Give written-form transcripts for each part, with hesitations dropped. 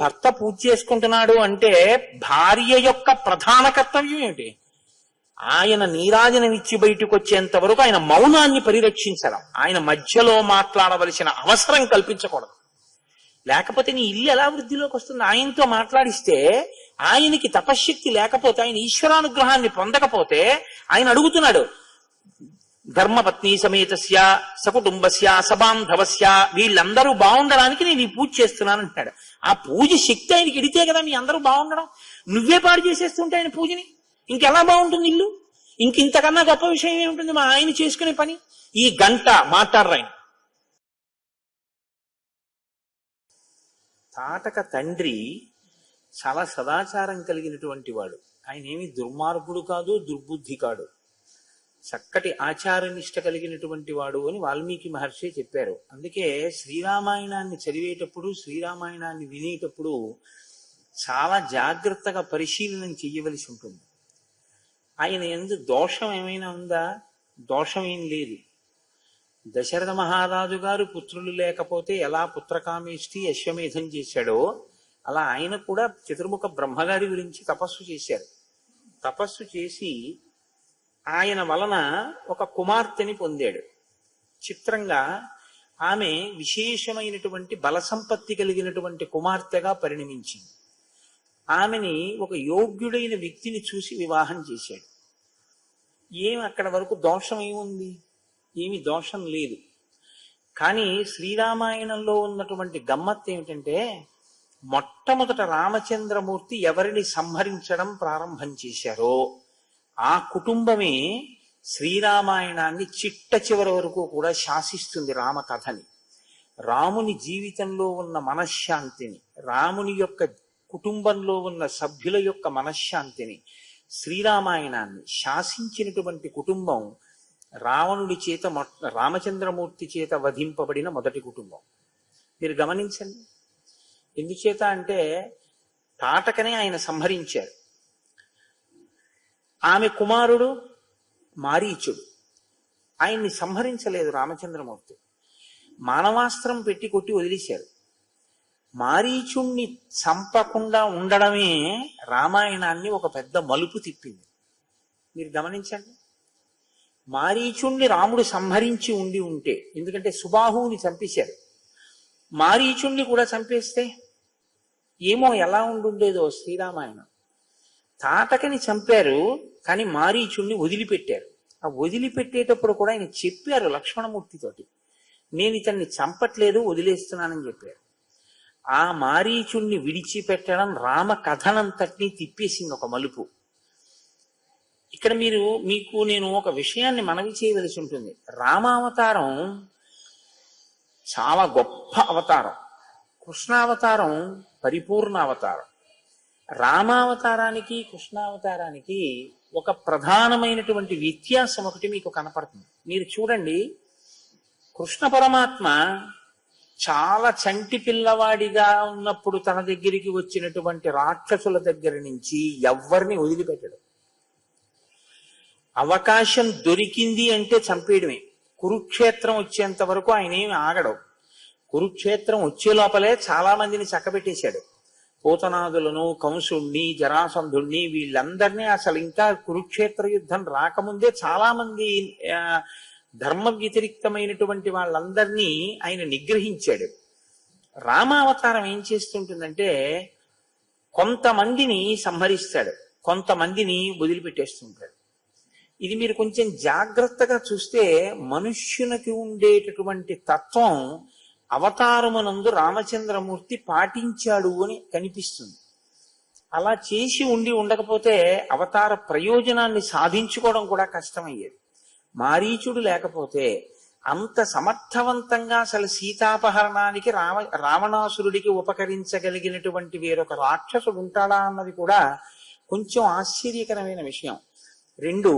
భర్త పూజ చేసుకుంటున్నాడు అంటే భార్య యొక్క ప్రధాన కర్తవ్యం ఏమిటి? ఆయన నీరాజనమిచ్చి బయటకు వచ్చేంత వరకు ఆయన మౌనాన్ని పరిరక్షించడం, ఆయన మధ్యలో మాట్లాడవలసిన అవసరం కల్పించకూడదు. లేకపోతే నీ ఇల్లు ఎలా వృద్ధిలోకి వస్తుంది? ఆయనతో మాట్లాడిస్తే ఆయనకి తపశ్శక్తి లేకపోతే, ఆయన ఈశ్వరానుగ్రహాన్ని పొందకపోతే, ఆయన అడుగుతున్నాడు ధర్మపత్ని సమేతస్య సకుటుంబస్య సబాంధవస్య, వీళ్ళందరూ బాగుండడానికి నేను ఈ పూజ చేస్తున్నాను అంటాడు. ఆ పూజ శక్తి ఆయనకి ఇడితే కదా మీ అందరూ బాగుండడం. నువ్వే పాడు చేసేస్తుంటే ఆయన పూజని ఇంకెలా బాగుంటుంది ఇల్లు? ఇంతకన్నా గొప్ప విషయం ఏముంటుంది మా ఆయన చేసుకునే పని? ఈ గంట మాట్లాడరు ఆయన. తాటక తండ్రి చాలా సదాచారం కలిగినటువంటి వాడు. ఆయన ఏమి దుర్మార్గుడు కాదు, దుర్బుద్ధి కాడు, చక్కటి ఆచారనిష్ట కలిగినటువంటి వాడు అని వాల్మీకి మహర్షి చెప్పారు. అందుకే శ్రీరామాయణాన్ని చదివేటప్పుడు, శ్రీరామాయణాన్ని వినేటప్పుడు చాలా జాగ్రత్తగా పరిశీలన చెయ్యవలసి ఉంటుంది. ఆయన యందు దోషం ఏమైనా ఉందా? దోషం ఏం లేదు. దశరథ మహారాజు గారు పుత్రులు లేకపోతే ఎలా పుత్రకామేష్టి అశ్వమేధం చేశాడో అలా ఆయన కూడా చతుర్ముఖ బ్రహ్మగారి గురించి తపస్సు చేశారు. తపస్సు చేసి ఆయన వలన ఒక కుమార్తెని పొందాడు. చిత్రంగా ఆమె విశేషమైనటువంటి బలసంపత్తి కలిగినటువంటి కుమార్తెగా పరిణమించింది. ఆమెని ఒక యోగ్యుడైన వ్యక్తిని చూసి వివాహం చేశాడు. ఏమి అక్కడ వరకు దోషం ఏముంది? ఏమి దోషం లేదు. కానీ శ్రీరామాయణంలో ఉన్నటువంటి గమ్మత్తు ఏమిటంటే, మొట్టమొదట రామచంద్రమూర్తి ఎవరిని సంహరించడం ప్రారంభం చేశారో ఆ కుటుంబమే శ్రీరామాయణాన్ని చిట్ట చివరి వరకు కూడా శాసిస్తుంది. రామకథని, రాముని జీవితంలో ఉన్న మనశ్శాంతిని, రాముని యొక్క కుటుంబంలో ఉన్న సభ్యుల యొక్క మనశ్శాంతిని, శ్రీరామాయణాన్ని శాసించినటువంటి కుటుంబం రావణుడి చేత, రామచంద్రమూర్తి చేత వధింపబడిన మొదటి కుటుంబం. మీరు గమనించండి. ఎందుచేత అంటే తాటకనే ఆయన సంహరించారు. ఆమె కుమారుడు మారీచుడు, ఆయన్ని సంహరించలేదు రామచంద్రమూర్తి. మానవాస్త్రం పెట్టి కొట్టి వదిలేశారు. మారీచుణ్ణి చంపకుండా ఉండడమే రామాయణాన్ని ఒక పెద్ద మలుపు తిప్పింది. మీరు గమనించండి. మారీచుణ్ణి రాముడు సంహరించి ఉంటే, ఎందుకంటే సుబాహువుని చంపేశారు, మారీచుణ్ణి కూడా చంపేస్తే ఏమో ఎలా ఉండుండేదో శ్రీరామాయణం. తాటకని చంపారు, కానీ మారీచుణ్ణి వదిలిపెట్టారు. ఆ వదిలిపెట్టేటప్పుడు కూడా ఆయన చెప్పారు లక్ష్మణమూర్తితోటి, నేను ఇతన్ని చంపట్లేదు, వదిలేస్తున్నానని చెప్పారు. ఆ మారీచుణ్ణి విడిచిపెట్టడం రామ కథనంతటినీ తిప్పేసింది ఒక మలుపు. ఇక్కడ మీకు నేను ఒక విషయాన్ని మనవి చేయవలసి ఉంటుంది. రామావతారం చాలా గొప్ప అవతారం, కృష్ణావతారం పరిపూర్ణ అవతారం. రామావతారానికి కృష్ణావతారానికి ఒక ప్రధానమైనటువంటి వ్యత్యాసం ఒకటి మీకు కనపడుతుంది. మీరు చూడండి, కృష్ణ పరమాత్మ చాలా చంటి పిల్లవాడిగా ఉన్నప్పుడు తన దగ్గరికి వచ్చినటువంటి రాక్షసుల దగ్గర నుంచి ఎవ్వరిని వదిలిపెట్టడు. అవకాశం దొరికింది అంటే చంపేయడమే. కురుక్షేత్రం వచ్చేంత వరకు ఆయన ఏమి ఆగడు. కురుక్షేత్రం వచ్చే లోపలే చాలా మందిని చక్కబెట్టేశాడు. పోతనాదులను, కంసుణ్ణి, జరాసంధుణ్ణి, వీళ్ళందరినీ అసలు ఇంకా కురుక్షేత్ర యుద్ధం రాకముందే చాలా మంది ధర్మ వ్యతిరిక్తమైనటువంటి వాళ్ళందరినీ ఆయన నిగ్రహించాడు. రామావతారం ఏం చేస్తుంటుందంటే కొంతమందిని సంహరిస్తాడు, కొంతమందిని వదిలిపెట్టేస్తుంటాడు. ఇది మీరు కొంచెం జాగ్రత్తగా చూస్తే మనుష్యునికి ఉండేటటువంటి తత్వం అవతారమునందు రామచంద్రమూర్తి పాటించాడు అని కనిపిస్తుంది. అలా చేసి ఉండకపోతే అవతార ప్రయోజనాన్ని సాధించుకోవడం కూడా కష్టమయ్యేది. మారీచుడు లేకపోతే అంత సమర్థవంతంగా అసలు సీతాపహరణానికి రావణాసురుడికి ఉపకరించగలిగినటువంటి వేరొక రాక్షసుడు ఉంటాడా అన్నది కూడా కొంచెం ఆశ్చర్యకరమైన విషయం. రెండు,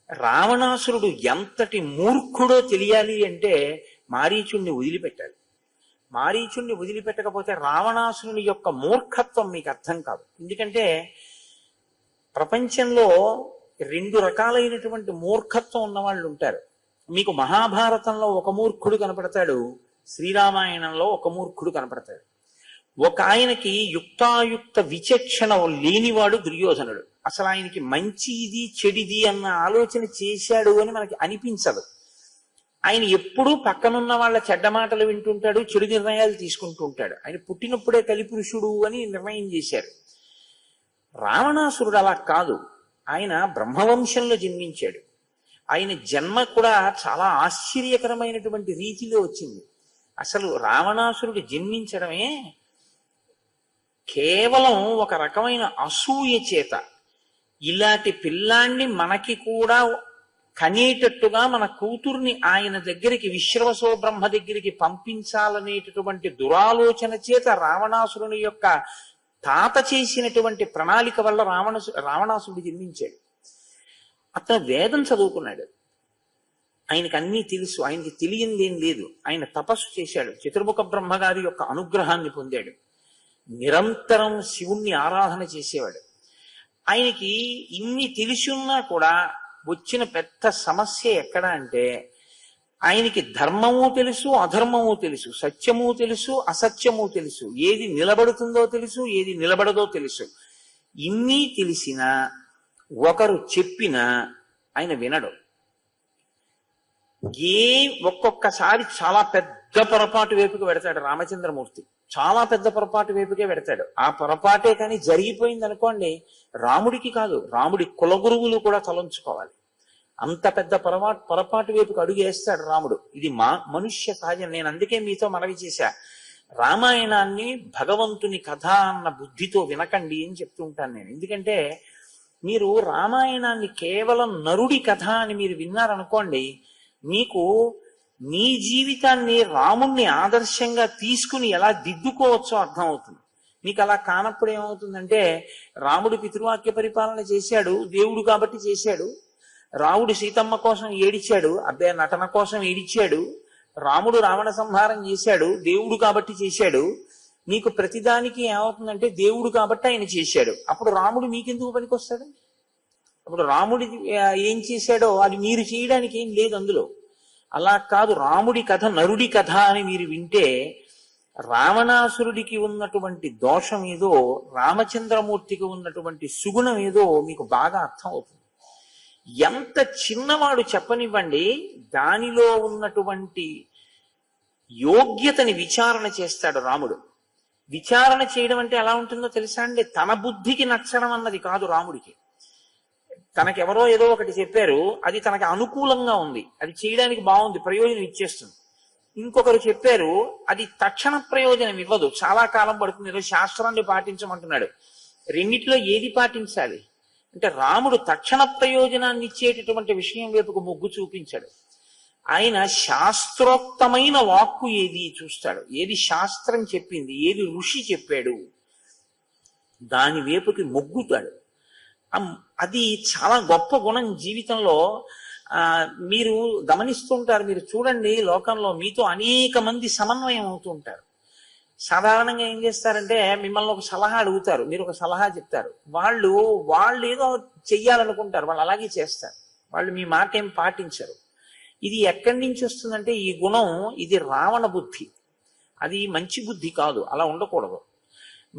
రావణాసురుడు ఎంతటి మూర్ఖుడో తెలియాలి అంటే మారీచుణ్ణి వదిలిపెట్టాలి. మారీచుణ్ణి వదిలిపెట్టకపోతే రావణాసురుని యొక్క మూర్ఖత్వం మీకు అర్థం కాదు. ఎందుకంటే ప్రపంచంలో రెండు రకాలైనటువంటి మూర్ఖత్వం ఉన్నవాళ్ళు ఉంటారు. మీకు మహాభారతంలో ఒక మూర్ఖుడు కనపడతాడు, శ్రీరామాయణంలో ఒక మూర్ఖుడు కనపడతాడు. ఒక ఆయనకి యుక్తాయుక్త విచక్షణ లేనివాడు దుర్యోధనుడు. అసలు ఆయనకి మంచిది చెడిది అన్న ఆలోచన చేశాడు అని మనకి అనిపించదు. ఆయన ఎప్పుడూ పక్కనున్న వాళ్ళ చెడ్డ మాటలు వింటుంటాడు, చెడు నిర్ణయాలు తీసుకుంటూ ఉంటాడు. ఆయన పుట్టినప్పుడే కలిపురుషుడు అని నిర్ణయం చేశారు. రావణాసురుడు అలా కాదు. ఆయన బ్రహ్మవంశంలో జన్మించాడు. ఆయన జన్మ కూడా చాలా ఆశ్చర్యకరమైనటువంటి రీతిలో వచ్చింది. అసలు రావణాసురుడు జన్మించడమే కేవలం ఒక రకమైన అసూయ చేత, ఇలాంటి పిల్లాన్ని మనకి కూడా కనేటట్టుగా మన కూతుర్ని ఆయన దగ్గరికి, విశ్రవసో బ్రహ్మ దగ్గరికి పంపించాలనేటటువంటి దురాలోచన చేత రావణాసురుని యొక్క తాత చేసినటువంటి ప్రణాళిక వల్ల రావణాసురుడు జన్మించాడు. అతను వేదం చదువుకున్నాడు. ఆయనకు అన్నీ తెలుసు. ఆయనకి తెలియందేం లేదు. ఆయన తపస్సు చేశాడు. చతుర్ముఖ బ్రహ్మగారి యొక్క అనుగ్రహాన్ని పొందాడు. నిరంతరం శివుణ్ణి ఆరాధన చేసేవాడు. ఆయనకి ఇన్ని తెలిసి ఉన్నా కూడా వచ్చిన పెద్ద సమస్య ఎక్కడ అంటే, ఆయనకి ధర్మము తెలుసు, అధర్మము తెలుసు, సత్యము తెలుసు, అసత్యము తెలుసు, ఏది నిలబడుతుందో తెలుసు, ఏది నిలబడదో తెలుసు. ఇన్ని తెలిసినా ఒకరు చెప్పినా ఆయన వినడు. ఒక్కొక్కసారి చాలా పెద్ద పొరపాటు వైపుకి పెడతాడు రామచంద్రమూర్తి. చాలా పెద్ద పొరపాటు వైపుకే పెడతాడు. ఆ పొరపాటే కానీ జరిగిపోయింది అనుకోండి, రాముడికి కాదు, రాముడి కులగురువులు కూడా తలంచుకోవాలి. అంత పెద్ద పొరపాటు వైపుకి అడుగు వేస్తాడు రాముడు. ఇది మనుష్య సహజం. నేను అందుకే మీతో మనవి చేశా, రామాయణాన్ని భగవంతుని కథ అన్న బుద్ధితో వినకండి అని చెప్తూ ఉంటాను నేను. ఎందుకంటే మీరు రామాయణాన్ని కేవలం నరుడి కథ అని మీరు విన్నారనుకోండి, మీకు మీ జీవితాన్ని రాముణ్ణి ఆదర్శంగా తీసుకుని ఎలా దిద్దుకోవచ్చో అర్థం అవుతుంది. మీకు అలా కానప్పుడు ఏమవుతుందంటే, రాముడు పితృవాక్య పరిపాలన చేశాడు, దేవుడు కాబట్టి చేశాడు. రాముడు సీతమ్మ కోసం ఏడిచాడు, అబ్బాయి నటన కోసం ఏడిచాడు. రాముడు రావణ సంహారం చేశాడు, దేవుడు కాబట్టి చేశాడు. మీకు ప్రతిదానికి ఏమవుతుందంటే, దేవుడు కాబట్టి ఆయన చేశాడు. అప్పుడు రాముడు మీకెందుకు పనికొస్తాడు? అప్పుడు రాముడి ఏం చేశాడో అది మీరు చేయడానికి ఏం లేదు అందులో. అలా కాదు, రాముడి కథ నరుడి కథ అని మీరు వింటే రావణాసురుడికి ఉన్నటువంటి దోషం ఏదో, రామచంద్రమూర్తికి ఉన్నటువంటి సుగుణం ఏదో మీకు బాగా అర్థం అవుతుంది. ఎంత చిన్నవాడు చెప్పనివ్వండి, దానిలో ఉన్నటువంటి యోగ్యతని విచారణ చేస్తాడు రాముడు. విచారణ చేయడం అంటే ఎలా ఉంటుందో తెలుసా అండి? తన బుద్ధికి నచ్చడం అన్నది కాదు రాముడికి. తనకెవరో ఏదో ఒకటి చెప్పారు, అది తనకి అనుకూలంగా ఉంది, అది చేయడానికి బాగుంది, ప్రయోజనం ఇచ్చేస్తుంది. ఇంకొకరు చెప్పారు, అది తక్షణ ప్రయోజనం ఇవ్వదు, చాలా కాలం పడుతుంది, ఏదో శాస్త్రాన్ని పాటించమంటున్నాడు. రెండిట్లో ఏది పాటించాలి అంటే, రాముడు తక్షణ ప్రయోజనాన్ని ఇచ్చేటటువంటి విషయం వైపుకు మొగ్గు చూపించాడు. ఆయన శాస్త్రోక్తమైన వాక్కు ఏది చూస్తాడు, ఏది శాస్త్రం చెప్పింది, ఏది ఋషి చెప్పాడు, దాని వైపుకి మొగ్గుతాడు. అది చాలా గొప్ప గుణం జీవితంలో. మీరు గమనిస్తుంటారు, మీరు చూడండి, లోకంలో మీతో అనేక మంది సమన్వయం అవుతూ ఉంటారు. సాధారణంగా ఏం చేస్తారంటే, మిమ్మల్ని ఒక సలహా అడుగుతారు, మీరు ఒక సలహా చెప్తారు, వాళ్ళు ఏదో చెయ్యాలనుకుంటారు, వాళ్ళు అలాగే చేస్తారు, వాళ్ళు మీ మాట ఏం పాటించరు. ఇది ఎక్కడి నుంచి వస్తుందంటే, ఈ గుణం, ఇది రావణ బుద్ధి, అది మంచి బుద్ధి కాదు, అలా ఉండకూడదు.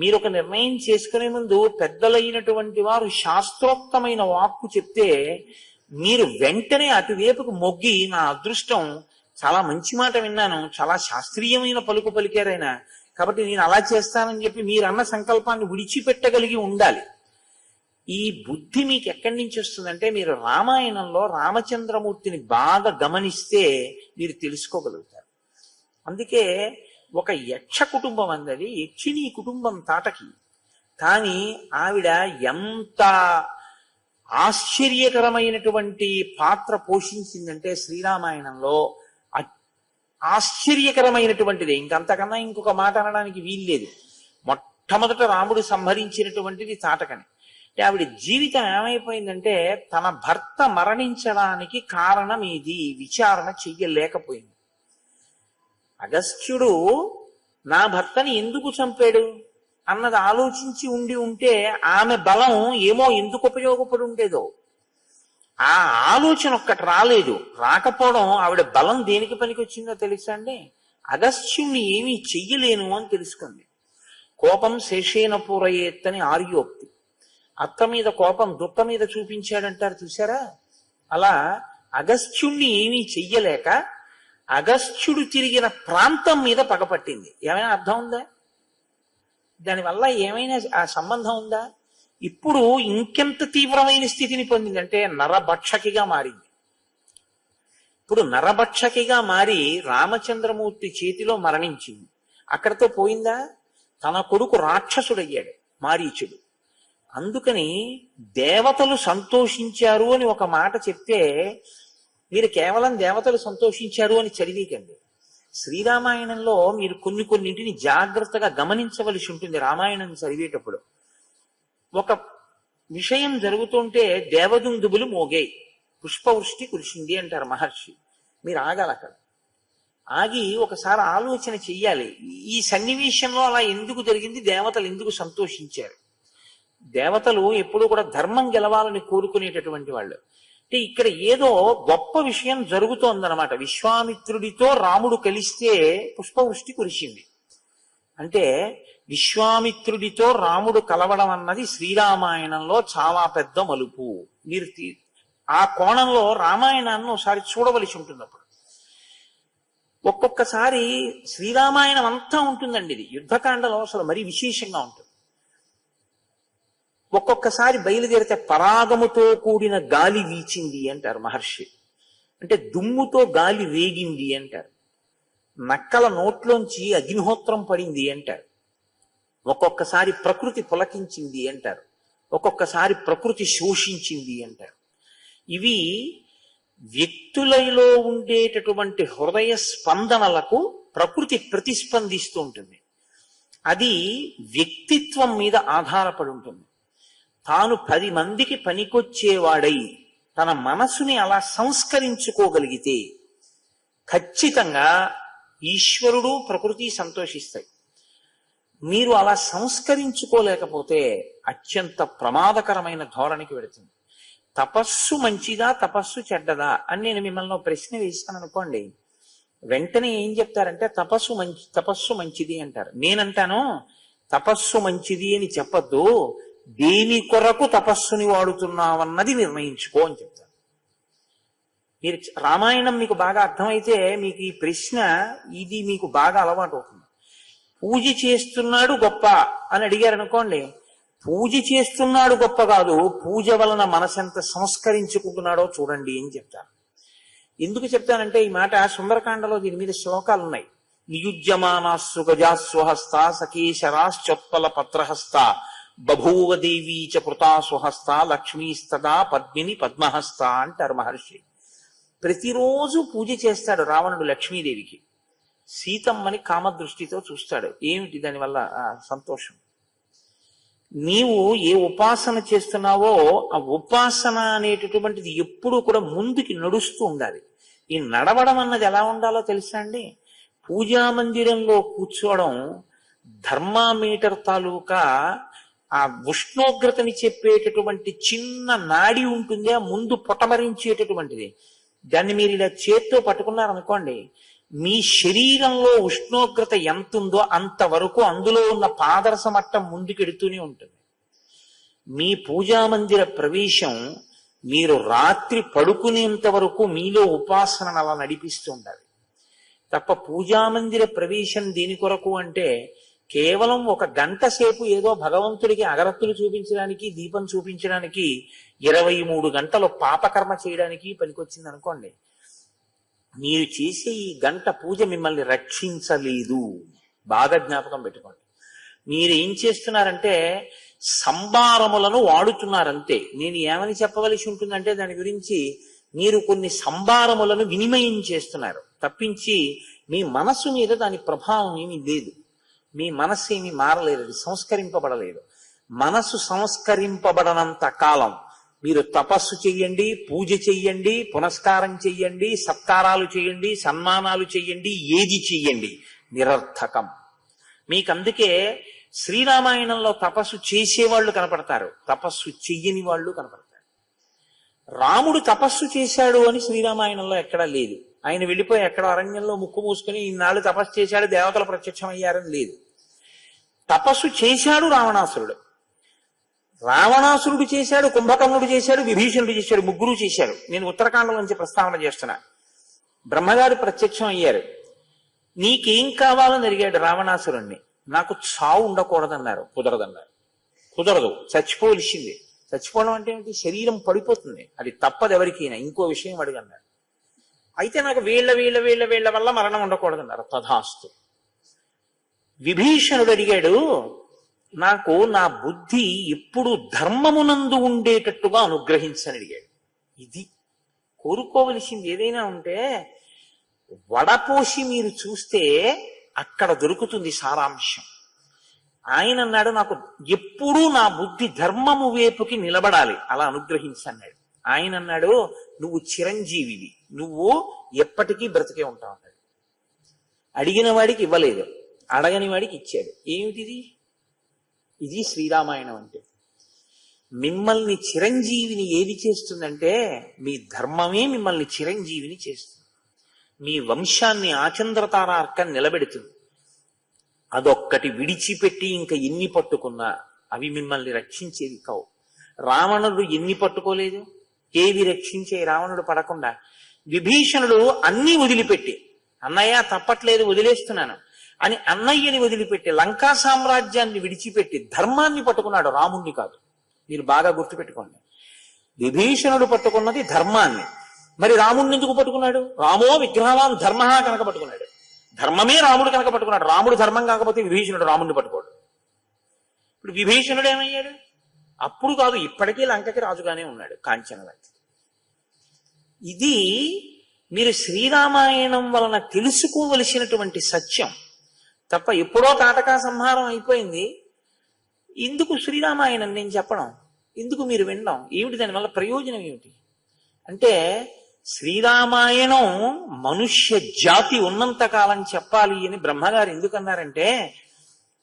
మీరు ఒక నిర్ణయం చేసుకునే ముందు పెద్దలైనటువంటి వారు శాస్త్రోక్తమైన వాక్కు చెప్తే మీరు వెంటనే అటువైపుకు మొగ్గి, నా అదృష్టం, చాలా మంచి మాట విన్నాను, చాలా శాస్త్రీయమైన పలుకు పలికారైనా, కాబట్టి నేను అలా చేస్తానని చెప్పి మీరన్న సంకల్పాన్ని విడిచిపెట్టగలిగి ఉండాలి. ఈ బుద్ధి మీకు ఎక్కడి నుంచి వస్తుందంటే, మీరు రామాయణంలో రామచంద్రమూర్తిని బాగా గమనిస్తే మీరు తెలుసుకోగలుగుతారు. అందుకే ఒక యక్ష కుటుంబం అందది, యక్షిణీ కుటుంబం తాటకి. కానీ ఆవిడ ఎంత ఆశ్చర్యకరమైనటువంటి పాత్ర పోషించిందంటే శ్రీరామాయణంలో, ఆశ్చర్యకరమైనటువంటిది. ఇంకంతకన్నా ఇంకొక మాట అనడానికి వీల్లేదు. మొట్టమొదట రాముడు సంహరించినటువంటిది తాటకని. అంటే ఆవిడ జీవితం ఏమైపోయిందంటే, తన భర్త మరణించడానికి కారణం ఏది విచారణ చెయ్యలేకపోయింది. అగస్త్యుడు నా భర్తని ఎందుకు చంపాడు అన్నది ఆలోచించి ఉంటే ఆమె బలం ఏమో ఎందుకు ఉపయోగపడి ఉండేదో. ఆ ఆలోచన ఒక్కటి రాలేదు. రాకపోవడం ఆవిడ బలం దేనికి పనికి వచ్చిందో తెలుసా అండి? అగస్త్యుణ్ణి ఏమీ చెయ్యలేను అని తెలుసుకుంది. కోపం శేషేన పూరయేత్తని ఆర్యోక్తి. అత్త మీద కోపం దుత్త మీద చూపించాడంటారు చూసారా? అలా అగస్త్యుణ్ణి ఏమీ చెయ్యలేక అగస్త్యుడు తిరిగిన ప్రాంతం మీద పగపట్టింది. ఏమైనా అర్థం ఉందా? దానివల్ల ఏమైనా ఆ సంబంధం ఉందా? ఇప్పుడు ఇంకెంత తీవ్రమైన స్థితిని పొందిందంటే నరభక్షకిగా మారింది. ఇప్పుడు నరభక్షకిగా మారి రామచంద్రమూర్తి చేతిలో మరణించింది. అక్కడతో పోయిందా? తన కొడుకు రాక్షసుడయ్యాడు, మారీచుడు. అందుకని దేవతలు సంతోషించారు అని ఒక మాట చెప్తే మీరు కేవలం దేవతలు సంతోషించారు అని చదివీకండి. శ్రీరామాయణంలో మీరు కొన్నింటిని జాగ్రత్తగా గమనించవలసి ఉంటుంది. రామాయణం చదివేటప్పుడు ఒక విషయం జరుగుతుంటే దేవదుందుబులు మోగాయి, పుష్పవృష్టి కురిసింది అంటారు మహర్షి. మీరు ఆగాలి అక్కడ. ఆగి ఒకసారి ఆలోచన చెయ్యాలి, ఈ సన్నివేశంలో అలా ఎందుకు జరిగింది, దేవతలు ఎందుకు సంతోషించారు. దేవతలు ఎప్పుడూ కూడా ధర్మం గెలవాలని కోరుకునేటటువంటి వాళ్ళు. అంటే ఇక్కడ ఏదో గొప్ప విషయం జరుగుతోందనమాట. విశ్వామిత్రుడితో రాముడు కలిస్తే పుష్పవృష్టి కురిసింది అంటే విశ్వామిత్రుడితో రాముడు కలవడం అన్నది శ్రీరామాయణంలో చాలా పెద్ద మలుపు. మీరు ఆ కోణంలో రామాయణాన్ని ఒకసారి చూడవలసి ఉంటుంది. అప్పుడు ఒక్కొక్కసారి శ్రీరామాయణం అంతా ఉంటుందండి. ఇది యుద్ధకాండలో అసలు మరీ విశేషంగా ఉంటుంది. ఒక్కొక్కసారి బయలుదేరితే పరాగముతో కూడిన గాలి వీచింది అంటారు మహర్షి. అంటే దుమ్ముతో గాలి రేగింది అంటారు. నక్కల నోట్లోంచి అగ్నిహోత్రం పడింది అంటారు. ఒక్కొక్కసారి ప్రకృతి పులకించింది అంటారు. ఒక్కొక్కసారి ప్రకృతి శోషించింది అంటారు. ఇవి వ్యక్తులలో ఉండేటటువంటి హృదయ స్పందనలకు ప్రకృతి ప్రతిస్పందిస్తూ ఉంటుంది. అది వ్యక్తిత్వం మీద ఆధారపడి ఉంటుంది. తాను 10 మందికి పనికొచ్చేవాడై తన మనసుని అలా సంస్కరించుకోగలిగితే ఖచ్చితంగా ఈశ్వరుడు ప్రకృతి సంతోషిస్తాయి. మీరు అలా సంస్కరించుకోలేకపోతే అత్యంత ప్రమాదకరమైన ధోరణికి వెళుతుంది. తపస్సు మంచిదా, తపస్సు చెడ్డదా అని నేను మిమ్మల్ని ప్రశ్న వేస్తాను అనుకోండి. వెంటనే ఏం చెప్తారంటే తపస్సు మంచిది అంటారు. నేనంటాను తపస్సు మంచిది అని చెప్పద్దు, దేని కొరకు తపస్సుని వాడుతున్నావన్నది నిర్ణయించుకో అని చెప్తాను. మీరు రామాయణం మీకు బాగా అర్థమైతే మీకు ఈ ప్రశ్న ఇది మీకు బాగా అలవాటు అవుతుంది. పూజ చేస్తున్నాడు గొప్ప అని అడిగారు అనుకోండి, పూజ చేస్తున్నాడు గొప్ప కాదు, పూజ వలన మనసెంత సంస్కరించుకుంటున్నాడో చూడండి అని చెప్తాను. ఎందుకు చెప్తానంటే ఈ మాట సుందరకాండలో దీని మీద శ్లోకాలు ఉన్నాయి. నియుజ్యమానాస్సు గజాస్వహస్త సకేశరాశ్చోత్పల పత్రహస్త బభూవ దేవీ చ కృతా స్వహస్త లక్ష్మీస్తదా పద్మిని పద్మహస్త అంటారు మహర్షి. ప్రతిరోజు పూజ చేస్తాడు రావణుడు లక్ష్మీదేవికి. సీతమ్మని కామదృష్టితో చూస్తాడు. ఏమిటి దానివల్ల సంతోషం? నీవు ఏ ఉపాసన చేస్తున్నావో ఆ ఉపాసన అనేటటువంటిది ఎప్పుడూ కూడా ముందుకి నడుస్తూ ఉండాలి. ఈ నడవడం అన్నది ఎలా ఉండాలో తెలుసా అండి? పూజా మందిరంలో కూర్చోవడం థర్మామీటర్ తాలూకా ఆ ఉష్ణోగ్రతని చెప్పేటటువంటి చిన్న నాడి ఉంటుంది, ఆ ముందు పొటమరించేటటువంటిది. దాన్ని మీరు ఇలా చేత్తో పట్టుకున్నారనుకోండి, మీ శరీరంలో ఉష్ణోగ్రత ఎంత ఉందో అంతవరకు అందులో ఉన్న పాదరస మట్టం ముందుకెడుతూనే ఉంటుంది. మీ పూజా మందిర ప్రవేశం మీరు రాత్రి పడుకునేంత వరకు మీలో ఉపాసనను అలా నడిపిస్తూ ఉండాలి తప్ప పూజా మందిర ప్రవేశం దేని కొరకు అంటే కేవలం 1 గంట సేపు ఏదో భగవంతుడికి అగరత్తులు చూపించడానికి, దీపం చూపించడానికి, 23 గంటలు పాపకర్మ చేయడానికి పనికొచ్చింది అనుకోండి. మీరు చేసే ఈ గంట పూజ మిమ్మల్ని రక్షించలేదు. బాగా జ్ఞాపకం పెట్టుకోండి. మీరు ఏం చేస్తున్నారంటే సంభారములను వాడుతున్నారంతే. నేను ఏమని చెప్పవలసి ఉంటుందంటే దాని గురించి మీరు కొన్ని సంభారములను వినిమయం చేస్తున్నారు తప్పించి మీ మనస్సు మీద దాని ప్రభావం ఏమీ లేదు. మీ మనస్సు ఏమీ మారలేదు, అది సంస్కరింపబడలేదు. మనస్సు సంస్కరింపబడనంత కాలం మీరు తపస్సు చెయ్యండి, పూజ చెయ్యండి, పునస్కారం చెయ్యండి, సత్కారాలు చెయ్యండి, సన్మానాలు చెయ్యండి, ఏది చెయ్యండి, నిరర్థకం. మీకందుకే శ్రీరామాయణంలో తపస్సు చేసేవాళ్ళు కనపడతారు, తపస్సు చెయ్యని వాళ్ళు కనపడతారు. రాముడు తపస్సు చేశాడు అని శ్రీరామాయణంలో ఎక్కడా లేదు. ఆయన వెళ్ళిపోయి ఎక్కడ అరణ్యంలో ముక్కు మూసుకుని ఇన్నాళ్ళు తపస్సు చేశాడు, దేవతలు ప్రత్యక్షమయ్యారని లేదు. తపస్సు చేశాడు రావణాసురుడు. రావణాసురుడు చేశాడు, కుంభకర్ణుడు చేశాడు, విభీషణుడు చేశాడు, ముగ్గురు చేశారు. నేను ఉత్తరాఖండం నుంచి ప్రస్తావన చేస్తున్నా. బ్రహ్మగారు ప్రత్యక్షం అయ్యారు. నీకేం కావాలని అడిగాడు రావణాసురుణ్ణి. నాకు చావు ఉండకూడదన్నారు. కుదరదన్నారు. కుదరదు, చచ్చిపోవలసింది. చచ్చిపోవడం అంటే ఏమిటి? శరీరం పడిపోతుంది, అది తప్పదు ఎవరికైనా. ఇంకో విషయం అడుగన్నారు. అయితే నాకు వీళ్ళ వల్ల మరణం ఉండకూడదన్నారు. తథాస్తు. విభీషణుడు అడిగాడు, నాకు నా బుద్ధి ఎప్పుడు ధర్మమునందు ఉండేటట్టుగా అనుగ్రహించని అడిగాడు. ఇది కోరుకోవలసింది. ఏదైనా ఉంటే వడపోసి మీరు చూస్తే అక్కడ దొరుకుతుంది సారాంశం. ఆయన అన్నాడు, నాకు ఎప్పుడూ నా బుద్ధి ధర్మము వైపుకి నిలబడాలి, అలా అనుగ్రహించన్నాడు. ఆయన అన్నాడు, నువ్వు చిరంజీవివి, నువ్వు ఎప్పటికీ బ్రతికే ఉంటావు అన్నాడు. అడిగిన వాడికి ఇవ్వలేదు, అడగని వాడికి ఇచ్చాడు. ఏమిటిది? ఇది శ్రీరామాయణం అంటే. మిమ్మల్ని చిరంజీవిని ఏది చేస్తుందంటే మీ ధర్మమే మిమ్మల్ని చిరంజీవిని చేస్తుంది. మీ వంశాన్ని ఆచంద్రతారార్కం నిలబెడుతుంది. అదొక్కటి విడిచిపెట్టి ఇంకా ఎన్ని పట్టుకున్నా అవి మిమ్మల్ని రక్షించేవి కావు. రావణుడు ఎన్ని పట్టుకోలేదు, ఏవి రక్షించే రావణుడు పడకుండా. విభీషణుడు అన్ని వదిలిపెట్టి, అన్నయ్య తప్పట్లేదు వదిలేస్తున్నాను అని అన్నయ్యని వదిలిపెట్టి లంకా సామ్రాజ్యాన్ని విడిచిపెట్టి ధర్మాన్ని పట్టుకున్నాడు, రాముణ్ణి కాదు. మీరు బాగా గుర్తుపెట్టుకోండి. విభీషణుడు పట్టుకున్నది ధర్మాన్ని. మరి రాముడిని ఎందుకు పట్టుకున్నాడు? రామో విగ్రహవాన్ ధర్మ కనుక పట్టుకున్నాడు. ధర్మమే రాముడు కనుక పట్టుకున్నాడు. రాముడు ధర్మం కాకపోతే విభీషణుడు రాముడిని పట్టుకోడు. ఇప్పుడు విభీషణుడు ఏమయ్యాడు? అప్పుడు కాదు, ఇప్పటికీ లంకకి రాజుగానే ఉన్నాడు, కాంచన లంక. ఇది మీరు శ్రీరామాయణం వలన తెలుసుకోవలసినటువంటి సత్యం తప్ప. ఎప్పుడో తాటకా సంహారం అయిపోయింది, ఎందుకు శ్రీరామాయణం నేను చెప్పడం, ఎందుకు మీరు వినడం, ఏమిటి దానివల్ల ప్రయోజనం ఏమిటి అంటే, శ్రీరామాయణం మనుష్య జాతి ఉన్నంత కాలం చెప్పాలి అని బ్రహ్మగారు ఎందుకన్నారంటే,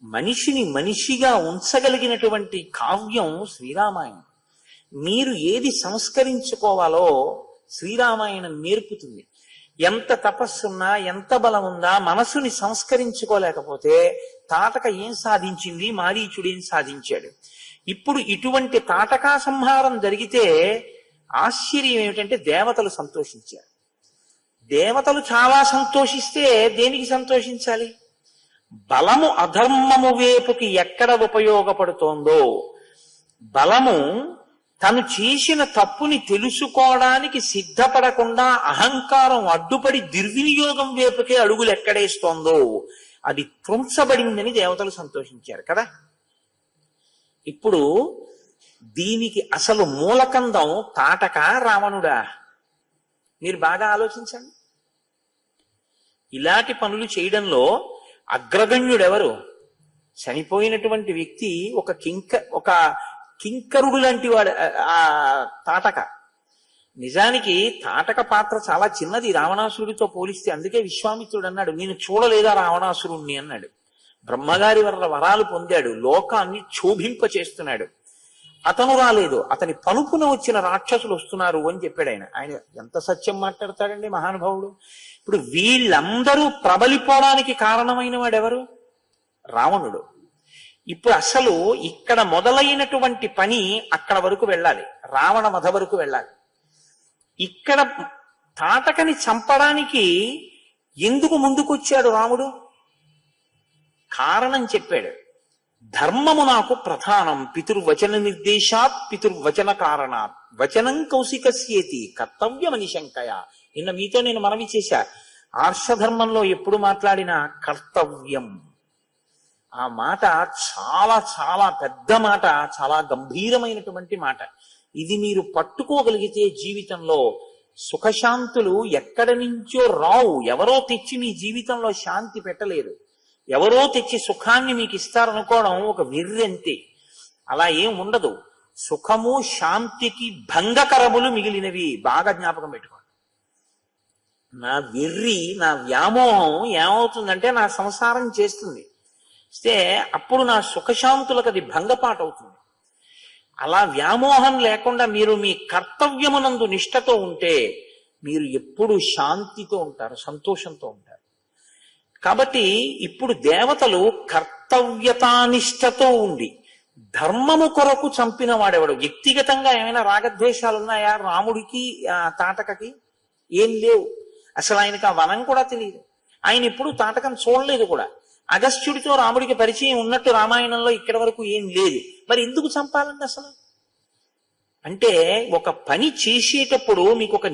మనిషిని మనిషిగా ఉంచగలిగినటువంటి కావ్యం శ్రీరామాయణం. మీరు ఏది సంస్కరించుకోవాలో శ్రీరామాయణం నేర్పుతుంది. ఎంత తపస్సున్నా, ఎంత బలం ఉన్నా మనసుని సంస్కరించుకోలేకపోతే తాటక ఏం సాధించింది, మారీచుడు ఏం సాధించాడు. ఇప్పుడు ఇటువంటి తాటకా సంహారం జరిగితే ఆశ్చర్యం ఏమిటంటే దేవతలు సంతోషించారు. దేవతలు చాలా సంతోషిస్తే దేనికి సంతోషించాలి? బలము అధర్మము వైపుకి ఎక్కడ ఉపయోగపడుతోందో, బలము తను చేసిన తప్పుని తెలుసుకోవడానికి సిద్ధపడకుండా అహంకారం అడ్డుపడి దుర్వినియోగం వైపుకే అడుగులు ఎక్కడేస్తోందో అది త్రుంచబడిందని దేవతలు సంతోషించారు కదా. ఇప్పుడు దీనికి అసలు మూలకందం తాటక రావణుడా? మీరు బాగా ఆలోచించండి. ఇలాంటి పనులు చేయడంలో అగ్రగణ్యుడెవరు? చనిపోయినటువంటి వ్యక్తి ఒక కింకరుడు లాంటి వాడు ఆ తాటక. నిజానికి తాటక పాత్ర చాలా చిన్నది రావణాసురుడితో పోలిస్తే. అందుకే విశ్వామిత్రుడు అన్నాడు, నేను చూడలేదా రావణాసురుణ్ణి అన్నాడు. బ్రహ్మగారి వల్ల వరాలు పొందాడు, లోకాన్ని క్షోభింప చేస్తున్నాడు. అతను రాలేదు, అతని పనుపున వచ్చిన రాక్షసులు వస్తున్నారు అని చెప్పాడు ఆయన. ఆయన ఎంత సత్యం మాట్లాడతాడండి మహానుభావుడు. ఇప్పుడు వీళ్ళందరూ ప్రబలిపోవడానికి కారణమైన వాడెవరు? రావణుడు. ఇప్పుడు అసలు ఇక్కడ మొదలైనటువంటి పని అక్కడ వరకు వెళ్ళాలి, రావణ వధ వరకు వెళ్ళాలి. ఇక్కడ తాటకని చంపడానికి ఎందుకు ముందుకొచ్చాడు రాముడు? కారణం చెప్పాడు. ధర్మము నాకు ప్రధానం, పితుర్వచన నిర్దేశాత్ పితుర్వచన కారణాత్ వచనం కౌశికస్యేతి కర్తవ్యమని శంకయ. నిన్న మీతో నేను మనవి చేశా, ఆర్షధర్మంలో ఎప్పుడు మాట్లాడినా కర్తవ్యం, ఆ మాట చాలా చాలా పెద్ద మాట, చాలా గంభీరమైనటువంటి మాట. ఇది మీరు పట్టుకోగలిగితే జీవితంలో సుఖశాంతులు ఎక్కడి నుంచో రావు. ఎవరో తెచ్చి మీ జీవితంలో శాంతి పెట్టలేరు, ఎవరో తెచ్చి సుఖాన్ని మీకు ఇస్తారనుకోవడం ఒక వెర్రంతే. అలా ఏం ఉండదు. సుఖము శాంతికి భంగకరములు మిగిలినవి. బాగా జ్ఞాపకం పెట్టుకోండి. నా వెర్రి, నా వ్యామోహం ఏమవుతుందంటే నా సంసారం చేస్తుంది, అప్పుడు నా సుఖశాంతులకు అది భంగపాటు అవుతుంది. అలా వ్యామోహం లేకుండా మీరు మీ కర్తవ్యమునందు నిష్ఠతో ఉంటే మీరు ఎప్పుడు శాంతితో ఉంటారు, సంతోషంతో ఉంటారు. కాబట్టి ఇప్పుడు దేవతలు కర్తవ్యతానిష్టతో ఉండి ధర్మము కొరకు చంపిన వాడెవడు. వ్యక్తిగతంగా ఏమైనా రాగద్వేషాలు ఉన్నాయా రాముడికి తాటకకి? ఏం లేవు. అసలు ఆయనకి ఆ వనం కూడా తెలియదు. ఆయన ఎప్పుడు తాటకం చూడలేదు కూడా. అగస్త్యుడితో రాముడికి పరిచయం ఉన్నట్టు రామాయణంలో ఇక్కడి వరకు ఏం లేదు. మరి ఎందుకు చంపాలండి అసలు? అంటే ఒక పని చేసేటప్పుడు మీకు ఒక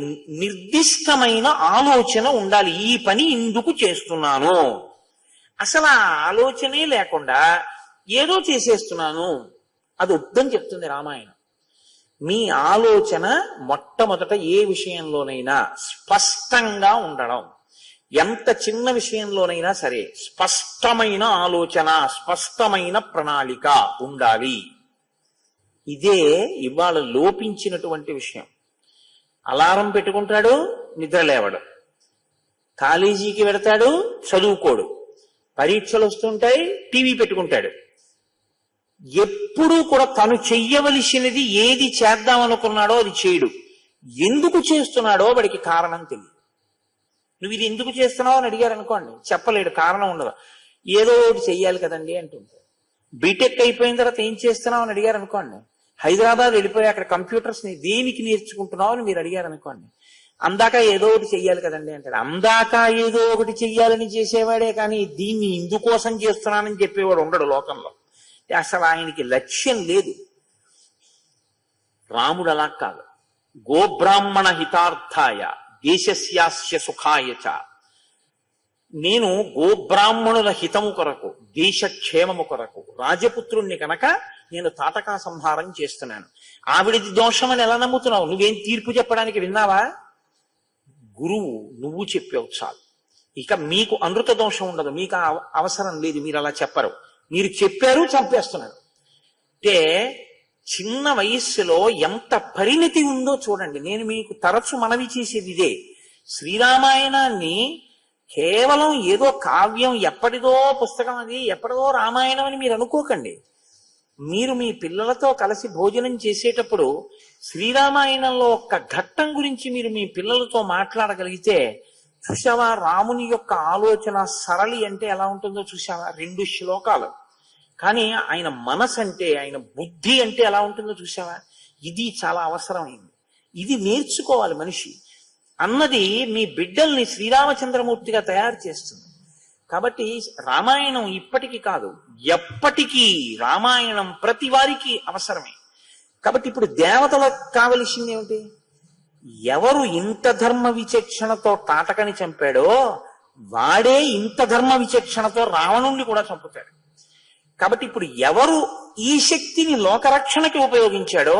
నిర్దిష్టమైన ఆలోచన ఉండాలి. ఈ పని ఎందుకు చేస్తున్నాను, అసలు ఆ ఆలోచనే లేకుండా ఏదో చేసేస్తున్నాను, అది వద్దని చెప్తుంది రామాయణం. మీ ఆలోచన మొట్టమొదట ఏ విషయంలోనైనా స్పష్టంగా ఉండడం. ఎంత చిన్న విషయంలోనైనా సరే స్పష్టమైన ఆలోచన, స్పష్టమైన ప్రణాళిక ఉండాలి. ఇదే ఇవాళ లోపించినటువంటి విషయం. అలారం పెట్టుకుంటాడు, నిద్ర లేవడు. కాలేజీకి వెడతాడు, చదువుకోడు. పరీక్షలు వస్తుంటాయి, టీవీ పెట్టుకుంటాడు. ఎప్పుడూ కూడా తను చెయ్యవలసినది ఏది చేద్దామనుకున్నాడో అది చేయడు. ఎందుకు చేస్తున్నాడో వాడికి కారణం తెలియదు. నువ్వు ఇది ఎందుకు చేస్తున్నావు అని అడిగారు అనుకోండి, చెప్పలేడు, కారణం ఉండదు. ఏదో ఒకటి చెయ్యాలి కదండి అంటుంటాడు. బీటెక్ అయిపోయిన తర్వాత ఏం చేస్తున్నావు అని అడిగారు అనుకోండి, హైదరాబాద్ వెళ్ళిపోయి అక్కడ కంప్యూటర్స్ ని దేనికి నేర్చుకుంటున్నావు అని మీరు అడిగారు అనుకోండి, అందాక ఏదో ఒకటి చెయ్యాలి కదండి అంటాడు. అందాక ఏదో ఒకటి చెయ్యాలని చేసేవాడే కానీ దీన్ని ఇందుకోసం చేస్తున్నానని చెప్పేవాడు ఉండడు లోకంలో. అసలు ఆయనకి లక్ష్యం లేదు. రాముడు అలా కాదు. గోబ్రాహ్మణ హితార్థాయ దేశస్యాస్య సుఖాయచ. నేను గోబ్రాహ్మణుల హితము కొరకు, దేశక్షేమము కొరకు, రాజపుత్రుణ్ణి కనుక నేను తాటకా సంహారం చేస్తున్నాను. ఆవిడిది దోషమని ఎలా నమ్ముతున్నావు? నువ్వేం తీర్పు చెప్పడానికి విన్నావా? గురువు నువ్వు చెప్పావు చాలు. ఇక మీకు అనృత దోషం ఉండదు, మీకు అవసరం లేదు, మీరు అలా చెప్పరు. మీరు చెప్పారు, చంపేస్తున్నారు. అంటే చిన్న వయస్సులో ఎంత పరిణతి ఉందో చూడండి. నేను మీకు తరచు మనవి చేసేది ఇదే. శ్రీరామాయణాన్ని కేవలం ఏదో కావ్యం, ఎప్పటిదో పుస్తకం, అది ఎప్పటిదో రామాయణం అని మీరు అనుకోకండి. మీరు మీ పిల్లలతో కలిసి భోజనం చేసేటప్పుడు శ్రీరామాయణంలో ఒక్క ఘట్టం గురించి మీరు మీ పిల్లలతో మాట్లాడగలిగితే, చూసావా రాముని యొక్క ఆలోచన సరళి అంటే ఎలా ఉంటుందో చూసావా? 2 శ్లోకాలు. కానీ ఆయన మనసు అంటే, ఆయన బుద్ధి అంటే ఎలా ఉంటుందో చూసావా? ఇది చాలా అవసరమైంది. ఇది నేర్చుకోవాలి మనిషి అన్నది మీ బిడ్డల్ని శ్రీరామచంద్రమూర్తిగా తయారు చేస్తుంది. కాబట్టి రామాయణం ఇప్పటికీ కాదు, ఎప్పటికీ రామాయణం ప్రతి వారికి అవసరమే. కాబట్టి ఇప్పుడు దేవతలకు కావలసింది ఏమిటి? ఎవరు ఇంత ధర్మ విచక్షణతో తాటకని చంపాడో వాడే ఇంత ధర్మ విచక్షణతో రావణుణ్ణి కూడా చంపుతాడు. కాబట్టి ఇప్పుడు ఎవరు ఈ శక్తిని లోకరక్షణకి ఉపయోగించాడో,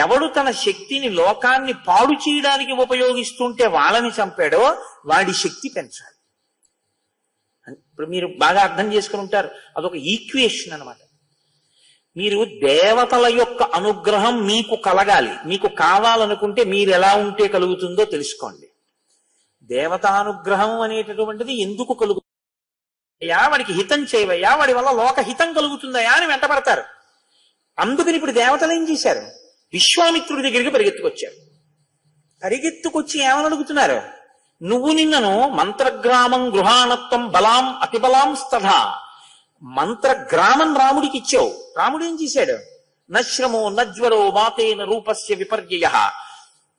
ఎవడు తన శక్తిని లోకాన్ని పాడు చేయడానికి ఉపయోగిస్తుంటే వాళ్ళని చంపాడో వాడి శక్తి పెంచాలి. ఇప్పుడు మీరు బాగా అర్థం చేసుకుని ఉంటారు, అదొక ఈక్వేషన్ అన్నమాట. మీరు దేవతల యొక్క అనుగ్రహం మీకు కలగాలి, మీకు కావాలనుకుంటే మీరు ఎలా ఉంటే కలుగుతుందో తెలుసుకోండి. దేవతానుగ్రహం అనేటటువంటిది ఎందుకు కలుగుతుందయ్యా? వాడికి హితం చేయవయ్యా, వాడి వల్ల లోక హితం కలుగుతుందయా అని వెంటబడతారు. అందుకని ఇప్పుడు దేవతలు ఏం చేశారు? విశ్వామిత్రుడి దగ్గరికి పరిగెత్తుకొచ్చారు. పరిగెత్తుకొచ్చి ఏమని అడుగుతున్నారు? నువ్వు నిన్నను మంత్రగ్రామం గృహాణత్వం బలాం అతిబలాం స్తథా, మంత్రగ్రామం రాముడికి ఇచ్చావు. రాముడు ఏం చేశాడు? నశ్రమో నజ్వరో వాతేన రూపస్య విపర్యయ.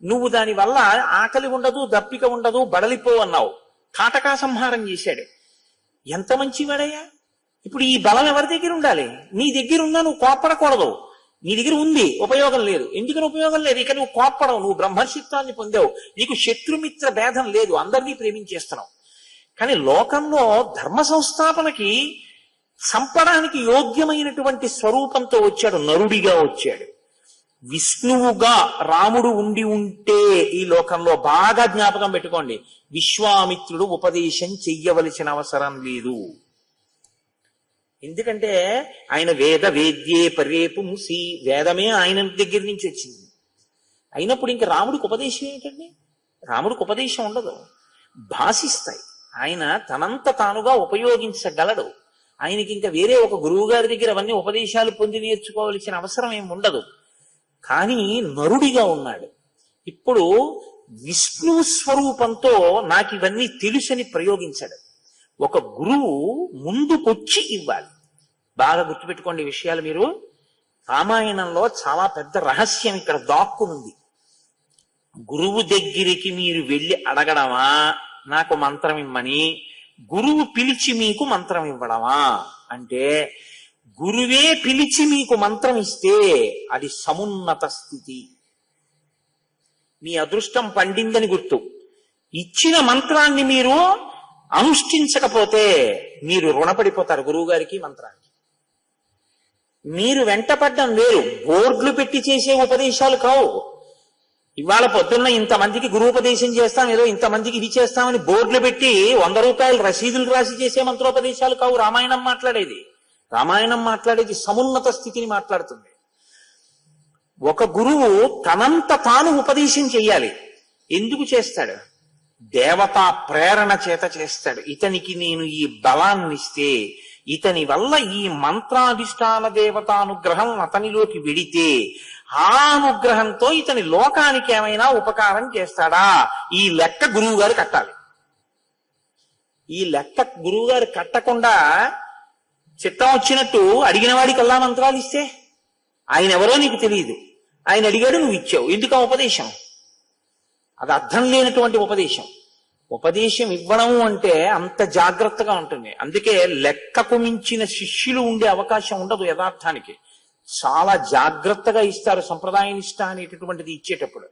నువ్వు దాని వల్ల ఆకలి ఉండదు, దప్పిక ఉండదు, బడలిపో అన్నావు. తాటకా సంహారం చేశాడు. ఎంత మంచివాడయ్యా! ఇప్పుడు ఈ బలం ఎవరి దగ్గర ఉండాలి? నీ దగ్గర ఉన్నా నువ్వు కోప్పడకూడదు. నీ దగ్గర ఉంది, ఉపయోగం లేదు. ఎందుకని ఉపయోగం లేదు? ఇక నువ్వు కోప్పడవు, నువ్వు బ్రహ్మర్షిత్వాన్ని పొందావు, నీకు శత్రుమిత్ర భేదం లేదు, అందరినీ ప్రేమించేస్తున్నావు. కానీ లోకంలో ధర్మ సంస్థాపనకి సంపడానికి యోగ్యమైనటువంటి స్వరూపంతో వచ్చాడు, నరుడిగా వచ్చాడు. విష్ణువుగా రాముడు ఉండి ఉంటే ఈ లోకంలో బాగా జ్ఞాపకం పెట్టుకోండి, విశ్వామిత్రుడు ఉపదేశం చెయ్యవలసిన అవసరం లేదు. ఎందుకంటే ఆయన వేద వేద్యే పర్యేపుంసి, వేదమే ఆయన దగ్గర నుంచి వచ్చింది. అయినప్పుడు ఇంక రాముడికి ఉపదేశం ఏంటండి? రాముడికి ఉపదేశం ఉండదు, భాషిస్తాయి. ఆయన తనంత తానుగా ఉపయోగించగలడు. ఆయనకి ఇంకా వేరే ఒక గురువు గారి దగ్గర అవన్నీ ఉపదేశాలు పొంది నేర్చుకోవాల్సిన అవసరం ఏమి ఉండదు. కానీ నరుడిగా ఉన్నాడు. ఇప్పుడు విష్ణు స్వరూపంతో నాకు ఇవన్నీ తెలుసని ప్రయోగించాడు. ఒక గురువు ముందుకొచ్చి ఇవ్వాలి. బాగా గుర్తుపెట్టుకోండి ఈ విషయాలు మీరు. రామాయణంలో చాలా పెద్ద రహస్యం ఇక్కడ దాక్కునుంది. గురువు దగ్గరికి మీరు వెళ్ళి అడగడమా నాకు మంత్రం ఇమ్మని, గురువు పిలిచి మీకు మంత్రం ఇవ్వడమా అంటే, గురువే పిలిచి మీకు మంత్రం ఇస్తే అది సమున్నత స్థితి, మీ అదృష్టం పండిందని గుర్తు. ఇచ్చిన మంత్రాన్ని మీరు అనుష్ఠించకపోతే మీరు రుణపడిపోతారు గురువు గారికి, మంత్రానికి. మీరు వెంటపడ్డం వేరు, బోర్డులు పెట్టి చేసే ఉపదేశాలు కావు. ఇవాళ పొద్దున్న ఇంతమందికి గురువుపదేశం చేస్తాం, ఏదో ఇంతమందికి ఇది చేస్తామని బోర్డులు పెట్టి 100 రూపాయలు రసీదులు రాసి చేసే మంత్రోపదేశాలు కావు రామాయణం మాట్లాడేది. రామాయణం మాట్లాడేది సమున్నత స్థితిని మాట్లాడుతుంది. ఒక గురువు తనంత తాను ఉపదేశం చెయ్యాలి. ఎందుకు చేస్తాడు? దేవతా ప్రేరణ చేత చేస్తాడు. ఇతనికి నేను ఈ బలాన్నిస్తే, ఇతని వల్ల ఈ మంత్రాధిష్టాన దేవతానుగ్రహం అతనిలోకి వెడితే ఆ అనుగ్రహంతో ఇతని లోకానికి ఏమైనా ఉపకారం చేస్తాడా, ఈ లెక్క గురువు గారు కట్టాలి. ఈ లెక్క గురువు గారు కట్టకుండా చిత్తం వచ్చినట్టు అడిగిన వాడికల్లా మంత్రాలు ఇస్తే ఆయన ఎవరో నీకు తెలియదు, ఆయన అడిగాడు నువ్వు ఇచ్చావు, ఎందుకు ఆ ఉపదేశం? అది అర్థం లేనటువంటి ఉపదేశం. ఉపదేశం ఇవ్వడం అంటే అంత జాగ్రత్తగా ఉంటుంది. అందుకే లెక్కకు మించిన శిష్యులు ఉండే అవకాశం ఉండదు. యథార్థానికి చాలా జాగ్రత్తగా ఇస్తారు సంప్రదాయ నిష్ఠ అనేటటువంటిది ఇచ్చేటప్పుడు.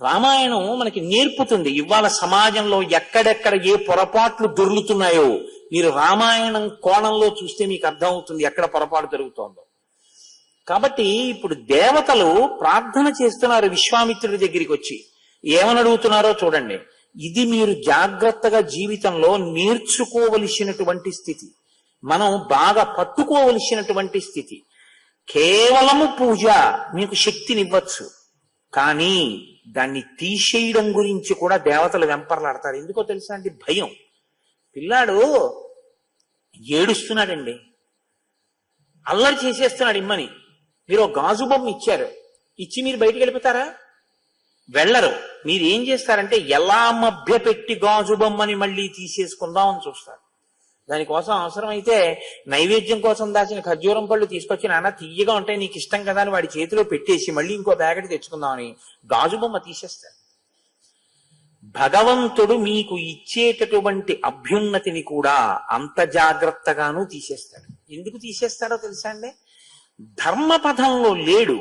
రామాయణం మనకి నేర్పుతుంది. ఇవాళ సమాజంలో ఎక్కడెక్కడ ఏ పొరపాట్లు దొర్లుతున్నాయో మీరు రామాయణం కోణంలో చూస్తే మీకు అర్థమవుతుంది ఎక్కడ పొరపాటు జరుగుతోందో. కాబట్టి ఇప్పుడు దేవతలు ప్రార్థన చేస్తున్నారు విశ్వామిత్రుడి దగ్గరికి వచ్చి. ఏమని అడుగుతున్నారో చూడండి. ఇది మీరు జాగ్రత్తగా జీవితంలో నేర్చుకోవలసినటువంటి స్థితి, మనం బాగా పట్టుకోవలసినటువంటి స్థితి. కేవలము పూజ మీకు శక్తినివ్వచ్చు, కానీ దాన్ని తీసేయడం గురించి కూడా దేవతలు వెంపర్లాడతారు. ఎందుకో తెలుసా అండి? భయం. పిల్లాడు ఏడుస్తున్నాడండి, అల్లరి చేసేస్తున్నాడు ఇమ్మని. మీరు ఒక గాజు బొమ్మ ఇచ్చారు, ఇచ్చి మీరు బయటికి వెళ్ళిపోతారా? వెళ్ళరు. మీరు ఏం చేస్తారంటే ఎలా మభ్య పెట్టి గాజు బొమ్మని మళ్ళీ తీసేసుకుందామని చూస్తారు. దానికోసం అవసరమైతే నైవేద్యం కోసం దాచిన ఖర్జూరం పళ్ళు తీసుకొచ్చి నాన్న తీయగా ఉంటాయి నీకు ఇష్టం కదా అని వాడి చేతిలో పెట్టేసి మళ్ళీ ఇంకో ప్యాకెట్ తెచ్చుకుందామని గాజు బొమ్మ తీసేస్తారు. భగవంతుడు మీకు ఇచ్చేటటువంటి అభ్యున్నతిని కూడా అంత జాగ్రత్తగానూ తీసేస్తాడు. ఎందుకు తీసేస్తాడో తెలుసా అండి? ధర్మపథంలో లేడు,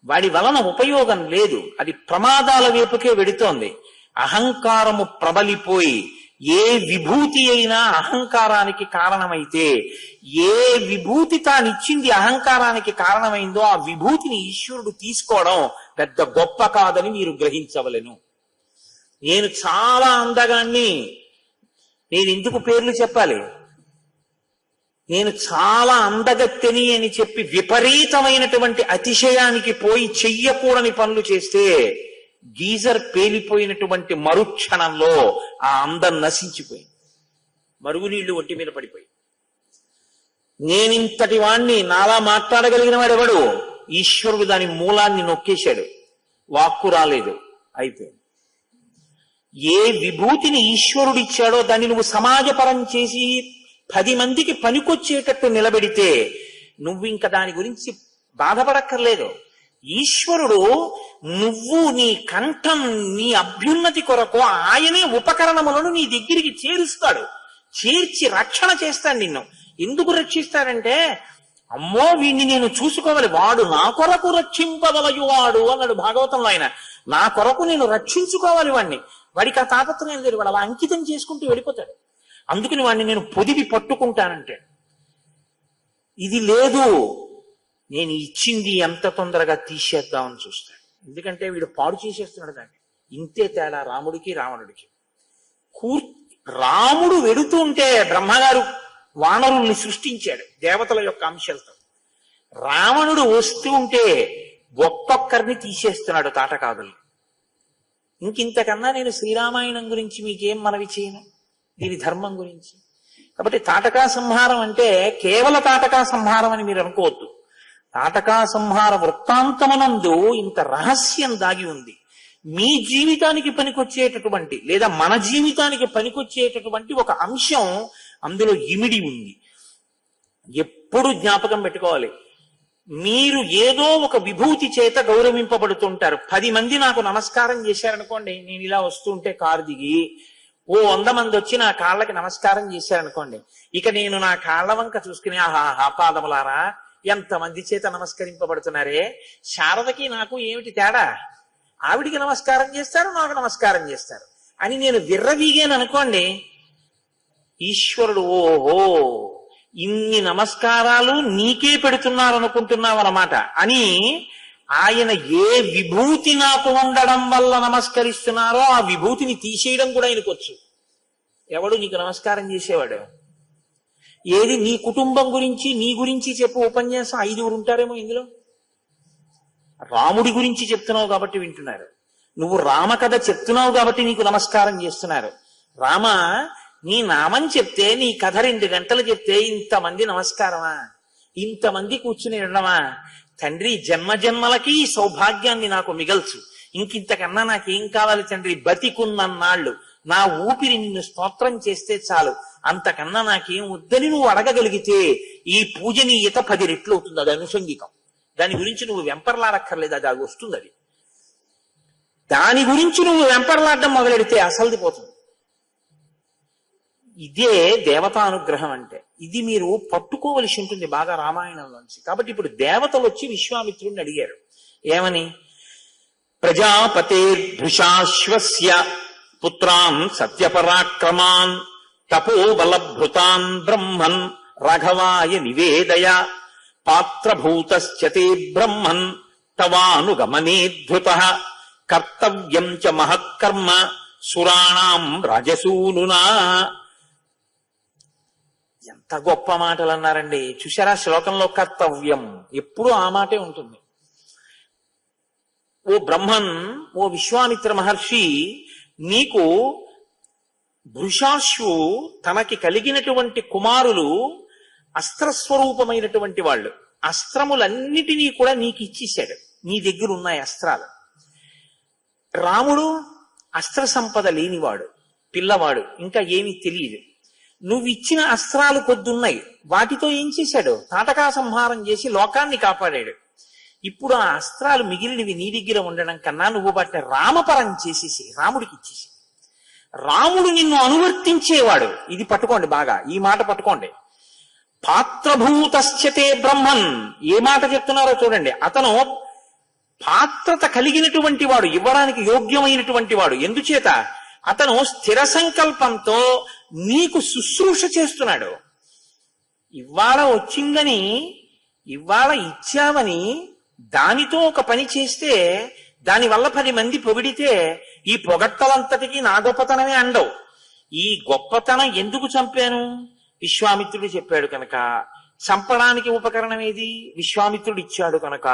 వాడి వలన ఉపయోగం లేదు, అది ప్రమాదాల వైపుకే వెడుతోంది. అహంకారము ప్రబలిపోయి ఏ విభూతి అయినా అహంకారానికి కారణమైతే, ఏ విభూతి తానిచ్చింది అహంకారానికి కారణమైందో ఆ విభూతిని ఈశ్వరుడు తీసుకోవడం పెద్ద గొప్ప కాదని మీరు గ్రహించవలెను. నేను చాలా అందగాన్ని, నేను ఎందుకు పేర్లు చెప్పాలి? నేను చాలా అందగత్తెని అని చెప్పి విపరీతమైనటువంటి అతిశయానికి పోయి చెయ్యకూడని పనులు చేస్తే గీజర్ పేలిపోయినటువంటి మరుక్షణంలో ఆ అందం నశించిపోయింది, మరుగునీళ్లు ఒంటి మీద పడిపోయి. నేనింతటి వాణ్ణి, నాలా మాట్లాడగలిగిన వాడెవడు? ఈశ్వరుడు దాని మూలాన్ని నొక్కేశాడు, వాక్కు రాలేదు, అయిపోయింది. ఏ విభూతిని ఈశ్వరుడిచ్చాడో దాన్ని నువ్వు సమాజపరం చేసి 10 మందికి పనికొచ్చేటట్టు నిలబెడితే నువ్వు ఇంకా దాని గురించి బాధపడక్కర్లేదు. ఈశ్వరుడు నువ్వు నీ కంఠం, నీ అభ్యున్నతి కొరకు ఆయనే ఉపకరణములను నీ దగ్గరికి చేరుస్తాడు, చేర్చి రక్షణ చేస్తాడు నిన్ను. ఎందుకు రక్షిస్తాడంటే, అమ్మో వీణ్ణి నేను చూసుకోవాలి, వాడు నా కొరకు రక్షింపగలయువాడు అన్నాడు భాగవతంలో ఆయన. నా కొరకు నేను రక్షించుకోవాలి వాడిని. వాడికి ఆ తాపత్రయం లేదు, వాడు అలా అంకితం చేసుకుంటూ వెళ్ళిపోతాడు. అందుకని వాడిని నేను పొదివి పట్టుకుంటానంటే. ఇది లేదు, నేను ఇచ్చింది ఎంత తొందరగా తీసేద్దామని చూస్తాడు. ఎందుకంటే వీడు పాడు చేసేస్తున్నాడు దాన్ని. ఇంతే తేడా రాముడికి రావణుడికి. రాముడు వెడుతూ ఉంటే బ్రహ్మగారు వానరుల్ని సృష్టించాడు దేవతల యొక్క అంశాలతో. రావణుడు వస్తూ ఉంటే ఒక్కొక్కరిని తీసేస్తున్నాడు తాటకాదుల్ని. ఇంకింతకన్నా నేను శ్రీరామాయణం గురించి మీకేం మనవి చేయను, దీని ధర్మం గురించి. కాబట్టి తాటకా సంహారం అంటే కేవల తాటకా సంహారం అని మీరు అనుకోవద్దు. తాటకా సంహార వృత్తాంతమనందు ఇంత రహస్యం దాగి ఉంది. మీ జీవితానికి పనికొచ్చేటటువంటి, లేదా మన జీవితానికి పనికొచ్చేటటువంటి ఒక అంశం అందులో ఇమిడి ఉంది. ఎప్పుడు జ్ఞాపకం పెట్టుకోవాలి. మీరు ఏదో ఒక విభూతి చేత గౌరవింపబడుతుంటారు. 10 మంది నాకు నమస్కారం చేశారనుకోండి, నేను ఇలా వస్తుంటే కారు దిగి 100 మంది వచ్చి నా కాళ్ళకి నమస్కారం చేశారనుకోండి, ఇక నేను నా కాళ్ళ వంక చూసుకుని ఆహా పాదములారా ఎంతమంది చేత నమస్కరింపబడుతున్నారే, శారదకి నాకు ఏమిటి తేడా, ఆవిడికి నమస్కారం చేస్తారు నాకు నమస్కారం చేస్తారు అని నేను విర్రవీగాను అనుకోండి, ఈశ్వరుడు ఓహో ఇన్ని నమస్కారాలు నీకే పెడుతున్నారు అనుకుంటున్నావు అన్నమాట అని ఆయన ఏ విభూతి నాకు ఉండడం వల్ల నమస్కరిస్తున్నారో ఆ విభూతిని తీసేయడం కూడా ఆయనకు వచ్చు. ఎవడు నీకు నమస్కారం చేసేవాడు? ఏది నీ కుటుంబం గురించి నీ గురించి చెప్పు ఉపన్యాసం 5 ఉంటారేమో ఇందులో. రాముడి గురించి చెప్తున్నావు కాబట్టి వింటున్నారు, నువ్వు రామకథ చెప్తున్నావు కాబట్టి నీకు నమస్కారం చేస్తున్నారు. రామ నీ నామం చెప్తే, నీ కథ 2 గంటలు చెప్తే ఇంతమంది నమస్కారమా, ఇంతమంది కూర్చుని ఉండమా? తండ్రి జన్మ జన్మలకి ఈ సౌభాగ్యాన్ని నాకు మిగల్చు, ఇంకింతకన్నా నాకేం కావాలి తండ్రి, బతికున్నన్నాళ్ళు నా ఊపిరి నిన్ను స్తోత్రం చేస్తే చాలు, అంతకన్నా నాకేం వద్దని నువ్వు అడగగలిగితే ఈ పూజనీయత 10 రెట్లు అవుతుంది. అది అనుషంగికం. దాని గురించి నువ్వు వెంపర్లాడక్కర్లేదు, అది వస్తుంది. అది దాని గురించి నువ్వు వెంపర్లాడడం మొదలెడితే అసలుది పోతుంది. ఇదే దేవతానుగ్రహం అంటే. ఇది మీరు పట్టుకోవలసి ఉంటుంది బాగా రామాయణంలోంచి. కాబట్టి ఇప్పుడు దేవతలు వచ్చి విశ్వామిత్రుడిని అడిగారు ఏమని, ప్రజాపతేర్భృశాశ్వస్య పుత్రాన్ సత్యపరాక్రమాన్ తపోబలభృతాన్ బ్రహ్మన్ రాఘవాయ నివేదయ పాత్రభూతశ్చతే బ్రహ్మన్ తవానుగమనేధృతః కర్తవ్యం చ మహత్కర్మ సురాణాం రాజసూనునా. ఎంత గొప్ప మాటలు అన్నారండి. చూశారా శ్లోకంలో కర్తవ్యం ఎప్పుడు ఆ మాటే ఉంటుంది. ఓ బ్రహ్మన్, ఓ విశ్వామిత్ర మహర్షి, నీకు భృశాశ్వు తనకి కలిగినటువంటి కుమారులు అస్త్రస్వరూపమైనటువంటి వాళ్ళు, అస్త్రములన్నిటినీ కూడా నీకు ఇచ్చేశాడు, నీ దగ్గర ఉన్నాయి అస్త్రాలు. రాముడు అస్త్ర సంపద లేనివాడు, పిల్లవాడు, ఇంకా ఏమీ తెలియదు. నువ్వు ఇచ్చిన అస్త్రాలు కొద్దున్నాయి, వాటితో ఏం చేశాడు, తాటకా సంహారం చేసి లోకాన్ని కాపాడాడు. ఇప్పుడు ఆ అస్త్రాలు మిగిలినవి నీ దగ్గర ఉండడం కన్నా నువ్వు వాటిని రామపరం చేసేసి రాముడికి ఇచ్చేసి, రాముడు నిన్ను అనువర్తించేవాడు. ఇది పట్టుకోండి బాగా, ఈ మాట పట్టుకోండి. పాత్రభూతశ్చతే బ్రహ్మన్, ఏ మాట చెప్తున్నారో చూడండి. అతను పాత్రత కలిగినటువంటి వాడు, ఇవ్వడానికి యోగ్యమైనటువంటి వాడు. ఎందుచేత అతను స్థిర సంకల్పంతో నీకు శుశ్రూష చేస్తున్నాడు. ఇవాళ వచ్చిందని, ఇవాళ ఇచ్చావని దానితో ఒక పని చేస్తే దానివల్ల 10 మంది పొగిడితే ఈ పొగట్టలంతటికీ నా గొప్పతనమే అండవు. ఈ గొప్పతనం ఎందుకు చంపాను, విశ్వామిత్రుడు చెప్పాడు కనుక. చంపడానికి ఉపకరణం ఏది, విశ్వామిత్రుడు ఇచ్చాడు కనుక.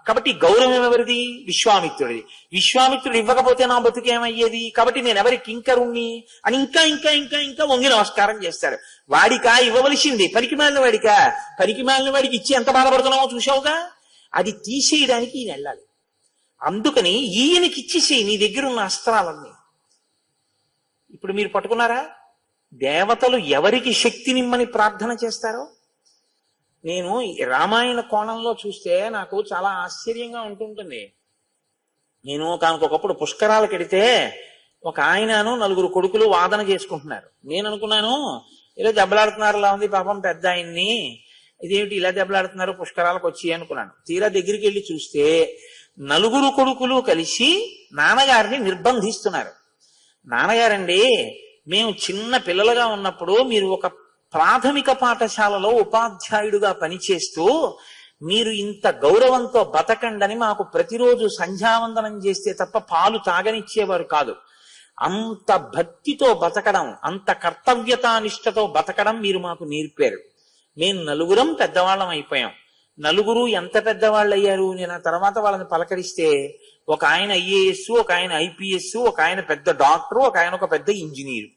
కాబట్టి గౌరవం ఎవరిది, విశ్వామిత్రుడిది. విశ్వామిత్రుడు ఇవ్వకపోతే నా బతుకేమయ్యేది, కాబట్టి నేను ఎవరి కింకరుణ్ణి అని ఇంకా ఇంకా ఇంకా ఇంకా వంగి నమస్కారం చేస్తాడు. వాడికా ఇవ్వవలసింది, పనికిమాలిన వాడికా, పనికిమాలిన వాడికి ఇచ్చి ఎంత బాధపడుతున్నామో చూసావుగా. అది తీసేయడానికి ఈయన వెళ్ళాలి. అందుకని ఈయనకి ఇచ్చేసేయి నీ దగ్గర ఉన్న అస్త్రాలన్నీ. ఇప్పుడు మీరు పట్టుకున్నారా, దేవతలు ఎవరికి శక్తినిమ్మని ప్రార్థన చేస్తారో. నేను రామాయణ కోణంలో చూస్తే నాకు చాలా ఆశ్చర్యంగా ఉంటుంటుంది. నేను ఒకప్పుడు పుష్కరాలకు వెడితే ఒక ఆయనను 4 కొడుకులు వాదన చేసుకుంటున్నారు. నేను అనుకున్నాను ఇలా దెబ్బలాడుతున్నారులా ఉంది పాపం పెద్ద ఆయన్ని, ఇదేమిటి ఇలా దెబ్బలాడుతున్నారు పుష్కరాలకు వచ్చి అనుకున్నాను. తీరా దగ్గరికి వెళ్ళి చూస్తే 4 కొడుకులు కలిసి నాన్నగారిని నిర్బంధిస్తున్నారు. నాన్నగారండి, మేము చిన్న పిల్లలుగా ఉన్నప్పుడు మీరు ఒక ప్రాథమిక పాఠశాలలో ఉపాధ్యాయుడుగా పనిచేస్తూ మీరు ఇంత గౌరవంతో బతకండని మాకు ప్రతిరోజు సంధ్యావందనం చేస్తే తప్ప పాలు తాగనిచ్చేవారు కాదు. అంత భక్తితో బతకడం, అంత కర్తవ్యతానిష్టతో బతకడం మీరు మాకు నేర్పారు. మేము 4 పెద్దవాళ్ళం అయిపోయాం. 4 ఎంత పెద్దవాళ్ళు అయ్యారు. నేను ఆ తర్వాత వాళ్ళని పలకరిస్తే ఒక ఆయన IAS, ఒక ఆయన IPS, ఒక ఆయన పెద్ద డాక్టరు, ఒక ఆయన ఒక పెద్ద ఇంజనీరు.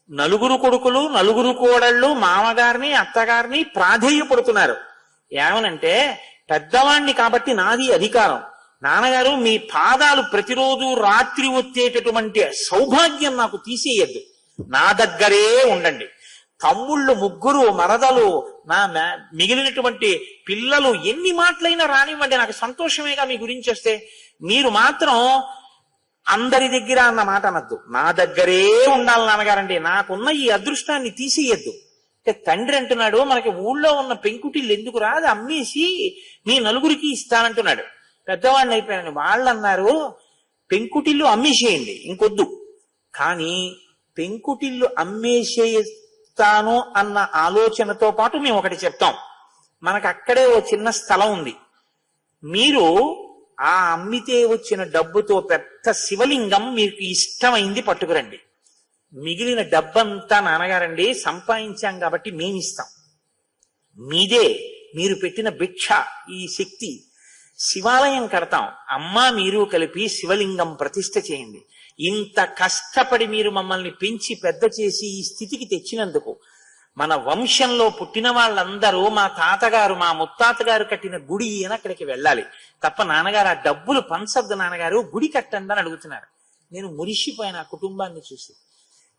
4 కొడుకులు, 4 కోడళ్ళు మామగారిని అత్తగారిని ప్రాధేయపడుతున్నారు. ఏమనంటే, పెద్దవాణ్ణి కాబట్టి నాది అధికారం, నాన్నగారు మీ పాదాలు ప్రతిరోజు రాత్రి వచ్చేటటువంటి సౌభాగ్యం నాకు తీసేయద్దు, నా దగ్గరే ఉండండి. తమ్ముళ్ళు ముగ్గురు, మరదలు, మిగిలినటువంటి పిల్లలు ఎన్ని మాటలైనా రానివ్వండి, నాకు సంతోషమేగా మీ గురించి వస్తే. మీరు మాత్రం అందరి దగ్గర అన్న మాట అనద్దు, నా దగ్గరే ఉండాలి నాన్నగారండి, నాకున్న ఈ అదృష్టాన్ని తీసేయద్దు. అంటే తండ్రి అంటున్నాడు, మనకి ఊళ్ళో ఉన్న పెంకుటిల్లు ఎందుకు రాదు, అమ్మేసి మీ నలుగురికి ఇస్తానంటున్నాడు. పెద్దవాడిని అయిపోయాను. వాళ్ళు అన్నారు, పెంకుటిల్లు అమ్మేసేయండి, ఇంకొద్దు. కానీ పెంకుటిల్లు అమ్మేసేస్తాను అన్న ఆలోచనతో పాటు మేము ఒకటి చెప్తాం. మనకు అక్కడే ఓ చిన్న స్థలం ఉంది, మీరు ఆ అమ్మితే వచ్చిన డబ్బుతో పెద్ద శివలింగం మీకు ఇష్టమైంది పట్టుకురండి. మిగిలిన డబ్బంతా నాన్నగారండి సంపాదించాం కాబట్టి మేమిస్తాం, మీదే, మీరు పెట్టిన భిక్ష, ఈ శక్తి. శివాలయం కడతాం, అమ్మా మీరు కలిపి శివలింగం ప్రతిష్ఠ చేయండి. ఇంత కష్టపడి మీరు మమ్మల్ని పెంచి పెద్ద చేసి ఈ స్థితికి తెచ్చినందుకు మన వంశంలో పుట్టిన వాళ్ళందరూ మా తాతగారు, మా ముత్తాతగారు కట్టిన గుడి అని అక్కడికి వెళ్ళాలి తప్ప నాన్నగారు ఆ డబ్బులు పంచద్దు నాన్నగారు, గుడి కట్టండి అని అడుగుతున్నారు. నేను మురిసిపోయిన ఆ కుటుంబాన్ని చూసి.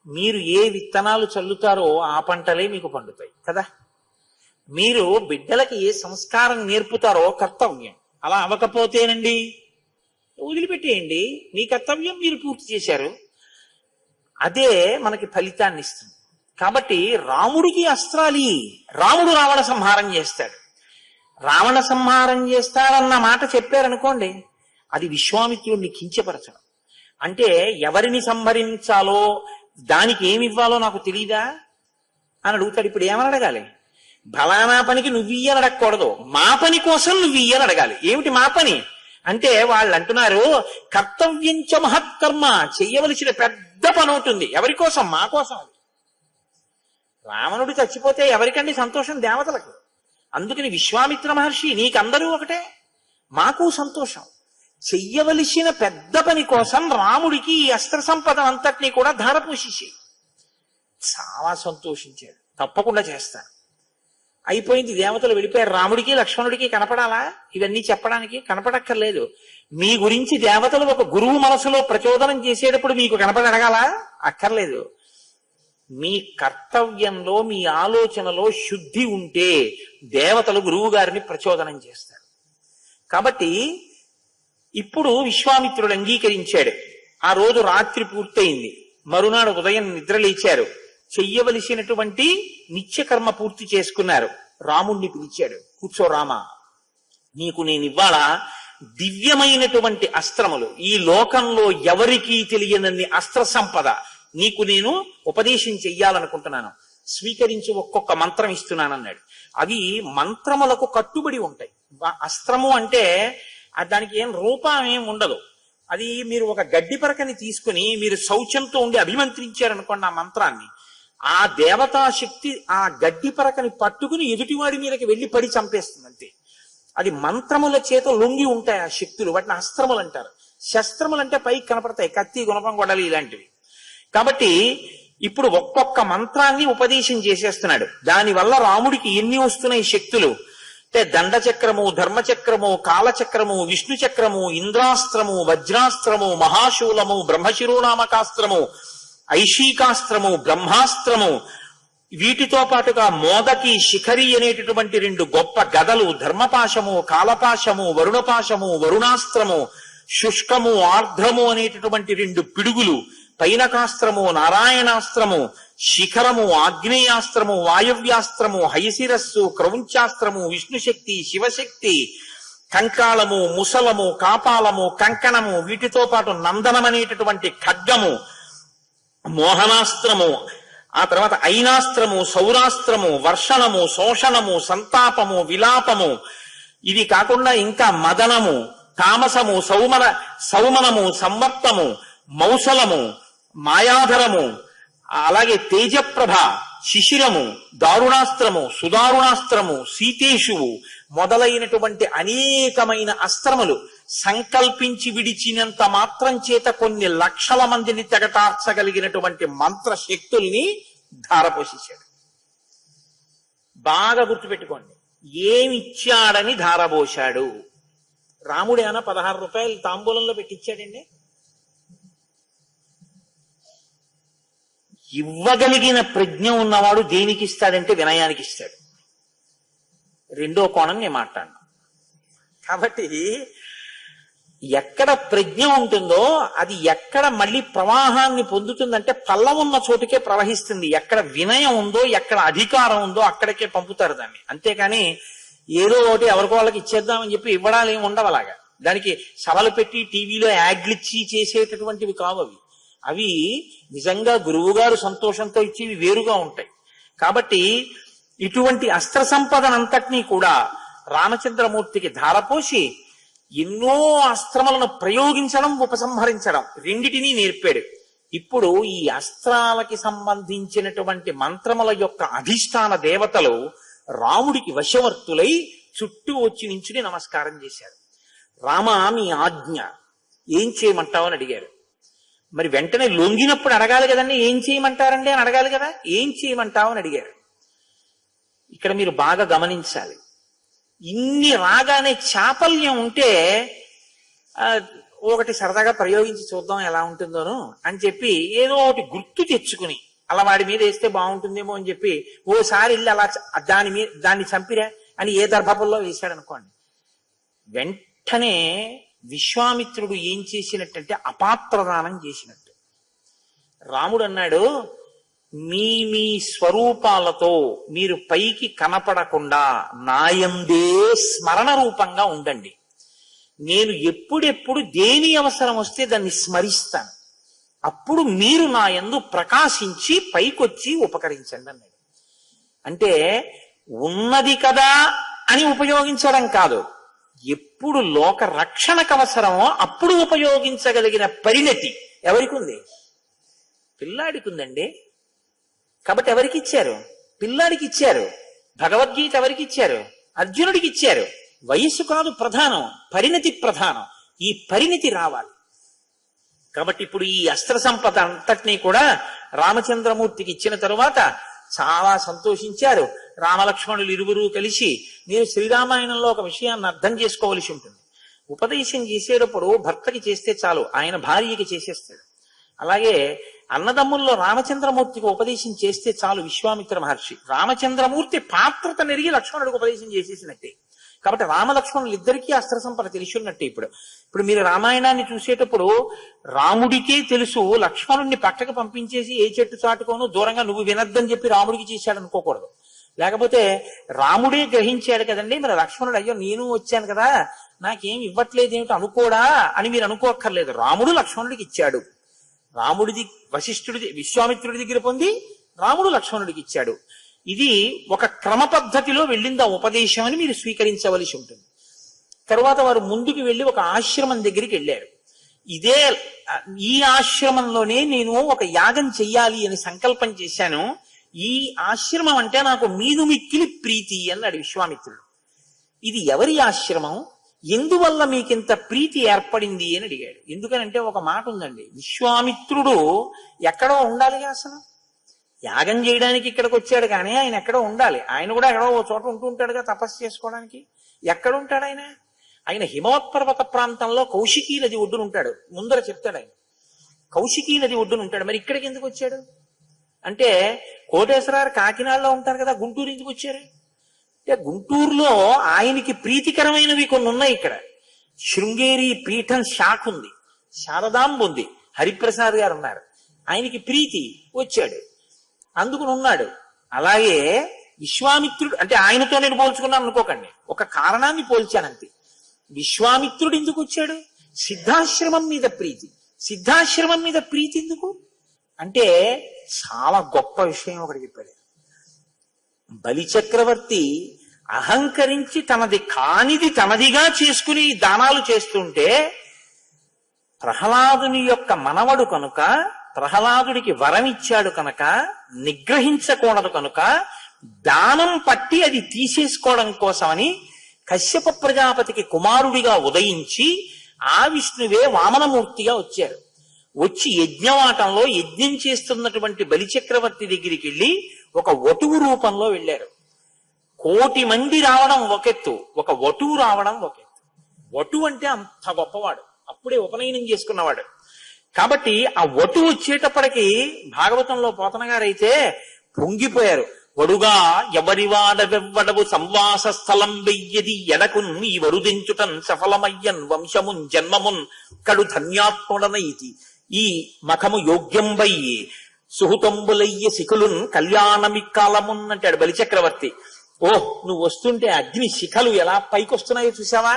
మీరు ఏ విత్తనాలు చల్లుతారో ఆ పంటలే మీకు పండుతాయి కదా. మీరు బిడ్డలకి ఏ సంస్కారం నేర్పుతారో కర్తవ్యం. అలా అవ్వకపోతేనండి వదిలిపెట్టేయండి, మీ కర్తవ్యం మీరు పూర్తి చేశారు, అదే మనకి ఫలితాన్ని ఇస్తుంది. కాబట్టి రాముడికి అస్త్రాలి, రాముడు రావణ సంహారం చేస్తాడు. రావణ సంహారం చేస్తాడన్న మాట చెప్పారనుకోండి, అది విశ్వామిత్రుడిని కించపరచడం. అంటే ఎవరిని సంహరించాలో దానికి ఏమి ఇవ్వాలో నాకు తెలియదా అని అడుగుతాడు. ఇప్పుడు ఏమని అడగాలి? ఫలానా పనికి నువ్వియ్యని అడగకూడదు, మా పని కోసం నువ్వియ్యని అడగాలి. ఏమిటి మా పని అంటే వాళ్ళు అంటున్నారు, కర్తవ్యంచ మహత్కర్మ, చెయ్యవలసిన పెద్ద పని ఉంటుంది. ఎవరి కోసం? మా కోసం. అది రావణుడు చచ్చిపోతే ఎవరికండి సంతోషం? దేవతలకు. అందుకని విశ్వామిత్ర మహర్షి, నీకందరూ ఒకటే, మాకు సంతోషం. చెయ్యవలసిన పెద్ద పని కోసం రాముడికి ఈ అస్త్ర సంపద అంతటినీ కూడా ధారపోసేసి చాలా సంతోషించాడు. తప్పకుండా చేస్తాను. అయిపోయింది, దేవతలు వెళ్ళిపోయారు. రాముడికి లక్ష్మణుడికి కనపడాలా ఇవన్నీ చెప్పడానికి? కనపడక్కర్లేదు. మీ గురించి దేవతలు ఒక గురువు మనసులో ప్రచోదనం చేసేటప్పుడు మీకు కనపడి అడగాలా? అక్కర్లేదు. మీ కర్తవ్యంలో, మీ ఆలోచనలో శుద్ధి ఉంటే దేవతలు గురువు గారిని ప్రచోదనం చేస్తారు. కాబట్టి ఇప్పుడు విశ్వామిత్రుడు అంగీకరించాడు. ఆ రోజు రాత్రి పూర్తయింది, మరునాడు ఉదయం నిద్రలేచారు. చెయ్యవలసినటువంటి నిత్యకర్మ పూర్తి చేసుకున్నారు. రాముణ్ణి పిలిచాడు, కూర్చో రామా, నీకు నేను ఇవాళ దివ్యమైనటువంటి అస్త్రములు, ఈ లోకంలో ఎవరికీ తెలియనన్ని అస్త్ర సంపద నీకు నేను ఉపదేశం చెయ్యాలనుకుంటున్నాను, స్వీకరించి ఒక్కొక్క మంత్రం ఇస్తున్నానన్నాడు. అవి మంత్రములకు కట్టుబడి ఉంటాయి. అస్త్రము అంటే దానికి ఏం రూపం ఏం ఉండదు. అది మీరు ఒక గడ్డి పరకని తీసుకుని మీరు శౌచంతో ఉండి అభిమంత్రించారనుకోండి ఆ మంత్రాన్ని, ఆ దేవతా శక్తి ఆ గడ్డి పరకని పట్టుకుని ఎదుటివాడి మీదకి వెళ్ళి పడి చంపేస్తుంది అంతే. అది మంత్రముల చేత లొంగి ఉంటాయి ఆ శక్తులు, వాటిని అస్త్రములు అంటారు. శస్త్రములు అంటే పైకి కనపడతాయి, కత్తి, గుణపం, గొడలి ఇలాంటివి. కాబట్టి ఇప్పుడు ఒక్కొక్క మంత్రాన్ని ఉపదేశం చేసేస్తున్నాడు. దానివల్ల రాముడికి ఎన్ని వస్తున్నాయి శక్తులు అంటే దండచక్రము, ధర్మచక్రము, కాలచక్రము, విష్ణు చక్రము, ఇంద్రాస్త్రము, వజ్రాస్త్రము, మహాశూలము, బ్రహ్మశిరోనామకాస్త్రము, ఐషీకాస్త్రము, బ్రహ్మాస్త్రము, వీటితో పాటుగా మోదకి, శిఖరి అనేటటువంటి 2 గొప్ప గదలు, ధర్మపాశము, కాలపాశము, వరుణపాశము, వరుణాస్త్రము, శుష్కము, ఆర్ద్రము అనేటటువంటి 2 పిడుగులు, పైనకాస్త్రము, నారాయణాస్త్రము, శిఖరము, ఆగ్నేయాస్త్రము, వాయవ్యాస్త్రము, హయశిరస్సు, క్రౌంచాస్త్రము, విష్ణుశక్తి, శివశక్తి, కంకాళము, ముసలము, కాపాలము, కంకణము, వీటితో పాటు నందనమనేటటువంటి ఖడ్గము, మోహనాస్త్రము, ఆ తర్వాత ఐనాస్త్రము, సౌరాస్త్రము, వర్షణము, శోషణము, సంతాపము, విలాపము, ఇది కాకుండా ఇంకా మదనము, తామసము, సౌమనము, సంవర్తము, మౌసలము, మాయాధరము, అలాగే తేజప్రభ, శిశిరము, దారుణాస్త్రము, సుదారుణాస్త్రము, సీతేషువు మొదలైనటువంటి అనేకమైన అస్త్రములు సంకల్పించి విడిచినంత మాత్రం చేత కొన్ని లక్షల మందిని తెగటార్చగలిగినటువంటి మంత్ర శక్తుల్ని ధారపోసేశాడు. బాగా గుర్తుపెట్టుకోండి, ఏమిచ్చాడని ధారపోశాడు. రాముడు ఏమైనా 16 రూపాయలు తాంబూలంలో పెట్టించాడండి? ఇవ్వగలిగిన ప్రజ్ఞ ఉన్నవాడు దేనికి ఇస్తాడంటే వినయానికి ఇస్తాడు. రెండో కోణం నేను మాట్లాడను. కాబట్టి ఎక్కడ ప్రజ్ఞ ఉంటుందో అది ఎక్కడ మళ్ళీ ప్రవాహాన్ని పొందుతుందంటే పల్లం ఉన్న చోటుకే ప్రవహిస్తుంది. ఎక్కడ వినయం ఉందో, ఎక్కడ అధికారం ఉందో అక్కడికే పంపుతారు దాన్ని. అంతేకాని ఏదో ఒకటి ఎవరికి వాళ్ళకి ఇచ్చేద్దామని చెప్పి ఇవ్వడాలు ఏమి ఉండవు. అలాగా దానికి సభలు పెట్టి టీవీలో యాడ్లు ఇచ్చి చేసేటటువంటివి కావు అవి. అవి నిజంగా గురువు గారు సంతోషంతో ఇచ్చేవి వేరుగా ఉంటాయి. కాబట్టి ఇటువంటి అస్త్ర సంపదనంతటినీ కూడా రామచంద్రమూర్తికి ధారపోసి ఎన్నో అస్త్రములను ప్రయోగించడం, ఉపసంహరించడం రెండిటినీ నేర్పాడు. ఇప్పుడు ఈ అస్త్రాలకి సంబంధించినటువంటి మంత్రముల యొక్క అధిష్టాన దేవతలు రాముడికి వశవర్తులై చుట్టూ వచ్చి నించుని నమస్కారం చేశారు. రామ, మీ ఆజ్ఞ, ఏం చేయమంటావు అని అడిగారు. మరి వెంటనే లొంగినప్పుడు అడగాలి కదండి, ఏం చేయమంటారండి అని అడగాలి కదా. ఏం చేయమంటావు అని అడిగారు. ఇక్కడ మీరు బాగా గమనించాలి. ఇన్ని రాగానే చాపల్యం ఉంటే ఒకటి సరదాగా ప్రయోగించి చూద్దాం ఎలా ఉంటుందోను అని చెప్పి ఏదో ఒకటి గుర్తు తెచ్చుకుని అలా వాడి మీద వేస్తే బాగుంటుందేమో అని చెప్పి ఓసారి వెళ్ళి అలా దాన్ని చంపిరా అని ఏ దర్భపుల్లో వేశాడు అనుకోండి. వెంటనే విశ్వామిత్రుడు ఏం చేసినట్టంటే అపాత్రదానం చేసినట్టు. రాముడు అన్నాడు, మీ మీ స్వరూపాలతో మీరు పైకి కనపడకుండా నాయందే స్మరణ రూపంగా ఉండండి. నేను ఎప్పుడెప్పుడు దేని అవసరం వస్తే దాన్ని స్మరిస్తాను. అప్పుడు మీరు నా యందు ప్రకాశించి పైకొచ్చి ఉపకరించండి అన్నాడు. అంటే ఉన్నది కదా అని ఉపయోగించడం కాదు, ఎప్పుడు లోక రక్షణకు అవసరమో అప్పుడు ఉపయోగించగలిగిన పరిణతి ఎవరికి ఉంది? పిల్లాడికి ఉందండి. కాబట్టి ఎవరికి ఇచ్చారు? పిల్లాడికి ఇచ్చారు. భగవద్గీత ఎవరికి ఇచ్చారు? అర్జునుడికి ఇచ్చారు. వయస్సు కాదు ప్రధానం, పరిణతి ప్రధానం. ఈ పరిణతి రావాలి. కాబట్టి ఇప్పుడు ఈ అస్త్ర సంపద అంతటినీ కూడా రామచంద్రమూర్తికి ఇచ్చిన తరువాత చాలా సంతోషించారు. రామలక్ష్మణులు ఇరువురు కలిసి, మీరు శ్రీరామాయణంలో ఒక విషయాన్ని అర్థం చేసుకోవలసి ఉంటుంది. ఉపదేశం చేసేటప్పుడు భర్తకి చేస్తే చాలు, ఆయన భార్యకి చేసేస్తాడు. అలాగే అన్నదమ్ముల్లో రామచంద్రమూర్తికి ఉపదేశం చేస్తే చాలు విశ్వామిత్ర మహర్షి. రామచంద్రమూర్తి పాత్రత నెరిగి లక్ష్మణుడికి ఉపదేశం చేసేసినట్టే. కాబట్టి రామలక్ష్మణులు ఇద్దరికీ అస్త్ర సంపద తెలిసి ఉన్నట్టే. ఇప్పుడు మీరు రామాయణాన్ని చూసేటప్పుడు రాముడికే తెలుసు, లక్ష్మణుడిని పక్కకు పంపించేసి ఏ చెట్టు చాటుకోను దూరంగా నువ్వు వినద్దని చెప్పి రాముడికి చేశాడు అనుకోకూడదు. లేకపోతే రాముడే గ్రహించాడు కదండి, మరి లక్ష్మణుడు అయ్యో నేను వచ్చాను కదా నాకేం ఇవ్వట్లేదు ఏమిటి అనుకోడా అని మీరు అనుకోక్కర్లేదు. రాముడు లక్ష్మణుడికి ఇచ్చాడు. రాముడిది వశిష్ఠుడి విశ్వామిత్రుడి దగ్గర పొంది రాముడు లక్ష్మణుడికి ఇచ్చాడు. ఇది ఒక క్రమ పద్ధతిలో వెళ్ళింది ఆ ఉపదేశం అని మీరు స్వీకరించవలసి ఉంటుంది. తర్వాత వారు ముందుకు వెళ్ళి ఒక ఆశ్రమం దగ్గరికి వెళ్ళారు. ఈ ఆశ్రమంలోనే నేను ఒక యాగం చెయ్యాలి అని సంకల్పం చేశాను. ఈ ఆశ్రమం అంటే నాకు మీదు మిక్కిలి ప్రీతి అన్నాడు విశ్వామిత్రుడు. ఇది ఎవరి ఆశ్రమం, ఎందువల్ల మీకింత ప్రీతి ఏర్పడింది అని అడిగాడు. ఎందుకనంటే ఒక మాట ఉందండి, విశ్వామిత్రుడు ఎక్కడో ఉండాలిగా. అసలు యాగం చేయడానికి ఇక్కడికి వచ్చాడు కానీ ఆయన ఎక్కడో ఉండాలి. ఆయన కూడా ఎక్కడో ఓ చోట ఉంటూ ఉంటాడుగా తపస్సు చేసుకోవడానికి. ఎక్కడ ఉంటాడు ఆయన? ఆయన హిమవత్పర్వత ప్రాంతంలో కౌశికీ నది ఒడ్డున ఉంటాడు. ముందర చెప్తాడు ఆయన కౌశికీ నది ఒడ్డున ఉంటాడు. మరి ఇక్కడికి ఎందుకు వచ్చాడు అంటే, కోటేశ్వరారు కాకినాడలో ఉంటారు కదా, గుంటూరు ఎందుకు వచ్చారు అంటే, గుంటూరులో ఆయనకి ప్రీతికరమైనవి కొన్ని ఉన్నాయి. ఇక్కడ శృంగేరి పీఠం శాఖ ఉంది, శారదాంబ ఉంది, హరిప్రసాద్ గారు ఉన్నారు. ఆయనకి ప్రీతి వచ్చాడు, అందుకుని ఉన్నాడు. అలాగే విశ్వామిత్రుడు అంటే ఆయనతో నేను పోల్చుకున్నాను అనుకోకండి, ఒక కారణాన్ని పోల్చానంతే. విశ్వామిత్రుడు ఎందుకు వచ్చాడు? సిద్ధాశ్రమం మీద ప్రీతి. సిద్ధాశ్రమం మీద ప్రీతి ఎందుకు అంటే, చాలా గొప్ప విషయం ఒకటి చెప్పాడు. బలిచక్రవర్తి అహంకరించి తనది కానిది తనదిగా చేసుకుని దానాలు చేస్తుంటే, ప్రహ్లాదుని యొక్క మనవడు కనుక, ప్రహ్లాదుడికి వరం ఇచ్చాడు కనుక, నిగ్రహించకూడదు కనుక దానం పట్టి అది తీసేసుకోవడం కోసమని కశ్యప ప్రజాపతికి కుమారుడిగా ఉదయించి ఆ విష్ణువే వామనమూర్తిగా వచ్చారు. వచ్చి యజ్ఞవాటంలో యజ్ఞం చేస్తున్నటువంటి బలిచక్రవర్తి దగ్గరికి వెళ్ళి ఒక వటువు రూపంలో వెళ్ళారు. 1,000,000 మంది రావడం ఒకెత్తు, ఒక వటువు రావడం ఒకెత్తు. వటు అంటే అంత గొప్పవాడు, అప్పుడే ఉపనయనం చేసుకున్నవాడు. కాబట్టి ఆ వటు వచ్చేటప్పటికి భాగవతంలో పోతన గారైతే పొంగిపోయారు. వడుగా ఎవరివాడవెవ్వడవు సంవాస స్థలం వెయ్యది ఎడకున్ ఈ వరుదించుటన్ సఫలమయ్యన్ వంశమున్ జన్మమున్ కడు ధన్యాత్ముడనైతి ఈ మఖము యోగ్యంబయ్యి సుహుతంబులయ్య శిఖులున్ కళ్యాణమిక్కాలమున్ అంటాడు బలిచక్రవర్తి. నువ్వు వస్తుంటే అగ్ని శిఖలు ఎలా పైకొస్తున్నాయో చూసావా?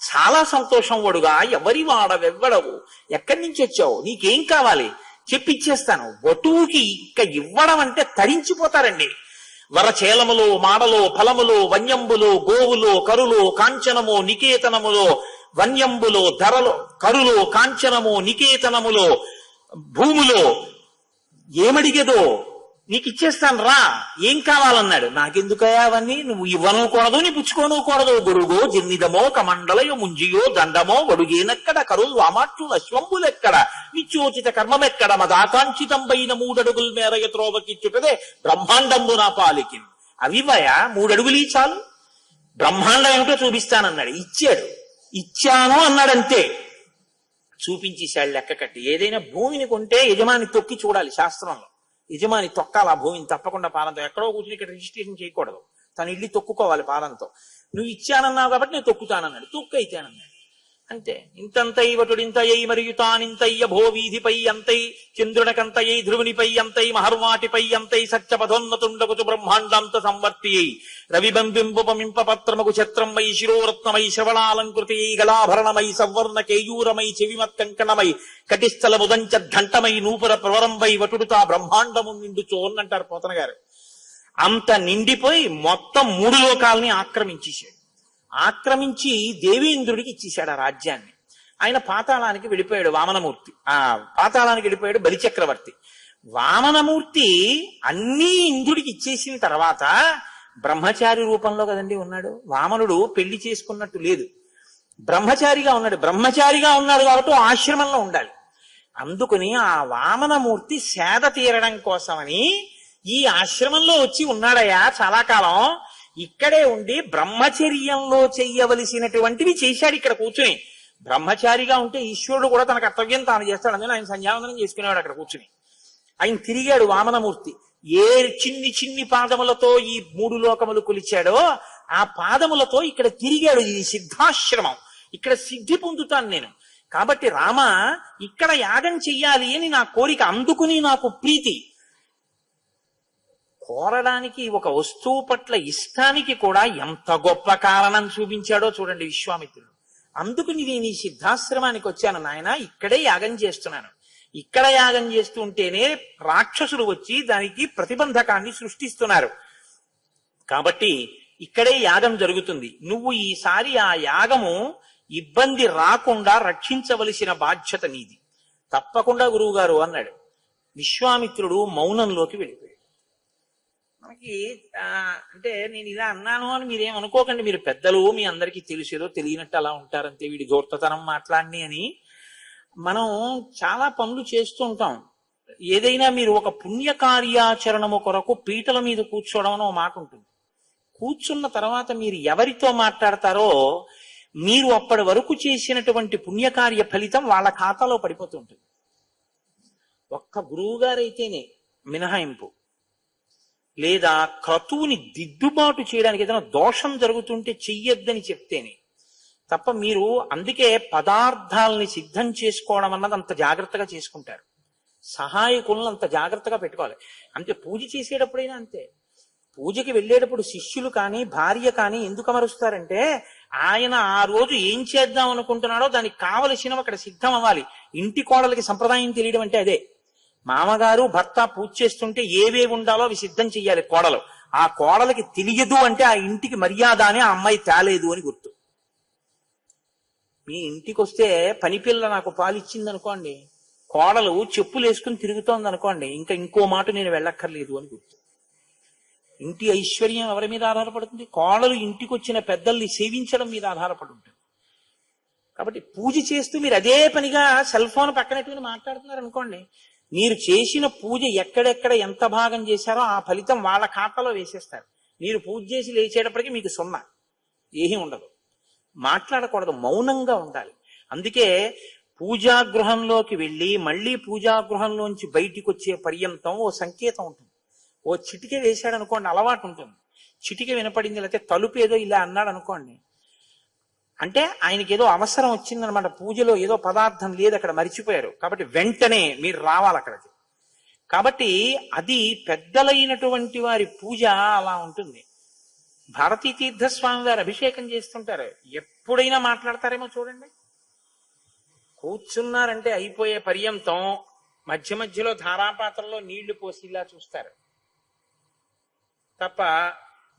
చాలా సంతోషం. వడుగా ఎవరి వాడవెవ్వడవు, ఎక్కడి నుంచి వచ్చావు, నీకేం కావాలి చెప్పిచ్చేస్తాను. వటువుకి ఇక ఇవ్వడం అంటే తరించిపోతారండి. వరచేలములో మాడలో ఫలములో వన్యంబులో గోవులో కరులో కాంచనమో నికేతనములో వన్యంబులో ధరలో కరులో కాంచనమో నికేతనములో భూములో ఏమడిగేదో నీకు ఇచ్చేస్తాను రా, ఏం కావాలన్నాడు. నాకెందుకయా అవన్నీ, నువ్వు ఇవ్వనూకూడదు నీ పుచ్చుకోనూకూడదు. గొడుగో జిన్నిదమో కమండలయో ముంజియో దండమో వడుగేనెక్కడ కరులు వామాట్లు అశ్వంబులెక్కడ నిత్యోచిత కర్మమెక్కడ మదాకాంక్షితంబైన 3 అడుగుల మేరయ త్రోవకిచ్చుటదే బ్రహ్మాండంబు నా పాలికి. అవివయా 3 అడుగులు చాలు, బ్రహ్మాండం ఏమిటో చూపిస్తానన్నాడు. ఇచ్చాను అన్నాడంతే. చూపించేశాడు లెక్క కట్టి. ఏదైనా భూమిని కొంటే యజమాని తొక్కి చూడాలి శాస్త్రంలో. యజమాని తొక్కాలి ఆ భూమిని తప్పకుండా పాదంతో. ఎక్కడో కూర్చుని ఇక్కడ రిజిస్ట్రేషన్ చేయకూడదు, తను ఇల్లు తొక్కుకోవాలి పాదంతో. నువ్వు ఇచ్చానన్నావు కాబట్టి నేను తొక్కుతానన్నాడు. తొక్కైతేనన్నాడు అంతే. ఇంతంతై వటుడింతయ్యి మరియు తానింతయ్య భో వీధిపై అంతై చంద్రునకంతయ్యి ధ్రువునిపై అంతై మహర్వాటిపై అంతై సత్యపథోన్నతుండగుచు బ్రహ్మాండంత సంవర్తి అయి రవిబంబింబుపమింప పత్రమగు ఛత్రమై శిరోరత్నమై శ్రవణాలంకృతి గలాభరణమై సవర్ణ కేయూరమై చెవిమత్కంకణమై కటిస్థల ముదంచఘంటమై నూపుర ప్రవరంపై వటుడుతా బ్రహ్మాండము నిండుచో అన్నంటారు పోతన గారు. అంత నిండిపోయి మొత్తం 3 లోకాలని ఆక్రమించేశాడు. ఆక్రమించి దేవేంద్రుడికి ఇచ్చేశాడు ఆ రాజ్యాన్ని. ఆయన పాతాళానికి వెళ్ళిపోయాడు. పాతాళానికి వెళ్ళిపోయాడు బలిచక్రవర్తి. వామనమూర్తి అన్నీ ఇంద్రుడికి ఇచ్చేసిన తర్వాత బ్రహ్మచారి రూపంలో కదండి ఉన్నాడు. వామనుడు పెళ్లి చేసుకున్నట్టు లేదు, బ్రహ్మచారిగా ఉన్నాడు. బ్రహ్మచారిగా ఉన్నాడు కాబట్టి ఆశ్రమంలో ఉండాలి. అందుకని ఆ వామనమూర్తి సేద తీరడం కోసమని ఈ ఆశ్రమంలో వచ్చి ఉన్నాడయా చాలా కాలం. ఇక్కడే ఉండి బ్రహ్మచర్యంలో చెయ్యవలసినటువంటివి చేశాడు ఇక్కడ కూర్చుని. బ్రహ్మచారిగా ఉంటే ఈశ్వరుడు కూడా తన కర్తవ్యం తాను చేస్తాడు. అందుకని ఆయన సంధ్యావందనం చేసుకునేవాడు అక్కడ కూర్చుని. ఆయన తిరిగాడు వామనమూర్తి. ఏ చిన్ని చిన్ని పాదములతో ఈ 3 లోకములు కొలిచాడో ఆ పాదములతో ఇక్కడ తిరిగాడు. ఇది సిద్ధాశ్రమం, ఇక్కడ సిద్ధి పొందుతాను నేను. కాబట్టి రామ ఇక్కడ యాగం చెయ్యాలి అని నా కోరిక, అందుకుని నాకు ప్రీతి. కోరడానికి ఒక వస్తువు పట్ల ఇష్టానికి కూడా ఎంత గొప్ప కారణం చూపించాడో చూడండి విశ్వామిత్రుడు. అందుకని నేను ఈ సిద్ధాశ్రమానికి వచ్చాను నాయన, ఇక్కడే యాగం చేస్తున్నాను. ఇక్కడ యాగం చేస్తుంటేనే రాక్షసులు వచ్చి దానికి ప్రతిబంధకాన్ని సృష్టిస్తున్నారు. కాబట్టి ఇక్కడే యాగం జరుగుతుంది. నువ్వు ఈసారి ఆ యాగము ఇబ్బంది రాకుండా రక్షించవలసిన బాధ్యత నీది. తప్పకుండా గురువుగారు అన్నాడు. విశ్వామిత్రుడు మౌనంలోకి వెళ్ళిపోయాడు. మనకి అంటే నేను ఇలా అన్నాను అని మీరేమనుకోకండి, మీరు పెద్దలు, మీ అందరికీ తెలిసేదో తెలియనట్టు అలా ఉంటారంతే. వీడి దూర్తతనం మాట్లాడిని అని మనం చాలా పనులు చేస్తూ ఉంటాం. ఏదైనా మీరు ఒక పుణ్య కార్యాచరణము కొరకు పీటల మీద కూర్చోవడం అని ఒక మాట ఉంటుంది. కూర్చున్న తర్వాత మీరు ఎవరితో మాట్లాడతారో మీరు అప్పటి వరకు చేసినటువంటి పుణ్యకార్య ఫలితం వాళ్ళ ఖాతాలో పడిపోతుంటుంది. ఒక్క గురువు గారైతేనే మినహాయింపు, లేదా క్రతువుని దిద్దుబాటు చేయడానికి ఏదైనా దోషం జరుగుతుంటే చెయ్యొద్దని చెప్తేనే తప్ప మీరు అందుకే పదార్థాలని సిద్ధం చేసుకోవడం అన్నది అంత జాగ్రత్తగా చేసుకుంటారు. సహాయకులను అంత జాగ్రత్తగా పెట్టుకోవాలి. అంతే పూజ చేసేటప్పుడైనా అంతే. పూజకి వెళ్ళేటప్పుడు శిష్యులు కానీ భార్య కానీ ఎందుకు అమరుస్తారంటే ఆయన ఆ రోజు ఏం చేద్దాం అనుకుంటున్నాడో దానికి కావలసినవి అక్కడ సిద్ధం అవ్వాలి. ఇంటి కోడలకి సంప్రదాయం తెలియడం అంటే అదే. మామగారు భర్త పూజ చేస్తుంటే ఏవేవి ఉండాలో అవి సిద్ధం చెయ్యాలి కోడలు. ఆ కోడలకి తెలియదు అంటే ఆ ఇంటికి మర్యాద అని ఆ అమ్మాయి తేలేదు అని గుర్తు. మీ ఇంటికి వస్తే పనిపిల్ల నాకు పాలిచ్చింది అనుకోండి, కోడలు చెప్పులు వేసుకుని తిరుగుతోంది అనుకోండి, ఇంకా ఇంకో మాట నేను వెళ్ళక్కర్లేదు అని గుర్తు. ఇంటి ఐశ్వర్యం ఎవరి మీద ఆధారపడుతుంది? కోడలు ఇంటికి వచ్చిన పెద్దల్ని సేవించడం మీద ఆధారపడి ఉంటుంది. కాబట్టి పూజ చేస్తూ మీరు అదే పనిగా సెల్ ఫోన్ పక్కనట్టుకుని మాట్లాడుతున్నారు అనుకోండి, మీరు చేసిన పూజ ఎక్కడెక్కడ ఎంత భాగం చేశారో ఆ ఫలితం వాళ్ళ ఖాతాలో వేసేస్తారు. మీరు పూజ చేసి లేచేటప్పటికి మీకు 0, ఏమీ ఉండదు. మాట్లాడకూడదు, మౌనంగా ఉండాలి. అందుకే పూజాగృహంలోకి వెళ్ళి మళ్ళీ పూజాగృహంలోంచి బయటికి వచ్చే పర్యంతం ఓ సంకేతం ఉంటుంది. ఓ చిటిక వేశాడు అనుకోండి, అలవాటు ఉంటుంది. చిటిక వినపడింది, లేకపోతే తలుపు ఏదో ఇలా అన్నాడు అనుకోండి, అంటే ఆయనకి ఏదో అవసరం వచ్చిందనమాట. పూజలో ఏదో పదార్థం లేదు, అక్కడ మరిచిపోయారు, కాబట్టి వెంటనే మీరు రావాలి అక్కడికి. కాబట్టి అది పెద్దలైనటువంటి వారి పూజ అలా ఉంటుంది. భారతీ తీర్థస్వామి వారు అభిషేకం చేస్తుంటారు, ఎప్పుడైనా మాట్లాడతారేమో చూడండి. కూర్చున్నారంటే అయిపోయే పర్యంతం మధ్య మధ్యలో ధారాపాత్రలో నీళ్లు పోసి ఇలా చూస్తారు తప్ప,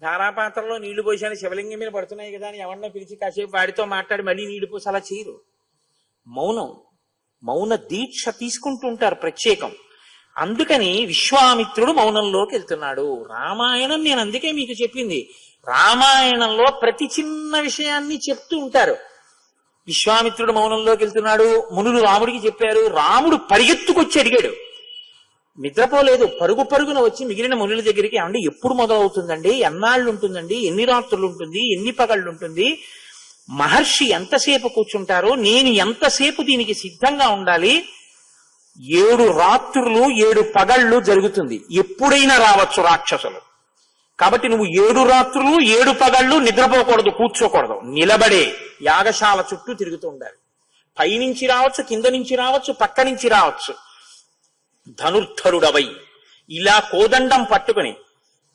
ధారాపాత్రలో నీళ్లు పోసాను శివలింగం మీద పడుతున్నాయి కదా అని ఎవరినో పిలిచి కాసేపు వాడితో మాట్లాడి మళ్ళీ నీళ్లు పోసి అలా చేయరు. మౌన దీక్ష తీసుకుంటుంటారు ప్రత్యేకం. అందుకని విశ్వామిత్రుడు మౌనంలోకి వెళ్తున్నాడు. రామాయణం నేను అందుకే మీకు చెప్పింది, రామాయణంలో ప్రతి చిన్న విషయాన్ని చెప్తూ ఉంటారు. విశ్వామిత్రుడు మౌనంలోకి వెళ్తున్నాడు, మునులు రాముడికి చెప్పారు. రాముడు పరిగెత్తుకొచ్చి అడిగాడు, నిద్రపోలేదు, పరుగు పరుగున వచ్చి మిగిలిన మునుల దగ్గరికి, ఏమండి ఎప్పుడు మొదలవుతుందండి, ఎన్నాళ్ళు ఉంటుందండి, ఎన్ని రాత్రులు ఉంటుంది, ఎన్ని పగళ్ళు ఉంటుంది, మహర్షి ఎంతసేపు కూర్చుంటారు, నేను ఎంతసేపు దీనికి సిద్ధంగా ఉండాలి, 7 రాత్రులు 7 పగళ్ళు జరుగుతుంది, ఎప్పుడైనా రావచ్చు రాక్షసులు, కాబట్టి నువ్వు 7 రాత్రులు 7 పగళ్ళు నిద్రపోకూడదు, కూర్చోకూడదు, నిలబడే యాగశాల చుట్టూ తిరుగుతూ ఉండాలి. పైనుంచి రావచ్చు, కింద నుంచి రావచ్చు, పక్క నుంచి రావచ్చు. ధనుర్ధరుడవై ఇలా కోదండం పట్టుకుని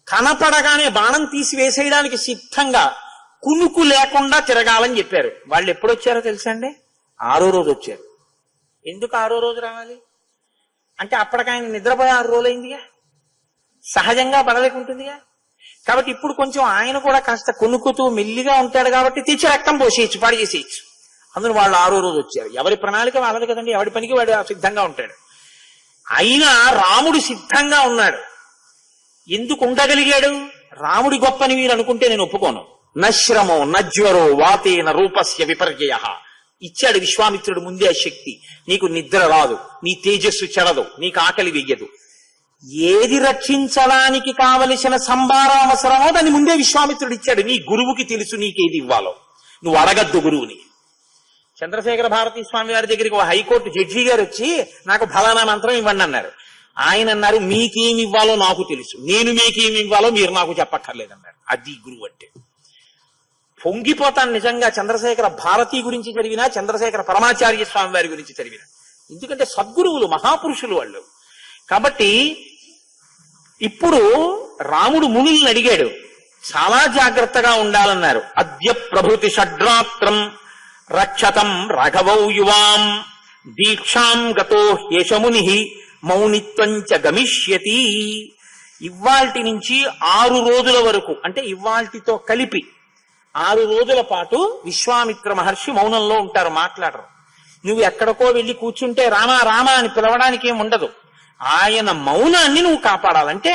కనపడగానే బాణం తీసి వేసేయడానికి సిద్ధంగా కునుకు లేకుండా తిరగాలని చెప్పారు. వాళ్ళు ఎప్పుడొచ్చారో తెలుసా అండి? 6వ రోజు వచ్చారు. ఎందుకు 6వ రోజు రావాలి అంటే, అప్పటికి ఆయన నిద్రపోయి 6 రోజులైందిగా, సహజంగా బలలేకుంటుందిగా. కాబట్టి ఇప్పుడు కొంచెం ఆయన కూడా కాస్త కొనుక్కుతూ మెల్లిగా ఉంటాడు కాబట్టి తెచ్చి రక్తం పోసేయచ్చు, పాడు చేసేయచ్చు. అందులో వాళ్ళు 6వ రోజు వచ్చారు. ఎవరి ప్రణాళిక వాళ్ళది కదండి, ఎవరి పనికి వాడు సిద్ధంగా ఉంటాడు. అయినా రాముడు సిద్ధంగా ఉన్నాడు. ఎందుకు ఉండగలిగాడు? రాముడి గొప్పని మీరు అనుకుంటే నేను ఒప్పుకోను. నశ్రమో నజ్వరో వాతేన రూపస్య విపర్యయ ఇచ్చాడు విశ్వామిత్రుడు ముందే ఆ శక్తి. నీకు నిద్ర రాదు, నీ తేజస్సు చెడదు, నీకు ఆకలి వెయ్యదు. ఏది రక్షించడానికి కావలసిన సంభారం అవసరమో దాన్ని ముందే విశ్వామిత్రుడు ఇచ్చాడు. నీ గురువుకి తెలుసు నీకేది ఇవ్వాలో, నువ్వు అడగద్దు గురువుని. చంద్రశేఖర భారతీ స్వామి వారి దగ్గరికి ఒక హైకోర్టు జడ్జి గారు వచ్చి నాకు ఫలానా మంత్రం ఇవ్వండి అన్నారు. ఆయన అన్నారు, మీకేమి ఇవ్వాలో నాకు తెలుసు, నేను మీకేమి ఇవ్వాలో మీరు నాకు చెప్పక్కర్లేదన్నారు. అది గురువు అంటే. పొంగిపోతాను నిజంగా చంద్రశేఖర భారతీ గురించి చదివినా, చంద్రశేఖర పరమాచార్య స్వామి వారి గురించి చదివినా. ఎందుకంటే సద్గురువులు, మహాపురుషులు వాళ్ళు. కాబట్టి ఇప్పుడు రాముడు మునుల్ని అడిగాడు, చాలా జాగ్రత్తగా ఉండాలన్నారు. అద్య ప్రభృతి షడ్రాత్రం రక్షతం రాఘవౌ యువాం దీక్షాం గతో హేషముని మౌనిత్వంచ గమిష్యతి. ఇవాల్టి నుంచి 6 రోజుల వరకు, అంటే ఇవాల్టితో కలిపి 6 రోజుల పాటు విశ్వామిత్ర మహర్షి మౌనంలో ఉంటారు, మాట్లాడరు. నువ్వు ఎక్కడికో వెళ్ళి కూర్చుంటే రామా రామా అని పిలవడానికి ఏం ఉండదు. ఆయన మౌనాన్ని నువ్వు కాపాడాలంటే,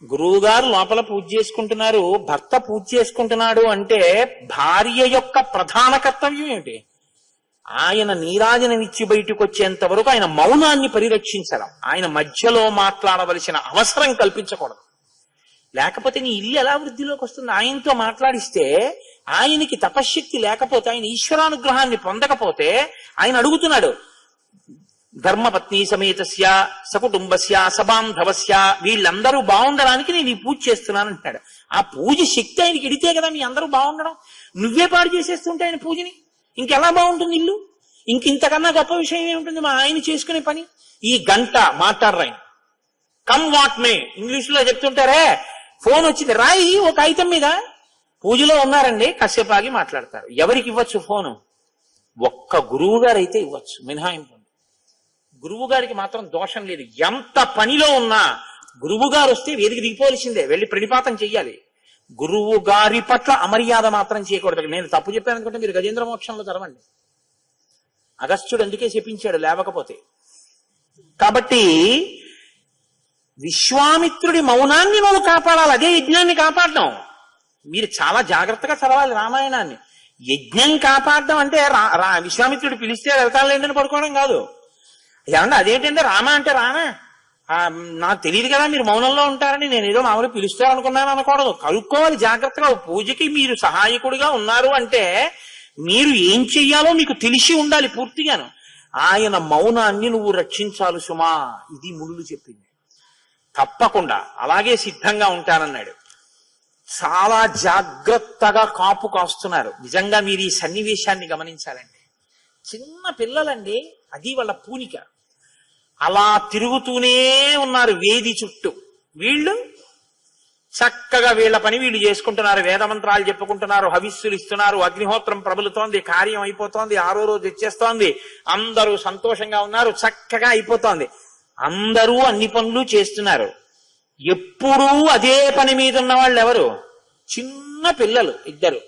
గురువుగారు లోపల పూజ చేసుకుంటున్నారు, భర్త పూజ చేసుకుంటున్నాడు అంటే భార్య యొక్క ప్రధాన కర్తవ్యం ఏమిటి? ఆయన నీరాజనమిచ్చి బయటకు వచ్చేంత వరకు ఆయన మౌనాన్ని పరిరక్షించడం, ఆయన మధ్యలో మాట్లాడవలసిన అవసరం కల్పించకూడదు. లేకపోతే నీ ఇల్లు ఎలా వృద్ధిలోకి వస్తుంది? ఆయనతో మాట్లాడిస్తే, ఆయనకి తపశ్శక్తి లేకపోతే, ఆయన ఈశ్వరానుగ్రహాన్ని పొందకపోతే, ఆయన అడుగుతున్నాడు, ధర్మపత్ని సమేతస్య సకుటుంబస్య సబాంధవస్య, వీళ్ళందరూ బాగుండడానికి నేను ఈ పూజ చేస్తున్నాను అంటాడు. ఆ పూజ శక్తి ఆయనకి ఇడితే కదా మీ అందరూ బాగుండడం. నువ్వే పాడు చేసేస్తుంటే ఆయన పూజని ఇంకెలా బాగుంటుంది ఇల్లు? ఇంతకన్నా గొప్ప విషయం ఏముంటుంది మా ఆయన చేసుకునే పని? ఈ గంట మాట్లాడరు ఆయన. కమ్ వాట్ మే ఇంగ్లీష్ లో చెప్తుంటారే, ఫోన్ వచ్చింది రాయి ఒక కాగితం మీద, పూజలో ఉన్నారండి కాసేపు ఆగి మాట్లాడతారు. ఎవరికి ఇవ్వచ్చు ఫోను? ఒక్క గురువు గారు అయితే ఇవ్వచ్చు, మినహాయింపు. గురువు గారికి మాత్రం దోషం లేదు. ఎంత పనిలో ఉన్నా గురువు గారు వస్తే వేదిక దిగిపోవలసిందే, వెళ్ళి ప్రణిపాతం చెయ్యాలి. గురువు గారి పట్ల అమర్యాద మాత్రం చేయకూడదు. నేను తప్పు చెప్పాను అనుకుంటే మీరు గజేంద్ర మోక్షంలో చదవండి. అగస్త్యుడు అందుకే చెప్పించాడు లేవకపోతే. కాబట్టి విశ్వామిత్రుడి మౌనాన్ని నువ్వు కాపాడాలి, అదే యజ్ఞాన్ని కాపాడడం. మీరు చాలా జాగ్రత్తగా చదవాలి రామాయణాన్ని. యజ్ఞం కాపాడడం అంటే విశ్వామిత్రుడు పిలిస్తే వెళ్తానులేండి పడుకోవడం కాదు. ఏమంటే అదేంటంటే రామ అంటే రానా, నాకు తెలియదు కదా మీరు మౌనంలో ఉంటారని, నేను ఏదో మామూలు పిలుస్తారనుకున్నాను అనకూడదు. కలుక్కోవాలి జాగ్రత్తగా. పూజకి మీరు సహాయకుడిగా ఉన్నారు అంటే మీరు ఏం చెయ్యాలో మీకు తెలిసి ఉండాలి పూర్తిగాను. ఆయన మౌనాన్ని నువ్వు రక్షించాలి సుమా, ఇది ముళ్ళు చెప్పింది. తప్పకుండా అలాగే సిద్ధంగా ఉంటానన్నాడు. చాలా జాగ్రత్తగా కాపు కాస్తున్నారు. నిజంగా మీరు ఈ సన్నివేశాన్ని గమనించాలండి. చిన్న పిల్లలండి, అది వాళ్ళ పూనిక. అలా తిరుగుతూనే ఉన్నారు వేది చుట్టూ. వీళ్ళు చక్కగా వీళ్ళ పని వీళ్ళు చేసుకుంటున్నారు, వేదమంత్రాలు చెప్పుకుంటున్నారు, హవిస్సులు ఇస్తున్నారు, అగ్నిహోత్రం ప్రబలుతోంది, కార్యం అయిపోతోంది, 6వ రోజు వచ్చేస్తోంది, అందరూ సంతోషంగా ఉన్నారు, చక్కగా అయిపోతోంది. అందరూ అన్ని పనులు చేస్తున్నారు. ఎప్పుడూ అదే పని మీద ఉన్న వాళ్ళు ఎవరు? చిన్న పిల్లలు ఇద్దరు.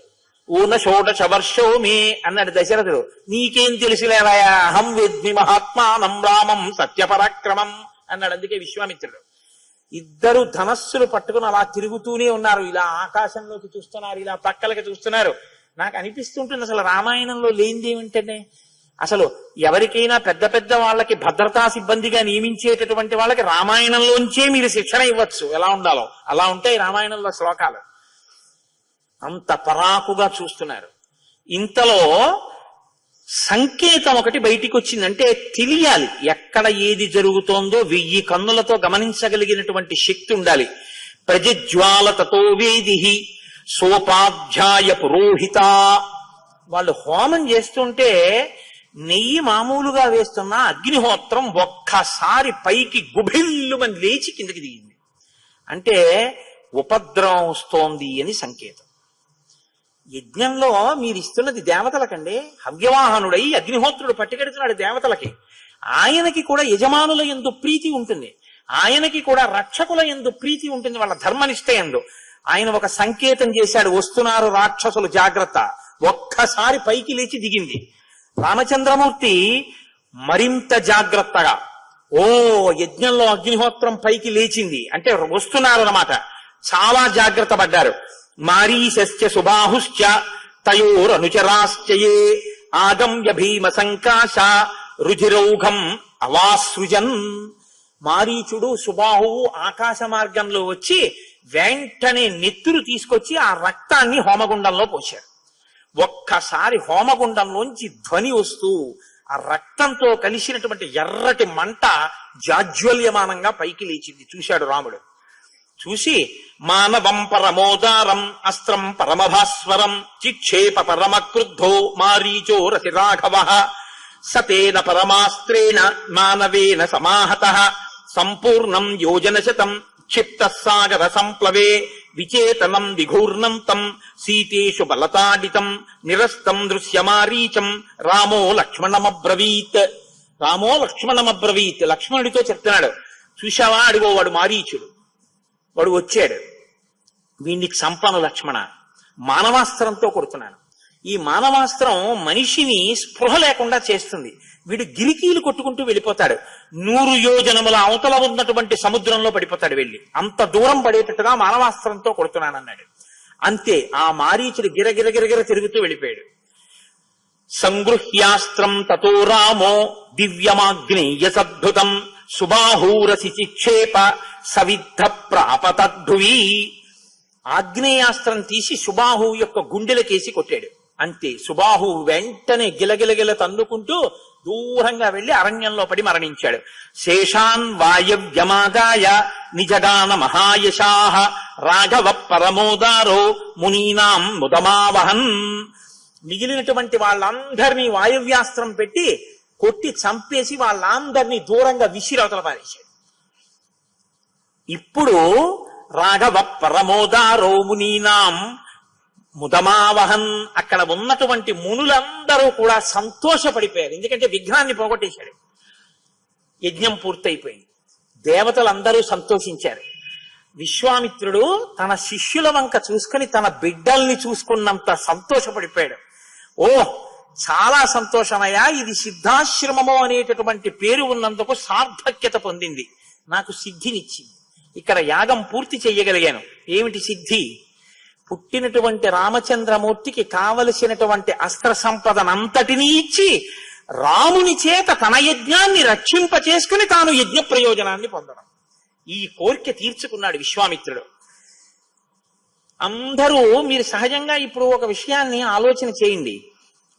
ఊన షోడశ వర్షో మే అన్నాడు దశరథుడు. నీకేం తెలిసిలేవయా, అహం విద్మి మహాత్మానం రామం సత్యపరాక్రమం అన్నాడు. అందుకే విశ్వామిత్రుడు. ఇద్దరు ధనస్సులు పట్టుకుని అలా తిరుగుతూనే ఉన్నారు. ఇలా ఆకాశంలోకి చూస్తున్నారు, ఇలా పక్కలకి చూస్తున్నారు. నాకు అనిపిస్తుంటుంది, అసలు రామాయణంలో లేనిదేమిటంటే, అసలు ఎవరికైనా పెద్ద పెద్ద వాళ్ళకి భద్రతా సిబ్బందిగా నియమించేటటువంటి వాళ్ళకి రామాయణంలోంచే మీరు శిక్షణ ఇవ్వచ్చు ఎలా ఉండాలో. అలా ఉంటాయి రామాయణంలో శ్లోకాలు. అంత పరాకుగా చూస్తున్నారు. ఇంతలో సంకేతం ఒకటి బయటికి వచ్చిందంటే తెలియాలి, ఎక్కడ ఏది జరుగుతోందో 1000 కన్నులతో గమనించగలిగినటువంటి శక్తి ఉండాలి. ప్రజ్వాల తతో వేది సోపాధ్యాయ పురోహిత. వాళ్ళు హోమం చేస్తుంటే నెయ్యి మామూలుగా వేస్తున్న అగ్నిహోత్రం ఒక్కసారి పైకి గుభిల్లుమని లేచి కిందకి దిగింది. అంటే ఉపద్రవం వస్తోంది అని సంకేతం. యజ్ఞంలో మీరు ఇస్తున్నది దేవతలకండి. హవ్యవాహనుడై అగ్నిహోత్రుడు పట్టుకెడుతున్నాడు దేవతలకి. ఆయనకి కూడా యజమానుల యందు ప్రీతి ఉంటుంది, ఆయనకి కూడా రక్షకుల యందు ప్రీతి ఉంటుంది, వాళ్ళ ధర్మనిష్ట యందు. ఆయన ఒక సంకేతం చేశాడు, వస్తున్నారు రాక్షసులు జాగ్రత్త. ఒక్కసారి పైకి లేచి దిగింది. రామచంద్రమూర్తి మరింత జాగ్రత్తగా, ఓ యజ్ఞంలో అగ్నిహోత్రం పైకి లేచింది అంటే వస్తున్నారు అన్నమాట. చాలా జాగ్రత్త పడ్డారు. మారీశశ్చ సుబాహుశ్చ తయోరనుచరాశ్చయే ఆగమ్య భీమ సంకాశ రుధిరౌఘం అవాసృజన్. మారీచుడు సుబాహువు ఆకాశ మార్గంలో వచ్చి వెంటనే నెత్తురు తీసుకొచ్చి ఆ రక్తాన్ని హోమగుండంలో పోశారు. ఒక్కసారి హోమగుండంలోంచి ధ్వని వస్తూ ఆ రక్తంతో కలిసినటువంటి ఎర్రటి మంట జాజ్వల్యమానంగా పైకి లేచింది. చూశాడు రాముడు. చూసి మానవం పరమోదారం అస్త్రం పరమభాస్వరం చిక్షేప పరమ క్రుద్ధో మారీచో రతి రాఘవ సతేన పరమాస్త్రేణ మానవేన సమాహత సంపూర్ణం యోజనశతం క్షిప్త సాగర సంప్లవే విచేతనం విఘూర్ణం తం సీతేషు బలతాడితం నిరస్తం దృశ్యమారీచం రామో లక్ష్మణమబ్రవీత్. రామో లక్ష్మణమబ్రవీత్. లక్ష్మణుడితో చెప్తున్నాడు, చూశావా అడిగో వాడు మారీచుడు, వాడు వచ్చాడు, వీడిని చంపను లక్ష్మణ, మానవాస్త్రంతో కొడుతున్నాను. ఈ మానవాస్త్రం మనిషిని స్పృహ లేకుండా చేస్తుంది. వీడు గిరికీలు కొట్టుకుంటూ వెళ్ళిపోతాడు, 100 యోజనముల అవతల ఉన్నటువంటి సముద్రంలో పడిపోతాడు వెళ్ళి. అంత దూరం పడేటట్టుగా మానవాస్త్రంతో కొడుతున్నానన్నాడు. అంతే, ఆ మారీచుడు గిరగిరగిరగిర తిరుగుతూ వెళ్ళిపోయాడు. సంగృహ్యాస్త్రం తతో రామో దివ్యమాగ్నేయ సద్భుతం సుబాహూరసి చిక్షేప సవిద్ధ ప్రాపతద్భువి. ఆగ్నేయాస్త్రం తీసి సుబాహు యొక్క గుండెలకేసి కొట్టాడు. అంతే, సుబాహు వెంటనే గిలగిలగిల తన్నుకుంటూ దూరంగా వెళ్లి అరణ్యంలో పడి మరణించాడు. శేషాన్ వాయవ్యమాదాయ నిజగాన మహాయశాః రాఘవ పరమోదారో మునీనాం ముదమావహన్. మిగిలినటువంటి వాళ్ళందరినీ వాయవ్యాస్త్రం పెట్టి కొట్టి చంపేసి వాళ్ళందరినీ దూరంగా విసిరవతల పారేశాడు. ఇప్పుడు రాఘవ పరమోదారో మునీనాం ముదమావహన్. అక్కడ ఉన్నటువంటి మునులందరూ కూడా సంతోషపడిపోయారు, ఎందుకంటే విఘ్నాన్ని పోగొట్టేశాడు. యజ్ఞం పూర్తయిపోయింది, దేవతలందరూ సంతోషించారు. విశ్వామిత్రుడు తన శిష్యుల వంక చూసుకుని తన బిడ్డల్ని చూసుకున్నంత సంతోషపడిపోయాడు. ఓ చాలా సంతోషమయ్యా, ఇది సిద్ధాశ్రమము అనేటటువంటి పేరు ఉన్నందుకు సార్థక్యత పొందింది, నాకు సిద్ధినిచ్చింది. ఇక్కడ యాగం పూర్తి చెయ్యగలిగాను. ఏమిటి సిద్ధి? పుట్టినటువంటి రామచంద్రమూర్తికి కావలసినటువంటి అస్త్ర సంపదనంతటినీ ఇచ్చి రాముని చేత తన యజ్ఞాన్ని రక్షింప చేసుకుని తాను యజ్ఞ ప్రయోజనాన్ని పొందడం. ఈ కోరిక తీర్చుకున్నాడు విశ్వామిత్రుడు. అందరూ మీరు సహజంగా ఇప్పుడు ఒక విషయాన్ని ఆలోచన చేయండి.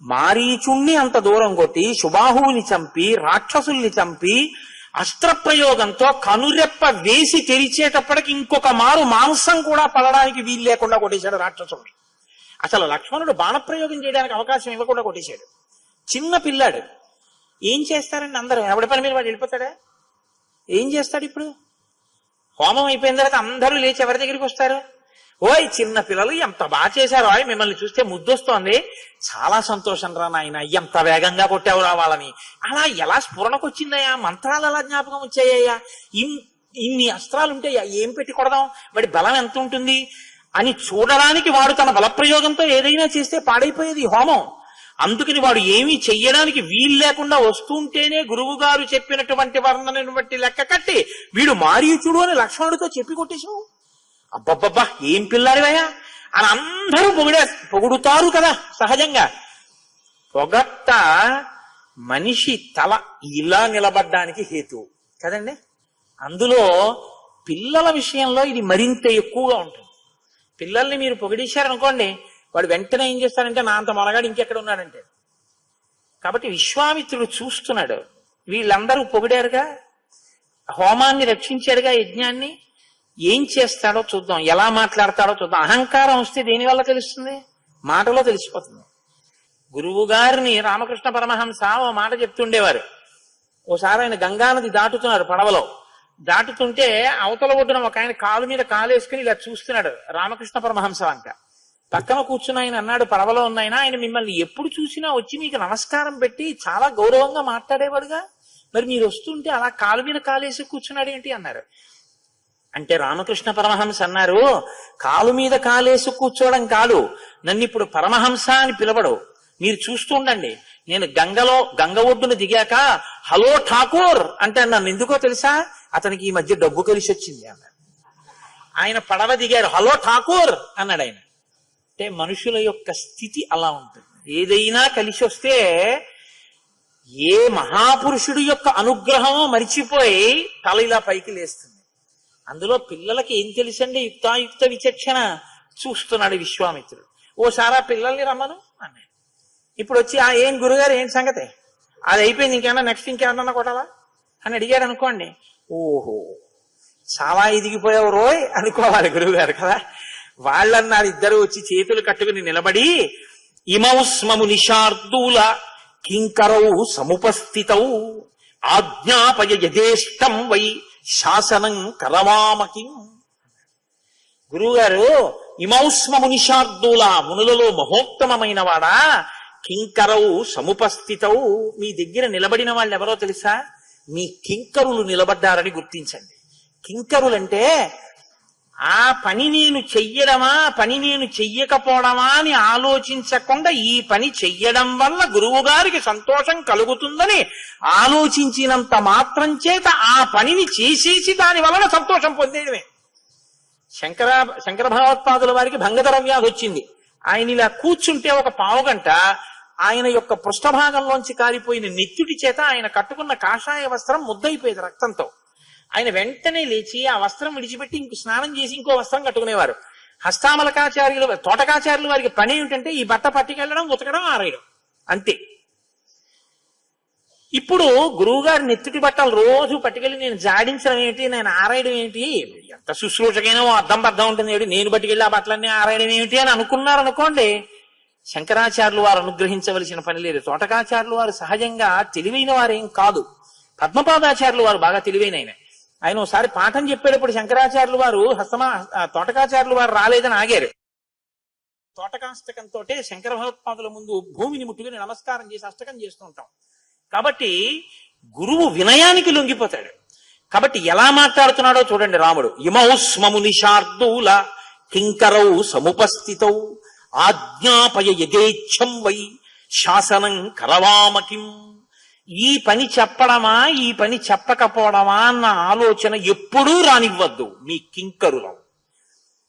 మారీచుణ్ణి అంత దూరం కొట్టి శుబాహువుని చంపి రాక్షసుల్ని చంపి అస్త్రప్రయోగంతో కనురెప్ప వేసి తెరిచేటప్పటికి ఇంకొక మారు మాంసం కూడా పడడానికి వీలు లేకుండా కొట్టేశాడు రాక్షసుడు. అసలు లక్ష్మణుడు బాణప్రయోగం చేయడానికి అవకాశం ఇవ్వకుండా కొట్టేశాడు. చిన్న పిల్లాడు. ఏం చేస్తారండి అందరూ? ఎవడి పని మీద వాడు వెళ్ళిపోతాడా? ఏం చేస్తాడు? ఇప్పుడు హోమం అయిపోయిన తర్వాత అందరూ లేచి ఎవరి దగ్గరికి వస్తారు? ఓయ్ చిన్న పిల్లలు ఎంత బాగా చేశారో, మిమ్మల్ని చూస్తే ముద్దొస్తోంది, చాలా సంతోషం రా నాయన, ఎంత వేగంగా కొట్టావురా వాళ్ళని. అలా ఎలా స్ఫురణకు వచ్చిందయ్యా? మంత్రాలు ఎలా జ్ఞాపకం వచ్చాయ్యా? ఇన్ని అస్త్రాలు ఉంటాయా? ఏం పెట్టి కొడదాం? వాడి బలం ఎంత ఉంటుంది అని చూడడానికి వాడు తన బలప్రయోగంతో ఏదైనా చేస్తే పాడైపోయేది హోమం. అందుకని వాడు ఏమీ చెయ్యడానికి వీలు లేకుండా వస్తుంటేనే గురువు గారు చెప్పినటువంటి వర్ణనను బట్టి లెక్క కట్టి వీడు మారీచుడు అని లక్ష్మణుడితో చెప్పి కొట్టేశావు. అబ్బబ్బబ్బా ఏం పిల్లాడివయ్యా అని అందరూ పొగుడుతారు కదా సహజంగా. పొగట్ట మనిషి తల ఇలా నిలబడ్డానికి హేతు కదండి. అందులో పిల్లల విషయంలో ఇది మరింత ఎక్కువగా ఉంటుంది. పిల్లల్ని మీరు పొగిడేశారనుకోండి, వాడు వెంటనే ఏం చేస్తారంటే నా అంత మొనగాడు ఇంకెక్కడ ఉన్నాడంటే. కాబట్టి విశ్వామిత్రుడు చూస్తున్నాడు, వీళ్ళందరూ పొగిడారుగా, హోమాన్ని రక్షించాడుగా, యజ్ఞాన్ని, ఏం చేస్తాడో చూద్దాం, ఎలా మాట్లాడతాడో చూద్దాం. అహంకారం వస్తే దేనివల్ల తెలుస్తుంది? మాటలో తెలిసిపోతుంది. గురువు గారిని రామకృష్ణ పరమహంస ఓ మాట చెప్తుండేవారు. ఓసారి ఆయన గంగానది దాటుతున్నారు పడవలో. దాటుతుంటే అవతల ఒడ్డున ఒక ఆయన కాలు మీద కాలేసుకుని ఇలా చూస్తున్నాడు రామకృష్ణ పరమహంస వంక. పక్కన కూర్చుని ఆయన అన్నాడు, పడవలో ఉన్నాయన, ఆయన మిమ్మల్ని ఎప్పుడు చూసినా వచ్చి మీకు నమస్కారం పెట్టి చాలా గౌరవంగా మాట్లాడేవాడుగా, మరి మీరు వస్తుంటే అలా కాలు మీద కాలేసి కూర్చున్నాడు ఏంటి అన్నారు. అంటే రామకృష్ణ పరమహంస అన్నారు, కాలు మీద కాలేసి కూర్చోవడం కాదు, నన్ను ఇప్పుడు పరమహంస అని పిలవడు, మీరు చూస్తూ ఉండండి. నేను గంగ ఒడ్డున దిగాక హలో ఠాకూర్ అంటే నన్ను ఎందుకో తెలుసా, అతనికి ఈ మధ్య డబ్బు కలిసి వచ్చింది అన్నాడు. ఆయన పడవ దిగారు, హలో ఠాకూర్ అన్నాడు ఆయన. అంటే మనుషుల యొక్క స్థితి అలా ఉంటుంది. ఏదైనా కలిసి వస్తే ఏ మహాపురుషుడి యొక్క అనుగ్రహమో మరిచిపోయి తల ఇలా పైకి లేస్తుంది. అందులో పిల్లలకి ఏం తెలుసండి? యుక్తాయుక్త విచక్షణ. చూస్తున్నాడు విశ్వామిత్రుడు. ఓసారి పిల్లల్ని రమ్మను అన్నాడు. ఇప్పుడు వచ్చి ఏం గురుగారు ఏం సంగతి, అది అయిపోయింది, ఇంకేమన్నా నెక్స్ట్ ఇంకేమన్నా కొట్టాలా అని అడిగారు అనుకోండి, ఓహో చాలా ఎదిగిపోయావు రోయ్ అనుకోవాలి గురువుగారు కదా. వాళ్ళన్నారు, ఇద్దరు వచ్చి చేతులు కట్టుకుని నిలబడి, ఇమౌస్మము నిషార్దూల కింకరౌ సముపస్థితౌ ఆజ్ఞాపయ యథేష్టం వై శాసనం కరవామకిం. గురువుగారు, ఇమౌస్మము నిషార్దూల, మునులలో మహోత్తమైన వాడా, కింకరౌ సముపస్థితౌ, మీ దగ్గర నిలబడిన వాళ్ళు ఎవరో తెలుసా? మీ కింకరులు నిలబడ్డారని గుర్తించండి. కింకరులంటే ఆ పని నేను చెయ్యడమా, పని నేను చెయ్యకపోవడమా అని ఆలోచించకుండా ఈ పని చెయ్యడం వల్ల గురువు గారికి సంతోషం కలుగుతుందని ఆలోచించినంత మాత్రం చేత ఆ పనిని చేసేసి దాని వలన సంతోషం పొందేయడమే. శంకర భగవత్పాదుల వారికి భంగధర వ్యాధి వచ్చింది. ఆయన ఇలా కూర్చుంటే ఒక పావుగంట ఆయన యొక్క పృష్ఠభాగంలోంచి కారిపోయిన నెత్తుడి చేత ఆయన కట్టుకున్న కాషాయ వస్త్రం ముద్దయిపోయేది రక్తంతో. ఆయన వెంటనే లేచి ఆ వస్త్రం విడిచిపెట్టి ఇంకో స్నానం చేసి ఇంకో వస్త్రం కట్టుకునేవారు. హస్తామలకాచార్యులు, తోటకాచార్యులు వారికి పని ఏమిటంటే ఈ బట్ట పట్టుకెళ్ళడం, ఉతకడం, ఆరేయడం, అంతే. ఇప్పుడు గురువుగారి నెత్తుటి బట్టలు రోజు పట్టుకెళ్ళి నేను జాడించడం ఏంటి, నేను ఆరేయడం ఏంటి, ఎంత శుశ్రూషకైనా అర్థం బద్దం ఉంటుంది ఏమిటి, నేను పట్టుకెళ్ళి ఆ బట్టలన్నీ ఆరేయడం ఏమిటి అని అనుకున్నారనుకోండి, శంకరాచార్యులు వారు అనుగ్రహించవలసిన పని లేదు. తోటకాచార్యులు వారు సహజంగా తెలివైన వారేం కాదు. పద్మపాదాచార్యులు వారు బాగా తెలివైన ఆయన ఒకసారి పాఠం చెప్పేటప్పుడు శంకరాచార్యులు వారు తోటకాచార్యులు వారు రాలేదని ఆగారు. తోటకాష్టకంతో శంకర భగవత్పాదుల ముందు భూమిని ముట్టుకుని నమస్కారం చేసి అష్టకం చేస్తూ ఉంటాం. కాబట్టి గురువు వినయానికి లొంగిపోతాడు. కాబట్టి ఎలా మాట్లాడుతున్నాడో చూడండి రాముడు. ఇమౌస్మము నిషార్దూల కింకరౌ సముపస్థితౌ ఆజ్ఞాపయ యథేచ్ఛం వై శాసనం కరవామకిం. ఈ పని చెప్పడమా, ఈ పని చెప్పకపోవడమా అన్న ఆలోచన ఎప్పుడూ రానివ్వద్దు మీ కింకరులం.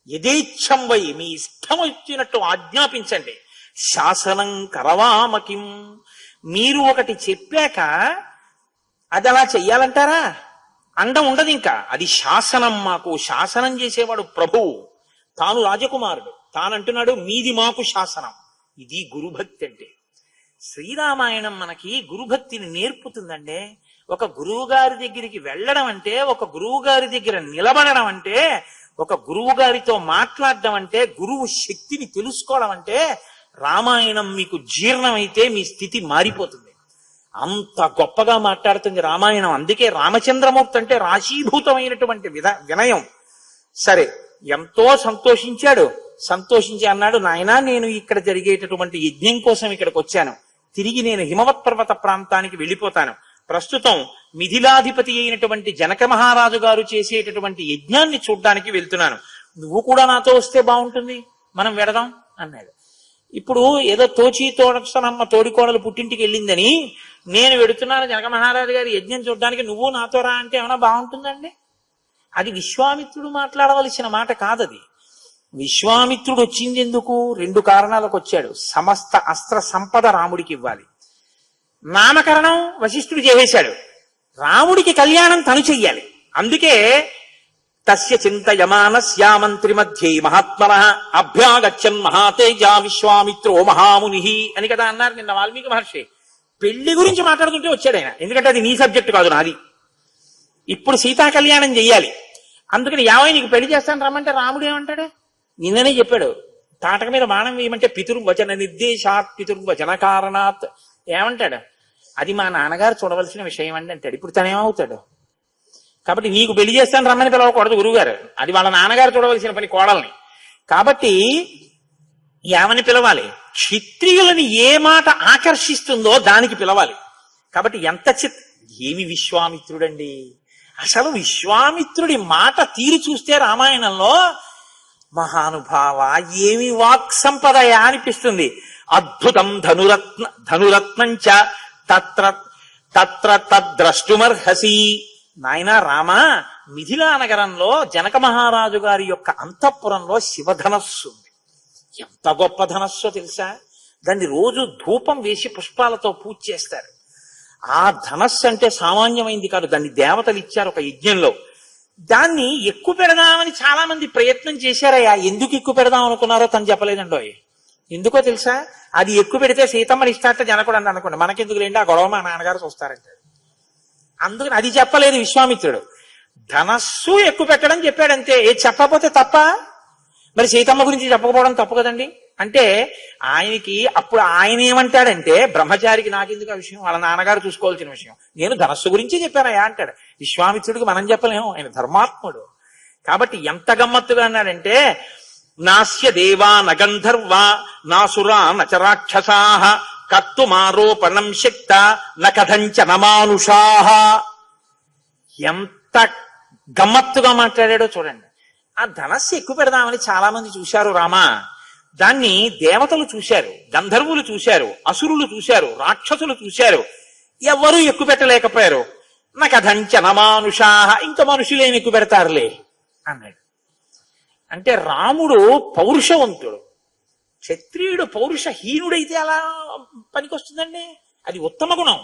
యథేచ్ఛం వై, మీ ఇష్టం వచ్చినట్టు ఆజ్ఞాపించండి. శాసనం కరవామకిం, మీరు ఒకటి చెప్పాక అది అలా చెయ్యాలంటారా? అండం ఉండదు. ఇంకా అది శాసనం. మాకు శాసనం చేసేవాడు ప్రభువు, తాను రాజకుమారుడు, తానంటున్నాడు మీది మాకు శాసనం. ఇది గురుభక్తి అంటే. శ్రీరామాయణం మనకి గురుభక్తిని నేర్పుతుందండి. ఒక గురువు గారి దగ్గరికి వెళ్ళడం అంటే, ఒక గురువు గారి దగ్గర నిలబడడం అంటే, ఒక గురువు గారితో మాట్లాడడం అంటే, గురువు శక్తిని తెలుసుకోవడం అంటే, రామాయణం మీకు జీర్ణమైతే మీ స్థితి మారిపోతుంది. అంత గొప్పగా మాట్లాడుతుంది రామాయణం. అందుకే రామచంద్రమూర్తి అంటే రాశీభూతమైనటువంటి వినయం. సరే, ఎంతో సంతోషించాడు. సంతోషించి అన్నాడు, నాయనా నేను ఇక్కడ జరిగేటటువంటి యజ్ఞం కోసం ఇక్కడికి వచ్చాను. తిరిగి నేను హిమవత్ పర్వత ప్రాంతానికి వెళ్ళిపోతాను. ప్రస్తుతం మిథిలాధిపతి అయినటువంటి జనక మహారాజు గారు చేసేటటువంటి యజ్ఞాన్ని చూడ్డానికి వెళ్తున్నాను. నువ్వు కూడా నాతో వస్తే బాగుంటుంది, మనం వెడదాం అన్నాడు. ఇప్పుడు ఏదో తోచి తోడనమ్మ తోడికోడలు పుట్టింటికి వెళ్ళిందని నేను వెడుతున్నాను జనక మహారాజు గారి యజ్ఞం చూడడానికి, నువ్వు నాతో రా అంటే ఏమైనా బాగుంటుందండి? అది విశ్వామిత్రుడు మాట్లాడవలసిన మాట కాదది. విశ్వామిత్రుడు వచ్చింది ఎందుకు? 2 కారణాలకు వచ్చాడు. సమస్త అస్త్ర సంపద రాముడికి ఇవ్వాలి. నామకరణం వశిష్ఠుడు చేసేశాడు. రాముడికి కళ్యాణం తను చెయ్యాలి. అందుకే తస్య చింతయమానస్యా మంత్రి మధ్యే మహాత్మన అభ్యాగచ్చన్ మహాతేజ విశ్వామిత్రో మహాముని అని కదా అన్నారు నిన్న వాల్మీకి మహర్షి. పెళ్లి గురించి మాట్లాడుతుంటే వచ్చాడు ఆయన. ఎందుకంటే అది నీ సబ్జెక్టు కాదు, నాది. ఇప్పుడు సీతా కళ్యాణం చెయ్యాలి. అందుకని యావై నీకు పెళ్లి చేస్తాను రమ్మంటే రాముడు ఏమంటాడు? నిన్ననే చెప్పాడు, తాటక మీద బాణం వేయమంటే పితుర్వచన నిర్దేశాత్ పితుర్వచన కారణాత్ ఏమంటాడు? అది మా నాన్నగారు చూడవలసిన విషయం అండి అంటాడు. ఇప్పుడు తనేమవుతాడు? కాబట్టి నీకు పెళ్లి చేస్తాను రమ్మని పిలవకూడదు గురువుగారు, అది వాళ్ళ నాన్నగారు చూడవలసిన పని కోడల్ని. కాబట్టి ఏమని పిలవాలి? క్షత్రియులని ఏ మాట ఆకర్షిస్తుందో దానికి పిలవాలి. కాబట్టి ఏమి విశ్వామిత్రుడండి! అసలు విశ్వామిత్రుడి మాట తీరు చూస్తే రామాయణంలో మహానుభావ ఏమి వాక్ సంపదయా అనిపిస్తుంది. అద్భుతం ధనురత్నంచ తత్ర తత్ర తద్ద్రష్టుమర్హసి. నాయనా రామ, మిథిలా నగరంలో జనక మహారాజు గారి యొక్క అంతఃపురంలో శివధనస్సు ఉంది. ఎంత గొప్ప ధనస్సో తెలుసా? దాన్ని రోజు ధూపం వేసి పుష్పాలతో పూజ చేస్తారు. ఆ ధనస్సు అంటే సామాన్యమైంది కాదు. దాన్ని దేవతలు ఇచ్చారు ఒక యజ్ఞంలో. దాన్ని ఎక్కువ పెడదామని చాలా మంది ప్రయత్నం చేశారయ్యా. ఎందుకు ఎక్కువ పెడదాం అనుకున్నారో తను చెప్పలేదండో. ఎందుకో తెలుసా? అది ఎక్కువ పెడితే సీతమ్మని ఇష్టాట జనకుడు అని అనుకోండి, మనకెందుకు లేండి ఆ గొడవ మా నాన్నగారు చూస్తారంటాడు. అందుకని అది చెప్పలేదు విశ్వామిత్రుడు. ధనస్సు ఎక్కువ పెట్టడం చెప్పాడంతే. చెప్పకపోతే తప్ప? మరి సీతమ్మ గురించి చెప్పకపోవడం తప్పు కదండి. అంటే ఆయనకి అప్పుడు ఆయన ఏమంటాడంటే, బ్రహ్మచారికి నాకెందుకు ఆ విషయం, వాళ్ళ నాన్నగారు చూసుకోవాల్సిన విషయం, నేను ధనస్సు గురించే చెప్పానయా అంటాడు. విశ్వామిత్రుడికి మనం చెప్పలేము, ఆయన ధర్మాత్ముడు. కాబట్టి ఎంత గమ్మత్తుగా అన్నాడంటే, నాస్య దేవా నగంధర్వా నాసురా నచరాక్షసా కర్తుమారోపణం శక్త నకథంచ నమానుషాహ. ఎంత గమ్మత్తుగా మాట్లాడాడో చూడండి. ఆ ధనస్సు ఎక్కువ పెడదామని చాలా మంది చూశారు రామా. దాన్ని దేవతలు చూశారు, గంధర్వులు చూశారు, అసురులు చూశారు, రాక్షసులు చూశారు. ఎవరూ ఎక్కువ పెట్టలేకపోయారు. నకథంచ నమానుషాహ, ఇంకా మనుషులేమి ఎక్కువ పెడతారులే అన్నాడు. అంటే రాముడు పౌరుషవంతుడు. క్షత్రియుడు పౌరుషహీనుడైతే అలా పనికొస్తుందండి. అది ఉత్తమ గుణం.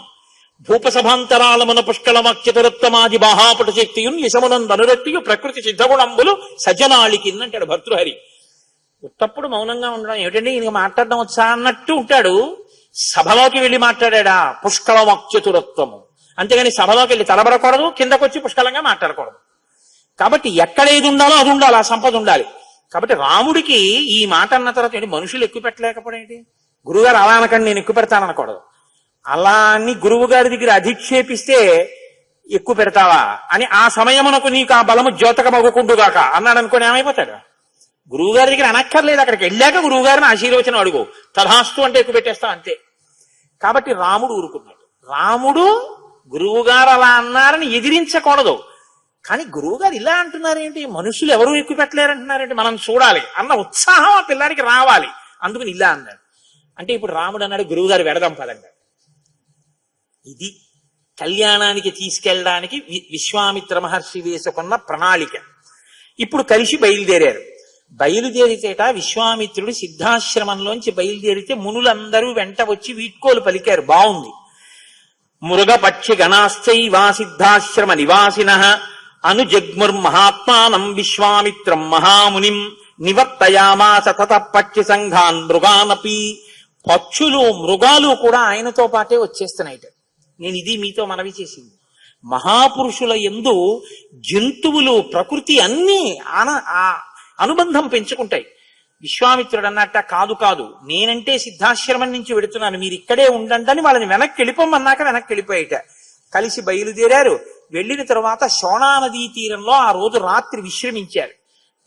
భూపసభాంతరాలమున పుష్కళమక్షతురత్తమాది బాహాపట శక్తియున్ యశమునందనురక్తియు ప్రకృతి సిద్ధగుణంబులు సజ్జనాళికిన్ అంటాడు భర్తృహరి. ఉత్తప్పుడు మౌనంగా ఉండడం ఏమిటండి, ఈయనకి మాట్లాడడం వచ్చా అన్నట్టు ఉంటాడు. సభలోకి వెళ్ళి మాట్లాడా పుష్కళమక్షతురత్వము. అంతేగాని సభలోకి వెళ్ళి తలబడకూడదు, కిందకొచ్చి పుష్కలంగా మాట్లాడకూడదు. కాబట్టి ఎక్కడ ఏది ఉండాలో అది ఉండాలి, ఆ సంపద ఉండాలి. కాబట్టి రాముడికి ఈ మాట అన్న తర్వాత ఏంటి, మనుషులు ఎక్కువ పెట్టలేకపోవడం ఏంటి? గురువుగారు అలా అనకండి, నేను ఎక్కువ పెడతాననకూడదు. అలా అని గురువు గారి దగ్గర అధిక్షేపిస్తే ఎక్కువ పెడతావా అని, ఆ సమయమునకు నీకు ఆ బలము ద్యోతకమగుకుంటుగాక అన్నాడు అనుకోని ఏమైపోతాడు? గురువు గారి దగ్గర అనక్కర్లేదు, అక్కడికి వెళ్ళాక గురువు గారిని ఆశీర్వచనం అడుగు, తథాస్తు అంటే ఎక్కువ పెట్టేస్తావు అంతే. కాబట్టి రాముడు ఊరుకున్నాడు. రాముడు గురువు గారు అలా అన్నారని ఎదిరించకూడదు. కానీ గురువు గారు ఇలా అంటున్నారేంటి, మనుషులు ఎవరూ ఎక్కువ పెట్టలేరంటున్నారేంటి, మనం చూడాలి అన్న ఉత్సాహం ఆ పిల్లాడికి రావాలి. అందుకని ఇలా అన్నాడు. అంటే ఇప్పుడు రాముడు అన్నాడు, గురువు గారు వెడదాం పదండి. ఇది కళ్యాణానికి తీసుకెళ్ళడానికి విశ్వామిత్ర మహర్షి వేసుకున్న ప్రణాళిక. ఇప్పుడు కలిసి బయలుదేరారు. బయలుదేరితేట విశ్వామిత్రుడు సిద్ధాశ్రమంలోంచి బయలుదేరితే మునులందరూ వెంట వచ్చి వీడ్కోలు పలికారు. బాగుంది. మృగపక్షి గణాశ్చైవా సిద్ధాశ్రమ నివాసినః అనుజగ్ముర్మహాత్మానం విశ్వామిత్రం మహామునిం నివర్తయామాస తతః పక్షి సంఘాన్ మృగానపి. పక్షులు మృగాలు కూడా ఆయనతో పాటే వచ్చేస్తున్నాయిట. నేను ఇది మీతో మనవి చేసింది. మహాపురుషుల యందు జంతువులు ప్రకృతి అన్నీ అనుబంధం పెంచుకుంటాయి. విశ్వామిత్రుడు అన్నట్ట, కాదు కాదు, నేనంటే సిద్ధాశ్రమం నుంచి వెడుతున్నాను, మీరు ఇక్కడే ఉండండి అని వాళ్ళని వెనక్కి వెళ్ళిపోమన్నాక వెనక్కి వెళ్ళిపోయేట. కలిసి బయలుదేరారు. వెళ్ళిన తర్వాత శోణా నదీ తీరంలో ఆ రోజు రాత్రి విశ్రమించారు.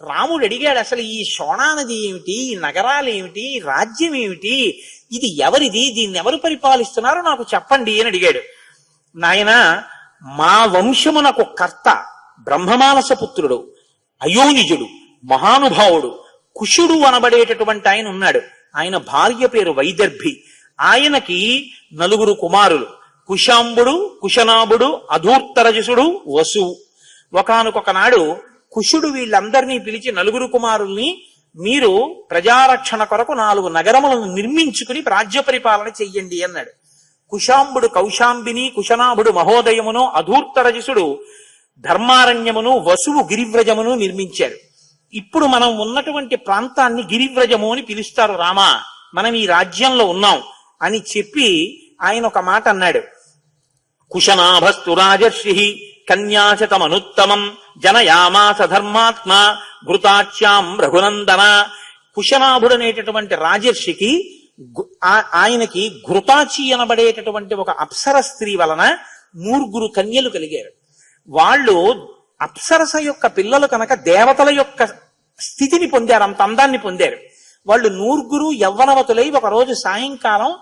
రాముడు అడిగాడు, అసలు ఈ శోణా నది ఏమిటి, ఈ నగరాలు ఏమిటి, ఈ రాజ్యం ఏమిటి, ఇది ఎవరిది, దీన్ని ఎవరు పరిపాలిస్తున్నారో నాకు చెప్పండి అని అడిగాడు. నాయన, మా వంశమునకు కర్త బ్రహ్మమానస పుత్రుడు, అయోనిజుడు, మహానుభావుడు కుశుడు అనబడేటటువంటి ఆయన ఉన్నాడు. ఆయన భార్య పేరు వైదర్భి. ఆయనకి 4 కుమారులు, కుశాంబుడు, కుశనాభుడు, అధూర్తరజసుడు, వసువు. ఒకానొక నాడు కుశుడు వీళ్ళందరినీ పిలిచి 4 కుమారుల్ని, మీరు ప్రజారక్షణ కొరకు 4 నగరములను నిర్మించుకుని రాజ్య పరిపాలన చెయ్యండి అన్నాడు. కుశాంబుడు కౌశాంబిని, కుశనాభుడు మహోదయమును, అధూర్తరజసుడు ధర్మారణ్యమును, వసువు గిరివ్రజమును నిర్మించారు. ఇప్పుడు మనం ఉన్నటువంటి ప్రాంతాన్ని గిరివ్రజము అని పిలుస్తారు. రామా, మనం ఈ రాజ్యంలో ఉన్నాం అని చెప్పి ఆయన ఒక మాట అన్నాడు. కుశనాభస్తు రాజర్షి కన్యాశతమనుత్తమం జనయామాస ధర్మాత్మ ఘృతాచ్యాం రఘునందన. కుశనాభుడు అనేటటువంటి రాజర్షికి ఆయనకి ఘృతాచి అనబడేటటువంటి ఒక అప్సర స్త్రీ వలన 3 కన్యలు కలిగారు. వాళ్ళు అప్సరస యొక్క పిల్లలు కనుక దేవతల యొక్క స్థితిని పొందారు, అంత అందాన్ని పొందారు. వాళ్ళు 4 యవ్వనవతులై ఒకరోజు సాయంకాలం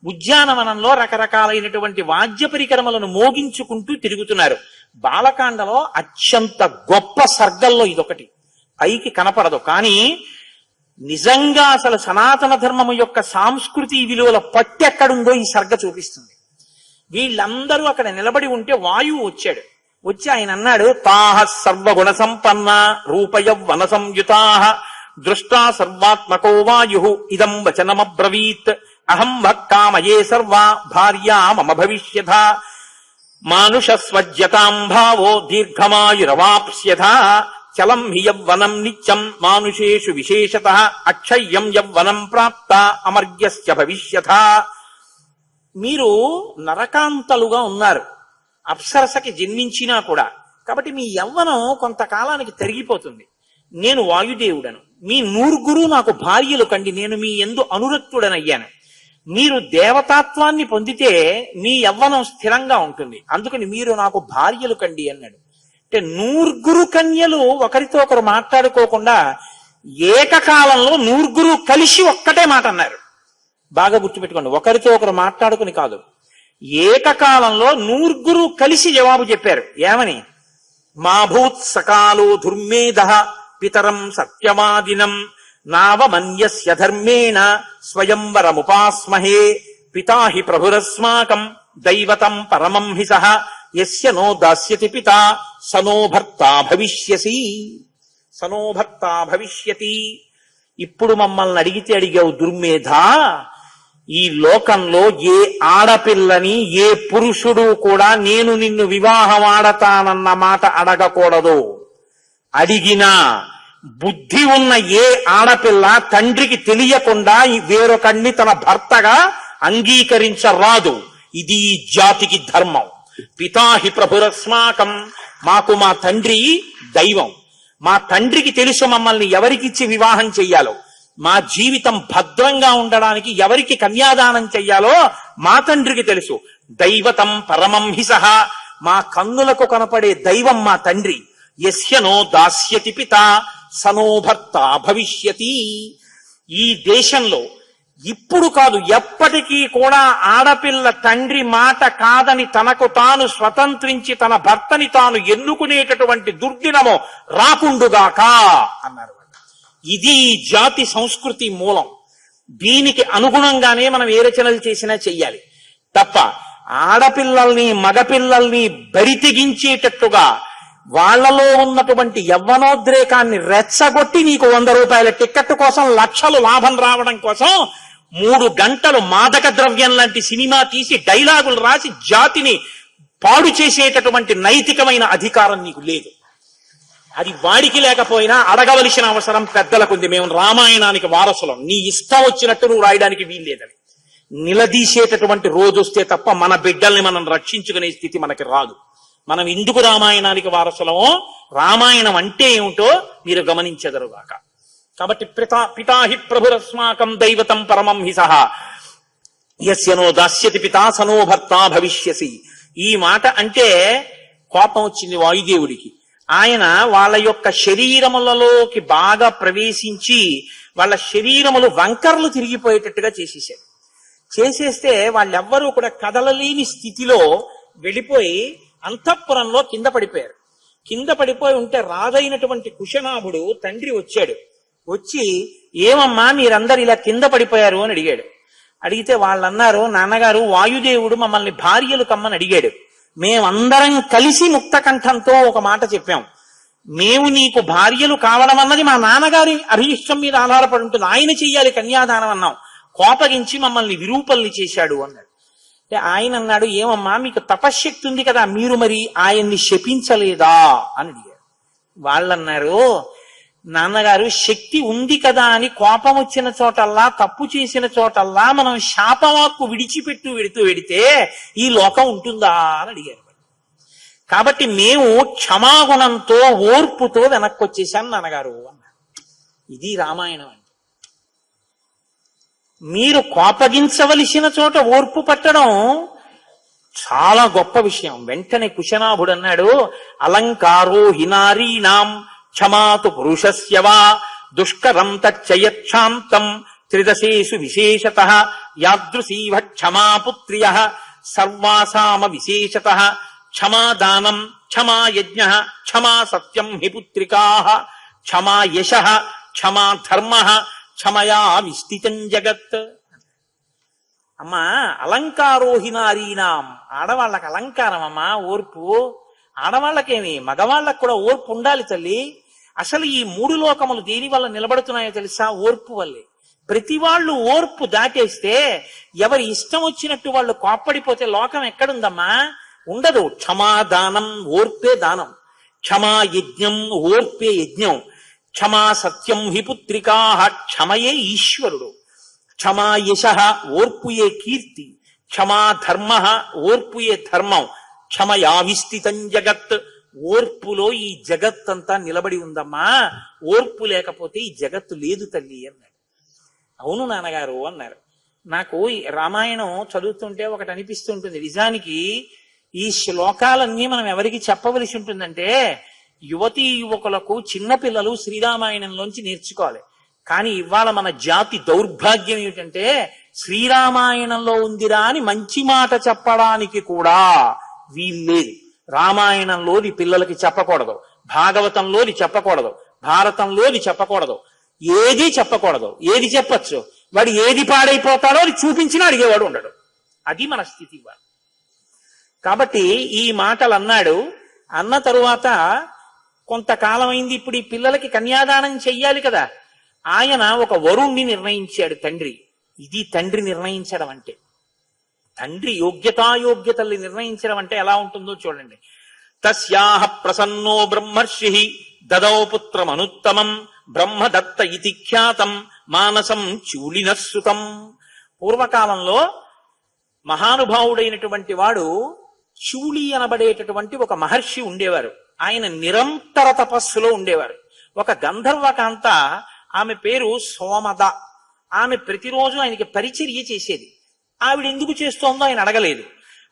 ఉద్యానవనంలో రకరకాలైనటువంటి వాద్య పరికరములను మోగించుకుంటూ తిరుగుతున్నారు. బాలకాండలో అత్యంత గొప్ప సర్గల్లో ఇదొకటి. పైకి కనపడదు, కానీ నిజంగా అసలు సనాతన ధర్మము యొక్క సాంస్కృతి విలువల పట్టి ఎక్కడుందో ఈ సర్గ చూపిస్తుంది. వీళ్ళందరూ అక్కడ నిలబడి ఉంటే వాయువు వచ్చాడు. వచ్చి ఆయన అన్నాడు, తాహ సర్వగుణ సంపన్న రూపయవ్వన సంయుతాః దృష్టా సర్వాత్మకో వాయు ఇదం వచనమబ్రవీత్ అహం భక్కామయే సర్వా భార్యా మమ భవిష్యథ మానుషస్వజ్యతాం భావో దీర్ఘమాయురవాప్స్యథ చలం హి యవ్వనం నిత్యం మానుషేషు విశేషతః అక్షయ్యం యవ్వనం ప్రాప్త అమర్యస్య భవిష్యథ. మీరు నరకాంతలుగా ఉన్నారు, అప్సరసకి జన్మించినా కూడా, కాబట్టి మీ యవ్వనం కొంతకాలానికి తరిగిపోతుంది. నేను వాయుదేవుడను, మీ 4 నాకు భార్యలు కండి, నేను మీ యందు అనురక్తుడనయ్యాను. మీరు దేవతాత్వాన్ని పొందితే మీ యవ్వనం స్థిరంగా ఉంటుంది, అందుకని మీరు నాకు భార్యలు కండి అన్నాడు. అంటే 4 కన్యలు ఒకరితో ఒకరు మాట్లాడుకోకుండా ఏకకాలంలో 4 కలిసి ఒక్కటే మాట అన్నారు. బాగా గుర్తుపెట్టుకోండి, ఒకరితో ఒకరు మాట్లాడుకుని కాదు, ఏకకాలంలో 4 కలిసి జవాబు చెప్పారు. ఏమని? మా భూత్ సకాలో దుర్మేధ పితరం సత్యమాదినం నావమన్యస్య ధర్మేణ స్వయంవరముపాస్మహే పితాహి ప్రభురస్మాకం దైవతం పరమం హి సహ యస్య నో దాస్యతి పితా సనో భర్తా భవిష్యసి సనో భర్తా భవిష్యతి. ఇప్పుడు మమ్మల్ని అడిగితే అడిగావు దుర్మేధ, ఈ లోకంలో ఏ ఆడపిల్లని ఏ పురుషుడు కూడా నేను నిన్ను వివాహం ఆడతానన్న మాట అడగకూడదు. అడిగినా బుద్ధి ఉన్న ఏ ఆడపిల్ల తండ్రికి తెలియకుండా వేరొకడిని తన భర్తగా అంగీకరించరాదు. ఇది ఈ జాతికి ధర్మం. పితాహి ప్రభురస్మాకం, మాకు మా తండ్రి దైవం. మా తండ్రికి తెలుసు మమ్మల్ని ఎవరికిచ్చి వివాహం చెయ్యాలో, మా జీవితం భద్రంగా ఉండడానికి ఎవరికి కన్యాదానం చెయ్యాలో మా తండ్రికి తెలుసు. దైవతం పరమం హి సహ, మా కన్నులకు కనపడే దైవం మా తండ్రి. యస్యనో దాస్యతి పిత సనో భర్త భవిష్యతి. ఈ దేశంలో ఇప్పుడు కాదు ఎప్పటికీ కూడా ఆడపిల్ల తండ్రి మాట కాదని తనకు తాను స్వతంత్రించి తన భర్తని తాను ఎన్నుకునేటటువంటి దుర్దినమో రాకుండుగాక అన్నారు. ఇది జాతి సంస్కృతి మూలం. దీనికి అనుగుణంగానే మనం ఏ రచనలు చేసినా చెయ్యాలి తప్ప ఆడపిల్లల్ని మగపిల్లల్ని బరితెగించేటట్టుగా వాళ్లలో ఉన్నటువంటి యవ్వనోద్రేకాన్ని రెచ్చగొట్టి నీకు 100 రూపాయల టిక్కెట్ కోసం లక్షలు లాభం రావడం కోసం 3 గంటలు మాదక ద్రవ్యం లాంటి సినిమా తీసి డైలాగులు రాసి జాతిని పాడు చేసేటటువంటి నైతికమైన అధికారం నీకు లేదు. అది వాడికి లేకపోయినా అడగవలసిన అవసరం పెద్దలకుంది. మేము రామాయణానికి వారసులం, నీ ఇష్టం వచ్చినట్టు నువ్వు రాయడానికి వీల్లేదని. నిలదీసేటటువంటి రోజు వస్తే తప్ప మన బిడ్డల్ని మనం రక్షించుకునే స్థితి మనకి రాదు. మనం ఎందుకు రామాయణానికి వారసులమో, రామాయణం అంటే ఏమిటో మీరు గమనించెదరుగాక. కాబట్టి పితాహి ప్రభురస్మాకం దైవతం పరమం హిసః యస్యనో దాస్యతి పితా సనో భర్త భవిష్యసి. ఈ మాట అంటే కోపం వచ్చింది వాయుదేవుడికి. ఆయన వాళ్ళ యొక్క శరీరములలోకి బాగా ప్రవేశించి వాళ్ళ శరీరములు వంకర్లు తిరిగిపోయేటట్టుగా చేసేస్తే వాళ్ళెవ్వరూ కూడా కదలలేని స్థితిలో వెళ్ళిపోయి అంతఃపురంలో కింద పడిపోయారు. కింద పడిపోయి ఉంటే రాజైనటువంటి కుశనాభుడు తండ్రి వచ్చాడు. వచ్చి, ఏమమ్మా మీరందరు ఇలా కింద పడిపోయారు అని అడిగాడు. అడిగితే వాళ్ళన్నారు, నాన్నగారు వాయుదేవుడు మమ్మల్ని భార్యలు కమ్మని అడిగాడు. మేమందరం కలిసి ముక్తకంఠంతో ఒక మాట చెప్పాం. మేము నీకు భార్యలు కావడం అన్నది మా నాన్నగారి అభిష్టం మీద ఆధారపడి ఉంటుంది, ఆయన చెయ్యాలి కన్యాదానం అన్నాం. కోపగించి మమ్మల్ని విరూపల్ని చేశాడు అన్నాడు. అంటే ఆయన అన్నాడు, ఏమమ్మా మీకు తపశ్శక్తి ఉంది కదా, మీరు మరి ఆయన్ని శపించలేదా అని అడిగారు. వాళ్ళన్నారు, నాన్నగారు శక్తి ఉంది కదా అని కోపం వచ్చిన చోటల్లా, తప్పు చేసిన చోటల్లా మనం శాపవాక్కు వెడితే ఈ లోకం ఉంటుందా అని అడిగారు. కాబట్టి మేము క్షమాగుణంతో ఓర్పుతో వెనక్కి వచ్చేసాం నాన్నగారు అన్నారు. ఇది రామాయణం అంటే. మీరు కోపగించవలసిన చోట ఓర్పు పట్టడం చాలా గొప్ప విషయం. వెంటనే కుశనాభుడు అన్నాడు, అలంకారో హినారీనాం క్షమాతు పురుషస్యవా దుష్కరం తచ్చయక్షాంతం త్రిదశేషు విశేషతః యాదృశీవ క్షమాపుత్ర్యః సర్వాసామ విశేషతః క్షమాదానం క్షమా యజ్ఞః క్షమా సత్యం హి పుత్రికాః క్షమా యశః క్షమా ధర్మః క్షమయా విస్థితం జగత్. అమ్మా, అలంకారోహినారీనాం, ఆడవాళ్ళకి అలంకారం అమ్మా ఓర్పు. ఆడవాళ్ళకేమి, మగవాళ్ళకు కూడా ఓర్పు ఉండాలి తల్లి. అసలు ఈ మూడు లోకములు దేని వల్ల నిలబడుతున్నాయో తెలుసా? ఓర్పు వల్లే. ప్రతి వాళ్ళు ఓర్పు దాటేస్తే, ఎవరి ఇష్టం వచ్చినట్టు వాళ్ళు కోప్పడిపోతే లోకం ఎక్కడుందమ్మా? ఉండదు. క్షమాదానం, ఓర్పే దానం. క్షమా యజ్ఞం, ఓర్పే యజ్ఞం. క్షమా సత్యం హి పుత్రికాః, క్షమయే ఈశ్వరుడు. క్షమా యశః, ఓర్పుయే కీర్తి. క్షమా ధర్మః, ఓర్పుయే ధర్మం. క్షమయా విస్థితం జగత్, ఓర్పులో ఈ జగత్తంతా నిలబడి ఉందమ్మా. ఓర్పు లేకపోతే ఈ జగత్తు లేదు తల్లి అన్నాడు. అవును నాన్నగారు అన్నారు. నాకు రామాయణం చదువుతుంటే ఒకటి అనిపిస్తుంటుంది. నిజానికి ఈ శ్లోకాలన్నీ మనం ఎవరికి చెప్పవలసి ఉంటుందంటే, యువతీ యువకులకు, చిన్నపిల్లలు శ్రీరామాయణంలోంచి నేర్చుకోవాలి. కానీ ఇవాళ మన జాతి దౌర్భాగ్యం ఏమిటంటే, శ్రీరామాయణంలో ఉందిరా అని మంచి మాట చెప్పడానికి కూడా వీల్లేదు. రామాయణంలోది పిల్లలకి చెప్పకూడదు, భాగవతంలోది చెప్పకూడదు, భారతంలోది చెప్పకూడదు, ఏది చెప్పకూడదు. ఏది చెప్పచ్చు? వాడు ఏది పాడైపోతాడో అది చూపించినా అడిగేవాడు ఉండడు. అది మన స్థితి ఇవాళ. కాబట్టి ఈ మాటలు అన్నాడు. అన్న తరువాత కొంతకాలం అయింది. ఇప్పుడు ఈ పిల్లలకి కన్యాదానం చెయ్యాలి కదా. ఆయన ఒక వరుణ్ణి నిర్ణయించాడు తండ్రి. ఇది తండ్రి నిర్ణయించడం అంటే. తండ్రి యోగ్యతాయోగ్యతల్ని నిర్ణయించడం అంటే ఎలా ఉంటుందో చూడండి. తస్యాహ ప్రసన్నో బ్రహ్మర్షి దదౌ పుత్రమనుత్తమం బ్రహ్మదత్త ఇతి ఖ్యాతం మానసం చూలినశ్రుతం. పూర్వకాలంలో మహానుభావుడైనటువంటి వాడు చూలి అనబడేటటువంటి ఒక మహర్షి ఉండేవారు. ఆయన నిరంతర తపస్సులో ఉండేవారు. ఒక గంధర్వకాంత, ఆమె పేరు సోమద. ఆమె ప్రతిరోజు ఆయనకి పరిచర్య చేసేది. ఆవిడ ఎందుకు చేస్తోందో ఆయన అడగలేదు.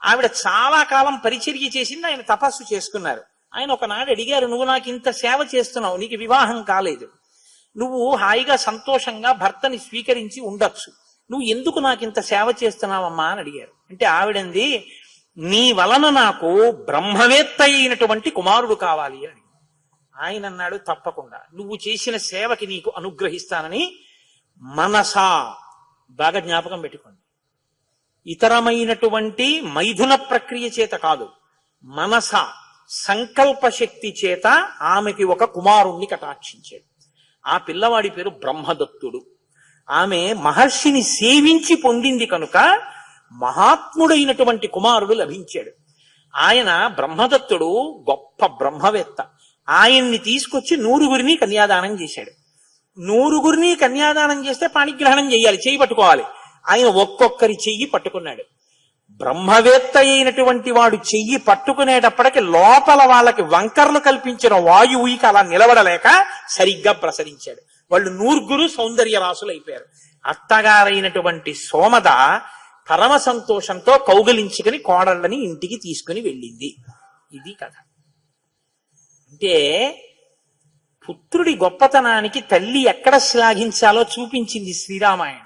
ఆవిడ చాలా కాలం పరిచర్య చేసింది. ఆయన తపస్సు చేసుకున్నారు. ఆయన ఒకనాడు అడిగారు, నువ్వు నాకు ఇంత సేవ చేస్తున్నావు, నీకు వివాహం కాలేదు, నువ్వు హాయిగా సంతోషంగా భర్తని స్వీకరించి ఉండొచ్చు, నువ్వు ఎందుకు నాకు ఇంత సేవ చేస్తున్నావమ్మా అని అడిగారు. అంటే ఆవిడంది, నీ వలన నాకు బ్రహ్మవేత్త అయినటువంటి కుమారుడు కావాలి అని. ఆయన అన్నాడు, తప్పకుండా నువ్వు చేసిన సేవకి నీకు అనుగ్రహిస్తానని. మనసా, బాగా జ్ఞాపకం పెట్టుకోండి, ఇతరమైనటువంటి మైథున ప్రక్రియ చేత కాదు, మనస సంకల్ప శక్తి చేత ఆమెకి ఒక కుమారుణ్ణి కటాక్షించాడు. ఆ పిల్లవాడి పేరు బ్రహ్మదత్తుడు. ఆమె మహర్షిని సేవించి పొందింది కనుక మహాత్ముడైనటువంటి కుమారుడు లభించాడు. ఆయన బ్రహ్మదత్తుడు గొప్ప బ్రహ్మవేత్త. ఆయన్ని తీసుకొచ్చి 100 కన్యాదానం చేశాడు. 100 కన్యాదానం చేస్తే పాణిగ్రహణం చేయాలి, చేయి పట్టుకోవాలి. ఆయన ఒక్కొక్కరి చెయ్యి పట్టుకున్నాడు. బ్రహ్మవేత్త అయినటువంటి వాడు చెయ్యి పట్టుకునేటప్పటికి లోపల వాళ్ళకి వంకర్లు కల్పించిన వాయువుకి అలా నిలబడలేక సరిగ్గా ప్రసరించాడు. వాళ్ళు 100 సౌందర్య రాసులు అయిపోయారు. అత్తగారైనటువంటి సోమద పరమ సంతోషంతో కౌగిలించుకుని కోడళ్ళని ఇంటికి తీసుకుని వెళ్ళింది. ఇది కథ. అంటే పుత్రుడి గొప్పతనానికి తల్లి ఎక్కడ శ్లాఘించాలో చూపించింది శ్రీరామాయణం.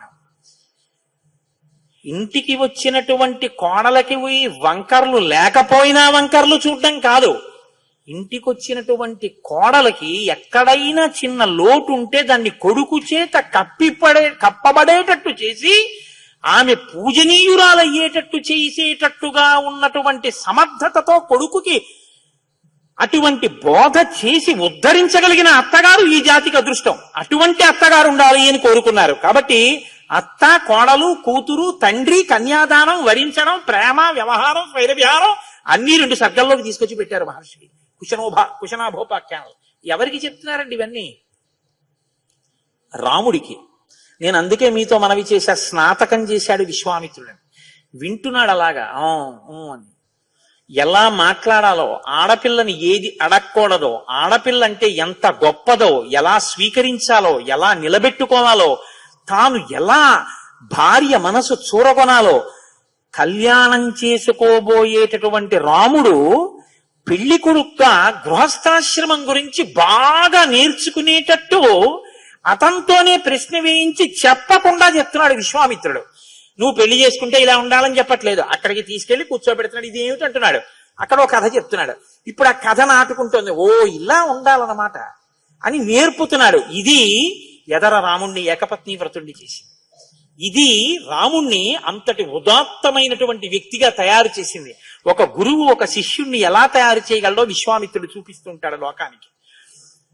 ఇంటికి వచ్చినటువంటి కోడలకి వంకర్లు లేకపోయినా వంకర్లు చూడడం కాదు, ఇంటికి వచ్చినటువంటి కోడలకి ఎక్కడైనా చిన్న లోటు ఉంటే దాన్ని కొడుకు చేత కప్పబడేటట్టు చేసి ఆమె పూజనీయురాలయ్యేటట్టు చేసేటట్టుగా ఉన్నటువంటి సమర్థతతో కొడుకుకి అటువంటి బోధ చేసి ఉద్ధరించగలిగిన అత్తగారు ఈ జాతికి అదృష్టం. అటువంటి అత్తగారు ఉండాలి అని కోరుకున్నారు. కాబట్టి అత్త, కోడలు, కూతురు, తండ్రి, కన్యాదానం, వరించడం, ప్రేమ, వ్యవహారం, స్వైర విహారం అన్ని 2 సర్గల్లోకి తీసుకొచ్చి పెట్టారు మహర్షికి. కుశనాభోపాఖ్యానాలు. ఎవరికి చెప్తున్నారండి ఇవన్నీ? రాముడికి. నేను అందుకే మీతో మనవి చేశా, స్నాతకం చేశాడు విశ్వామిత్రుడని. వింటున్నాడు అలాగా అని. ఎలా మాట్లాడాలో, ఆడపిల్లని ఏది అడగకూడదో, ఆడపిల్ల అంటే ఎంత గొప్పదో ఎలా స్వీకరించాలో, ఎలా నిలబెట్టుకోవాలో, తాను ఎలా భార్య మనసు చూరగొనాలో, కళ్యాణం చేసుకోబోయేటటువంటి రాముడు పెళ్లి కొడుకుగా గృహస్థాశ్రమం గురించి బాగా నేర్చుకునేటట్టు అతనితోనే ప్రశ్న వేయించి చెప్పకుండా చెప్తున్నాడు విశ్వామిత్రుడు. నువ్వు పెళ్లి చేసుకుంటే ఇలా ఉండాలని చెప్పట్లేదు, అక్కడికి తీసుకెళ్లి కూర్చోబెడుతున్నాడు. ఇది ఏమిటి అంటున్నాడు. అక్కడ ఒక కథ చెప్తున్నాడు. ఇప్పుడు ఆ కథ నాటుకుంటోంది. ఓ ఇలా ఉండాలన్నమాట అని నేర్పుతున్నాడు. ఇది ఎదర రాముణ్ణి ఏకపత్ని వ్రతుణ్ణి చేసింది. ఇది రాముణ్ణి అంతటి ఉదాత్తమైనటువంటి వ్యక్తిగా తయారు చేసింది. ఒక గురువు ఒక శిష్యుణ్ణి ఎలా తయారు చేయగలడో విశ్వామిత్రుడు చూపిస్తుంటాడు లోకానికి.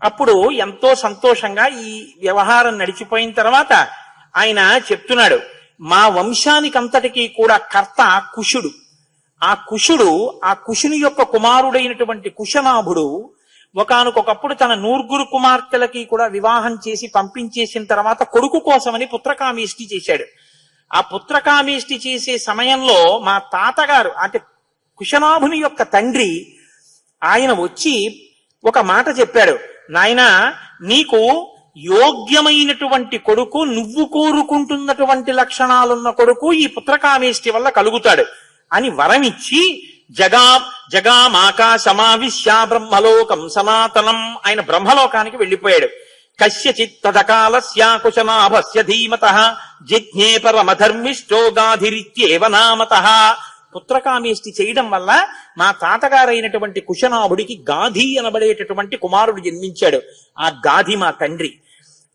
అప్పుడు ఎంతో సంతోషంగా ఈ వ్యవహారం నడిచిపోయిన తర్వాత ఆయన చెప్తున్నాడు, మా వంశానికంతటికీ కూడా కర్త కుశుడు. ఆ కుశుని యొక్క కుమారుడైనటువంటి కుశనాభుడు ఒకానొకప్పుడు తన 100 కుమార్తెలకి కూడా వివాహం చేసి పంపించేసిన తర్వాత కొడుకు కోసమని పుత్రకామేష్టి చేశాడు. ఆ పుత్రకామేష్టి చేసే సమయంలో మా తాతగారు అంటే కుశనాభుని యొక్క తండ్రి ఆయన వచ్చి ఒక మాట చెప్పాడు. నాయనా, నీకు యోగ్యమైనటువంటి కొడుకు, నువ్వు కోరుకుంటున్నటువంటి లక్షణాలున్న కొడుకు ఈ పుత్రకామేష్టి వల్ల కలుగుతాడు అని వరమిచ్చి జగామాకాశమావిశ్య బ్రహ్మలోకం సనాతనం ఆయన బ్రహ్మలోకానికి వెళ్లిపోయాడు. కస్యచిత్ తదకాలస్య కుశనాభస్య ధీమతః జిజ్ఞే పరమధర్మిష్టో గాధిరిత్యేవ నామతః. పుత్రకామేష్టి చేయడం వల్ల మా తాతగారైనటువంటి కుశనాభుడికి గాధి అనబడేటటువంటి కుమారుడు జన్మించాడు. ఆ గాధి మా తండ్రి.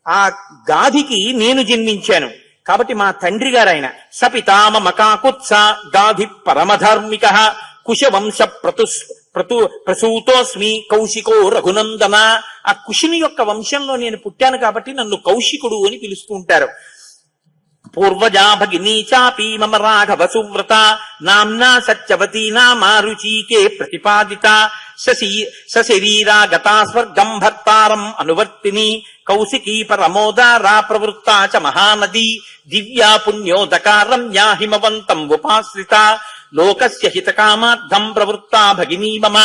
ఆ గాధికి నేను జన్మించాను. కాబట్టి మా తండ్రి గారు ఆయన సపితామకాకుత్స గాధి పరమధార్మిక కుశవంశ ప్రసూతోస్మి కౌశికో రఘునందన. ఆ కుశుని యొక్క వంశంలో నేను పుట్టాను కాబట్టి నన్ను కౌశికుడు అని పిలుస్తూ ఉంటారు. పూర్వజా భగినీ చాపి మమ రాఘవ సువ్రత నామ్నా సత్యవతీ నామా రుచీకే ప్రతిపాదిత సశరీరా గతా స్వర్గం భర్తారం అనువర్తిని కౌశికీ పరమోదారా ప్రవృత్తా చ మహానదీ దివ్యా పుణ్యోదకా రమ్యా హిమవంతం ఉపాశ్రిత లోకస్య హితకామార్థం ప్రవృత్తా భగినీ మమ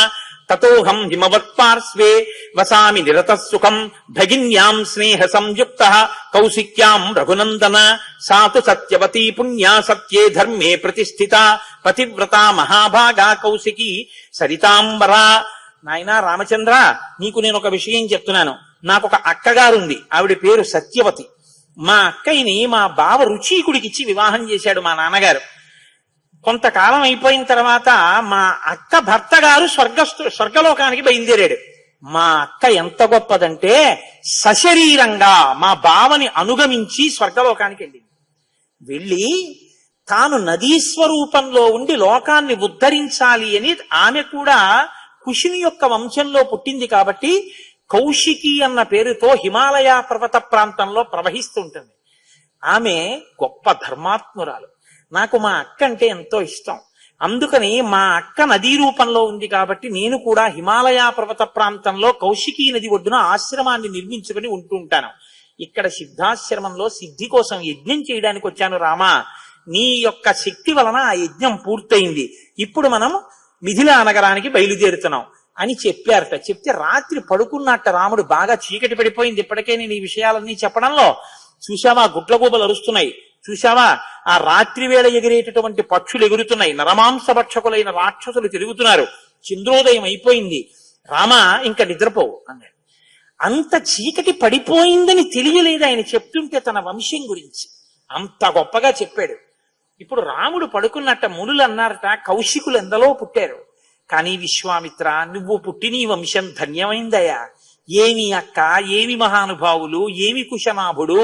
తతోహం హిమవత్పార్శ్వే వసామి నిరతః సుఖం భగిన్యాం స్నేహ సంయుక్త కౌశిక్యాం రఘునందన సాతు సత్యవతీ పుణ్యా సత్యే ధర్మే ప్రతిష్ఠిత పతివ్రత మహాభాగా కౌశికీ సరితాంబరా. నాయనా రామచంద్ర, నీకు నేను ఒక విషయం చెప్తున్నాను. నాకు ఒక అక్కగారుంది, ఆవిడ పేరు సత్యవతి. మా అక్కయ్యని మా బావ రుచీకుడికిచ్చి వివాహం చేశాడు మా నాన్నగారు. కొంతకాలం అయిపోయిన తర్వాత మా అక్క భర్త గారు స్వర్గలోకానికి బయలుదేరాడు. మా అక్క ఎంత గొప్పదంటే సశరీరంగా మా బావని అనుగమించి స్వర్గలోకానికి వెళ్ళి తాను నదీస్వరూపంలో ఉండి లోకాన్ని ఉద్ధరించాలి అని ఆమె కూడా కుశుని యొక్క వంశంలో పుట్టింది కాబట్టి కౌశికి అన్న పేరుతో హిమాలయ పర్వత ప్రాంతంలో ప్రవహిస్తుంటుంది. ఆమె గొప్ప ధర్మాత్మురాలు. నాకు మా అక్క అంటే ఎంతో ఇష్టం. అందుకని మా అక్క నదీ రూపంలో ఉంది కాబట్టి నేను కూడా హిమాలయ పర్వత ప్రాంతంలో కౌశికీ నది ఒడ్డున ఆశ్రమాన్ని నిర్మించుకుని ఉంటూ ఉంటాను. ఇక్కడ సిద్ధాశ్రమంలో సిద్ధి కోసం యజ్ఞం చేయడానికి వచ్చాను రామా, నీ యొక్క శక్తి వలన ఆ యజ్ఞం పూర్తయింది, ఇప్పుడు మనం మిథిలా నగరానికి బయలుదేరుతున్నాం అని చెప్పారట. చెప్తే రాత్రి పడుకున్నట్ట రాముడు, బాగా చీకటి పడిపోయింది ఇప్పటికే నేను ఈ విషయాలన్నీ చెప్పడంలో. చూశావా గుడ్లగూబలు అరుస్తున్నాయి, చూశావా ఆ రాత్రి వేళ ఎగిరేటటువంటి పక్షులు ఎగురుతున్నాయి, నరమాంస భక్షకులైన రాక్షసులు తిరుగుతున్నారు, చంద్రోదయం అయిపోయింది, రామా ఇంకా నిద్రపోవు అన్నాడు. అంత చీకటి పడిపోయిందని తెలియలేదు ఆయన చెప్తుంటే తన వంశం గురించి. అంత గొప్పగా చెప్పాడు. ఇప్పుడు రాముడు పడుకున్నట్ట మునులు అన్నారట, కౌశికులు ఎందలో పుట్టారు, కానీ విశ్వామిత్ర నువ్వు పుట్టి నీ వంశం ధన్యమైందయా, ఏమి అక్క, ఏమి మహానుభావులు, ఏమి కుశనాభుడు,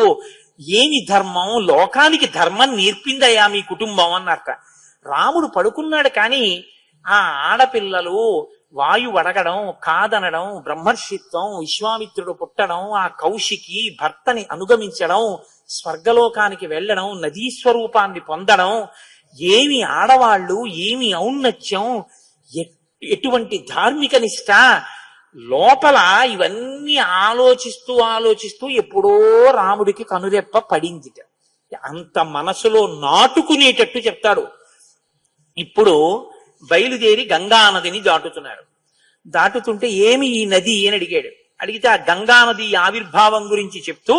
ఏమి ధర్మం, లోకానికి ధర్మం నేర్పిందయా మీ కుటుంబం అన్నారట. రాముడు పడుకున్నాడు, కానీ ఆ ఆడపిల్లలు వాయువు అడగడం, కాదనడం, బ్రహ్మర్షిత్వం, విశ్వామిత్రుడు పుట్టడం, ఆ కౌశికి భర్తని అనుగమించడం, స్వర్గలోకానికి వెళ్ళడం, నదీ స్వరూపాన్ని పొందడం, ఏమి ఆడవాళ్ళు, ఏమి ఔన్నత్యం, ఎటువంటి ధార్మిక నిష్ట, లోపల ఇవన్నీ ఆలోచిస్తూ ఆలోచిస్తూ ఎప్పుడో రాముడికి కనురెప్ప పడిందిట. అంత మనసులో నాటుకునేటట్టు చెప్తాడు. ఇప్పుడు బయలుదేరి గంగా నదిని దాటుతున్నారు. దాటుతుంటే ఏమి ఈ నది అని అడిగాడు. అడిగితే ఆ గంగా నది ఆవిర్భావం గురించి చెప్తూ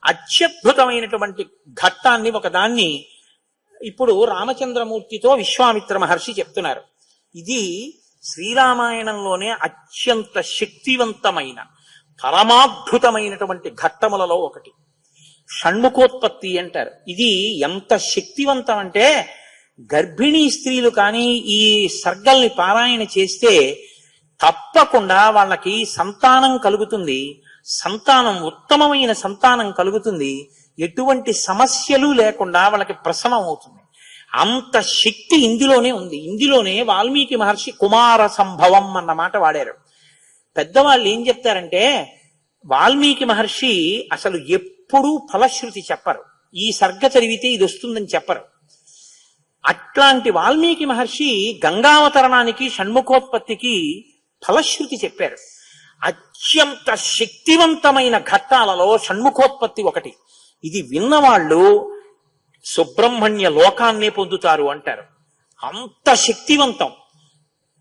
అత్యద్భుతమైనటువంటి ఘట్టాన్ని ఒకదాన్ని ఇప్పుడు రామచంద్రమూర్తితో విశ్వామిత్ర మహర్షి చెప్తున్నారు. ఇది శ్రీరామాయణంలోనే అత్యంత శక్తివంతమైన పరమాద్భుతమైనటువంటి ఘట్టములలో ఒకటి. షణ్ముఖోత్పత్తి అంటారు. ఇది ఎంత శక్తివంతం అంటే గర్భిణీ స్త్రీలు కానీ ఈ సర్గల్ని పారాయణ చేస్తే తప్పకుండా వాళ్ళకి సంతానం కలుగుతుంది, సంతానం ఉత్తమమైన సంతానం కలుగుతుంది, ఎటువంటి సమస్యలు లేకుండా వాళ్ళకి ప్రసవం అవుతుంది. అంత శక్తి ఇందులోనే ఉంది. ఇందులోనే వాల్మీకి మహర్షి కుమార సంభవం అన్న మాట వాడారు. పెద్దవాళ్ళు ఏం చెప్తారంటే వాల్మీకి మహర్షి అసలు ఎప్పుడూ ఫలశ్రుతి చెప్పరు, ఈ సర్గ చదివితే ఇది వస్తుందని చెప్పరు. అట్లాంటి వాల్మీకి మహర్షి గంగావతరణానికి షణ్ముఖోత్పత్తికి ఫలశ్రుతి చెప్పారు. అత్యంత శక్తివంతమైన ఘట్టాలలో షణ్ముఖోత్పత్తి ఒకటి. ఇది విన్నవాళ్ళు సుబ్రహ్మణ్య లోకాన్నే పొందుతారు అంటారు. అంత శక్తివంతం.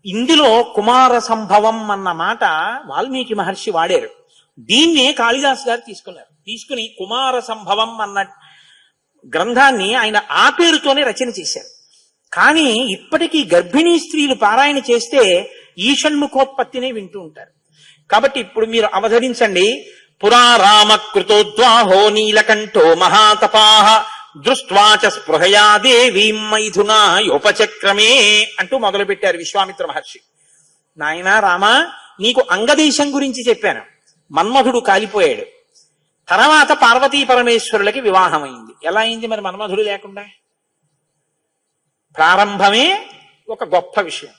ఇందులో కుమార సంభవం అన్న మాట వాల్మీకి మహర్షి వాడారు. దీన్నే కాళిదాస్ గారు తీసుకున్నారు. తీసుకుని కుమార సంభవం అన్న గ్రంథాన్ని ఆయన ఆ పేరుతోనే రచన చేశారు. కానీ ఇప్పటికీ గర్భిణీ స్త్రీలు పారాయణ చేస్తే ఈ షణ్ముఖోత్పత్తినే వింటూ ఉంటారు. కాబట్టి ఇప్పుడు మీరు అవధరించండి. పురా రామకృతోద్వాహో నీలకంఠో మహాతపాః దృష్ట్వాచ స్పృహయా దేవీం మైథునా యోపచక్రమే అంటూ మొదలు పెట్టారు విశ్వామిత్ర మహర్షి. నాయనా రామా, నీకు అంగదేశం గురించి చెప్పాను. మన్మధుడు కాలిపోయాడు. తర్వాత పార్వతీ పరమేశ్వరులకి వివాహమైంది. ఎలా అయింది మరి మన్మధుడు లేకుండా? ప్రారంభమే ఒక గొప్ప విషయం.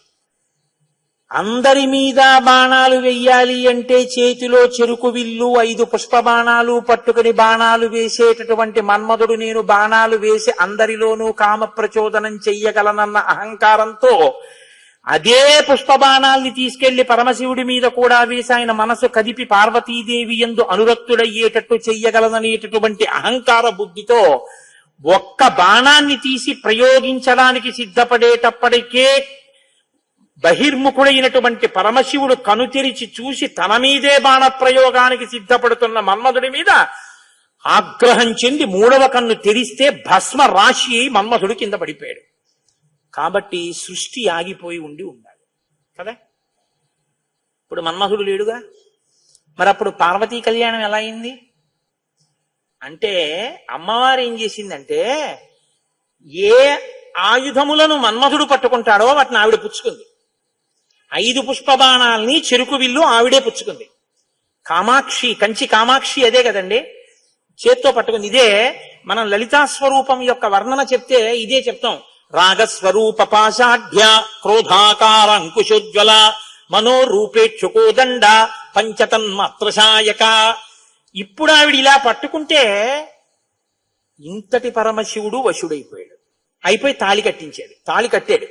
అందరి మీద బాణాలు వెయ్యాలి అంటే చేతిలో చెరుకు విల్లు 5 పుష్ప బాణాలు పట్టుకుని బాణాలు వేసేటటువంటి మన్మధుడు నేను బాణాలు వేసి అందరిలోనూ కామ ప్రచోదనం చెయ్యగలనన్న అహంకారంతో అదే పుష్ప బాణాల్ని తీసుకెళ్లి పరమశివుడి మీద కూడా వేసి ఆయన మనసు కదిపి పార్వతీదేవి యందు అనురక్తుడయ్యేటట్టు చెయ్యగలననేటటువంటి అహంకార బుద్ధితో ఒక్క బాణాన్ని తీసి ప్రయోగించడానికి సిద్ధపడేటప్పటికే బహిర్ముఖుడైనటువంటి పరమశివుడు కనుతెరిచి చూసి తన మీదే బాణ ప్రయోగానికి సిద్ధపడుతున్న మన్మధుడి మీద ఆగ్రహం చెంది 3వ కన్ను తెరిస్తే భస్మ రాశి మన్మధుడు కింద పడిపోయాడు. కాబట్టి సృష్టి ఆగిపోయి ఉండాలి కదా. ఇప్పుడు మన్మధుడు లేడుగా, మరి అప్పుడు పార్వతీ కళ్యాణం ఎలా అయింది అంటే అమ్మవారు ఏం చేసిందంటే ఏ ఆయుధములను మన్మధుడు పట్టుకుంటాడో వాటిని ఆవిడ పుచ్చుకుంది. 5 పుష్ప బాణాల్ని చెరుకు విల్లు ఆవిడే పుచ్చుకుంది. కామాక్షి, కంచి కామాక్షి అదే కదండి, చేత్తో పట్టుకుంది. ఇదే మనం లలితా స్వరూపం యొక్క వర్ణన చెప్తే ఇదే చెప్తాం. రాగస్వరూప పాశాఢ్య క్రోధాకార అంకుశోజ్వల మనోరూపేక్షుకోదండ పంచతన్మాత్రశాయక. ఇప్పుడు ఆవిడ ఇలా పట్టుకుంటే ఇంతటి పరమశివుడు వశుడైపోయాడు. అయిపోయి తాళి కట్టించాడు. తాళి కట్టాడు.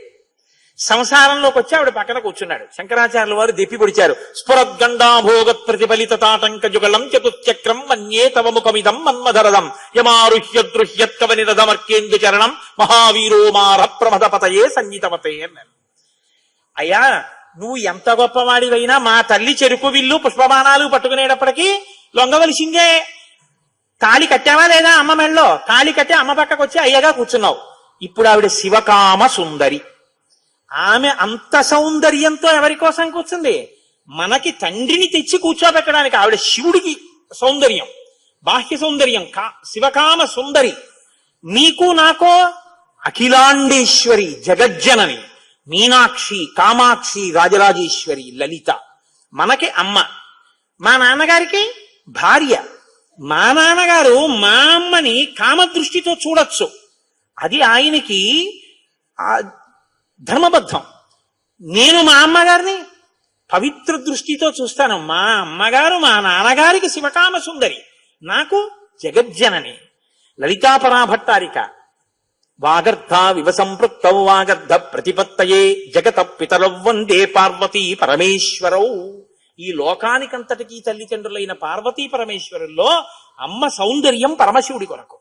సంసారంలోకి వచ్చి ఆవిడ పక్కన కూర్చున్నాడు. శంకరాచార్యుల వారు దెప్పి పొడిచారు. స్ఫురద్గండాభోగత్ ప్రతిఫలిత తాటంక జుగళం చతుశ్చక్రం మన్యే తవ ముఖమిదం మన్మధరదం యమారుహ్యదృహ్యత్కవ నిరదమర్కేందు చరణం మహావీరో మార ప్రమదపతయే సంగీతవతే అన్నారు. అయ్యా, నువ్వు ఎంత గొప్పవాడివైనా మా తల్లి చెరుకు విల్లు పుష్పబాణాలు పట్టుకునేటప్పటికీ లొంగవలసిందే. తాళి కట్టావా లేదా అమ్మ మెళ్ళలో? తాళి కట్టి అమ్మ పక్కకు వచ్చి అయ్యగా కూర్చున్నావు. ఇప్పుడు ఆవిడ శివకామ సుందరి. ఆమె అంత సౌందర్యంతో ఎవరి కోసం కూర్చుంది? మనకి తండ్రిని తెచ్చి కూర్చోబెట్టడానికి. ఆవిడ శివుడికి సౌందర్యం, బాహ్య సౌందర్యం, శివకామ సుందరి. నీకు నాకో అఖిలాండేశ్వరి, జగజ్జనని, మీనాక్షి, కామాక్షి, రాజరాజేశ్వరి, లలిత. మనకి అమ్మ. మా నాన్నగారికి భార్య. మా నాన్నగారు మా అమ్మని కామదృష్టితో చూడొచ్చు, అది ఆయనకి ధర్మబద్ధం. నేను మా అమ్మగారిని పవిత్ర దృష్టితో చూస్తాను. మా అమ్మగారు మా నాన్నగారికి శివకామ సుందరి, నాకు జగజ్జనని. లలితాపరాభట్టారిక. వాగర్ధ వివ సంపృక్తౌ వాగర్ధ ప్రతిపత్తయే జగత పితరౌ వందే పార్వతీ పరమేశ్వరౌ. ఈ లోకానికంతటికీ తల్లిదండ్రులైన పార్వతీ పరమేశ్వరుల్లో అమ్మ సౌందర్యం పరమశివుడి కొరకు,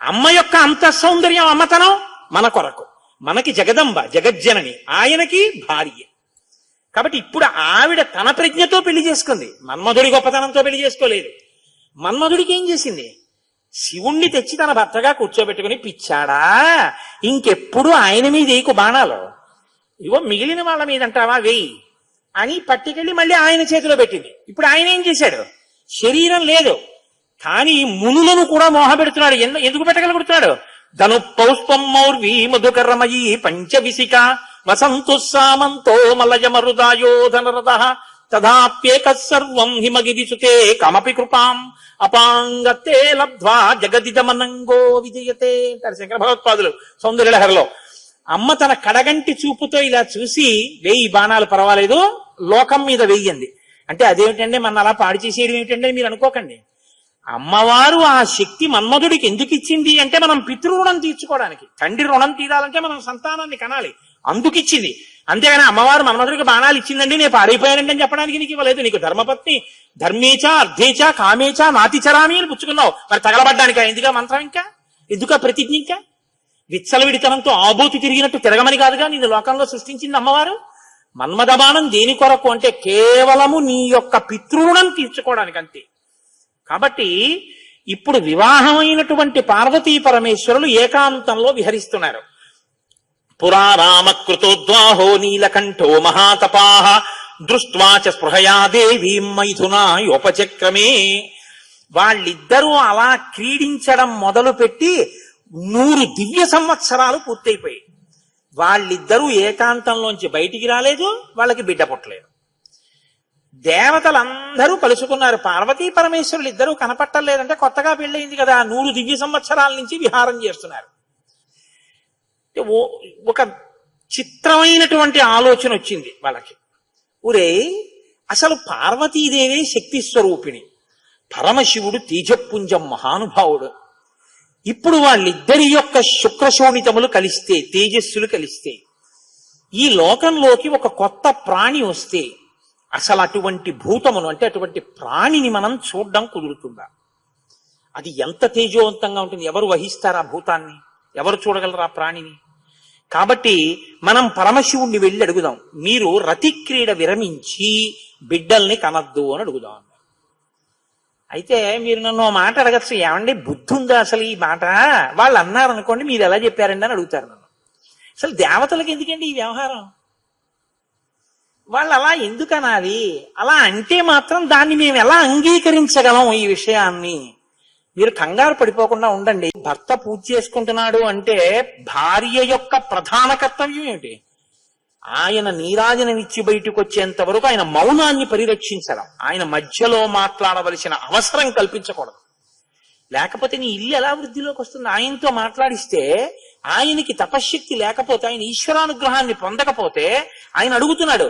అమ్మ యొక్క అంత సౌందర్యం అమ్మతనం మన కొరకు. మనకి జగదంబ, జగజ్జనని, ఆయనకి భార్య. కాబట్టి ఇప్పుడు ఆవిడ తన ప్రజ్ఞతో పెళ్లి చేసుకుంది, మన్మధుడి గొప్పతనంతో పెళ్లి చేసుకోలేదు. మన్మధుడికి ఏం చేసింది? శివుణ్ణి తెచ్చి తన భర్తగా కూర్చోబెట్టుకుని, పిచ్చాడా ఇంకెప్పుడు ఆయన మీద వేయకు బాణాలు, ఇగో మిగిలిన వాళ్ళ మీద అంటావా వెయ్యి అని పట్టుకెళ్ళి మళ్ళీ ఆయన చేతిలో పెట్టింది. ఇప్పుడు ఆయన ఏం చేశాడు? శరీరం లేదు కానీ మునులను కూడా మోహపెడుతున్నాడు. ఎందుకు పెట్టగలుగుతున్నాడు? ధను పౌష్పం మౌర్వీ మధుకరమయీ పంచవిశిక వసంతు సామంతో మలయమరుదాయోధనరథ తదాప్యేక సర్వం హిమగిరిసుతే కమపి కృపాం అపాంగతే లబ్ధ్వా జగదిదమనంగో విజయతే అంటారు శంకర భగవత్పాదులు సౌందర్యలహరిలో. అమ్మ తన కడగంటి చూపుతో ఇలా చూసి, వెయ్యి బాణాలు పర్వాలేదు, లోకం మీద వెయ్యింది అంటే అదేమిటంటే మన అలా పాడు చేసేయడం ఏమిటంటే మీరు అనుకోకండి. అమ్మవారు ఆ శక్తి మన్మధుడికి ఎందుకు ఇచ్చింది అంటే మనం పితృరుణం తీర్చుకోవడానికి. తండ్రి రుణం తీరాలంటే మనం సంతానాన్ని కనాలి, అందుకిచ్చింది. అంతేగాని అమ్మవారు మన్మధుడికి బాణాలు ఇచ్చిందండి నేను పాడైపోయానండి అని చెప్పడానికి నీకు ఇవ్వలేదు. నీకు ధర్మపత్ని ధర్మేచ అర్ధేచ కామేచ నాతిచరామి అని పుచ్చుకున్నావు, మరి తగలబడ్డానికి ఎందుగా మంత్రం, ఇంకా ఎందుక ప్రతిజ్ఞ, ఇంకా విచ్చలవిడితనంతో ఆబోతి తిరిగినట్టు తిరగమని కాదుగా నేను లోకంలో సృష్టించింది అమ్మవారు. మన్మథబాణం దేని కొరకు అంటే కేవలము నీ యొక్క పితృరుణం తీర్చుకోవడానికి అంతే. కాబట్టి ఇప్పుడు వివాహమైనటువంటి పార్వతీ పరమేశ్వరులు ఏకాంతంలో విహరిస్తున్నారు. పురారామకృతోద్వాహో నీలకంఠో మహాతపాః దృష్ట్వా చ స్పృహయా దేవీం మైథునాయోపచక్రమే. వాళ్ళిద్దరూ అలా క్రీడించడం మొదలుపెట్టి 100 దివ్య సంవత్సరాలు పూర్తయిపోయాయి. వాళ్ళిద్దరూ ఏకాంతంలోంచి బయటికి రాలేదు, వాళ్ళకి బిడ్డ పుట్టలేదు. దేవతలందరూ కలుసుకున్నారు. పార్వతీ పరమేశ్వరులు ఇద్దరూ కనపట్టలేదంటే కొత్తగా పెళ్ళయింది కదా, 100 దివ్య సంవత్సరాల నుంచి విహారం చేస్తున్నారు. ఒక చిత్రమైనటువంటి ఆలోచన వచ్చింది వాళ్ళకి. ఊరే, అసలు పార్వతీదేవి శక్తి స్వరూపిణి, పరమశివుడు తేజపుంజం మహానుభావుడు. ఇప్పుడు వాళ్ళిద్దరి యొక్క శుక్రశోణితములు కలిస్తే, తేజస్సులు కలిస్తే, ఈ లోకంలోకి ఒక కొత్త ప్రాణి వస్తే అసలు అటువంటి భూతమును అంటే అటువంటి ప్రాణిని మనం చూడడం కుదురుతుందా? అది ఎంత తేజోవంతంగా ఉంటుంది? ఎవరు వహిస్తారు ఆ భూతాన్ని? ఎవరు చూడగలరు ఆ ప్రాణిని? కాబట్టి మనం పరమశివుణ్ణి వెళ్ళి అడుగుదాం, మీరు రతిక్రీడ విరమించి బిడ్డల్ని కనద్దు అని అడుగుదాం. అయితే మీరు నన్ను మాట అడగచ్చు, ఏమండి బుద్ధి ఉందా అసలు ఈ మాట? వాళ్ళు అన్నారనుకోండి, మీరు ఎలా చెప్పారండి అని అడుగుతారు నన్ను. అసలు దేవతలకు ఎందుకండి ఈ వ్యవహారం? వాళ్ళు అలా ఎందుకు అనాలి? అలా అంటే మాత్రం దాన్ని మేము ఎలా అంగీకరించగలం ఈ విషయాన్ని? మీరు కంగారు పడిపోకుండా ఉండండి. భర్త పూజ చేసుకుంటున్నాడు అంటే భార్య యొక్క ప్రధాన కర్తవ్యం ఏమిటి? ఆయన నీరాజనమిచ్చి బయటకు వచ్చేంత వరకు ఆయన మౌనాన్ని పరిరక్షించడం, ఆయన మధ్యలో మాట్లాడవలసిన అవసరం కల్పించకూడదు. లేకపోతే నీ ఇల్లు ఎలా వృద్ధిలోకి వస్తుంది? ఆయనతో మాట్లాడిస్తే, ఆయనకి తపశ్శక్తి లేకపోతే, ఆయన ఈశ్వరానుగ్రహాన్ని పొందకపోతే, ఆయన అడుగుతున్నాడు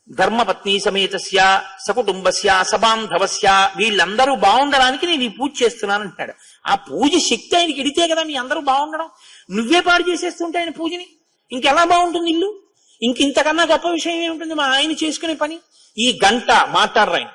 ధర్మపత్ని సమేతస్య సకుటుంబస్య సబాంధవస్య, వీళ్ళందరూ బాగుండడానికి నేను ఈ పూజ చేస్తున్నాను అంటాడు. ఆ పూజ శక్తి ఆయనకి ఇడితే కదా మీ అందరూ బాగుండడం. నువ్వే పాడు చేసేస్తుంటే ఆయన పూజని ఇంకెలా బాగుంటుంది ఇల్లు? ఇంతకన్నా గొప్ప విషయం ఏముంటుంది మా ఆయన చేసుకునే పని? ఈ గంట మాట్లాడరాయన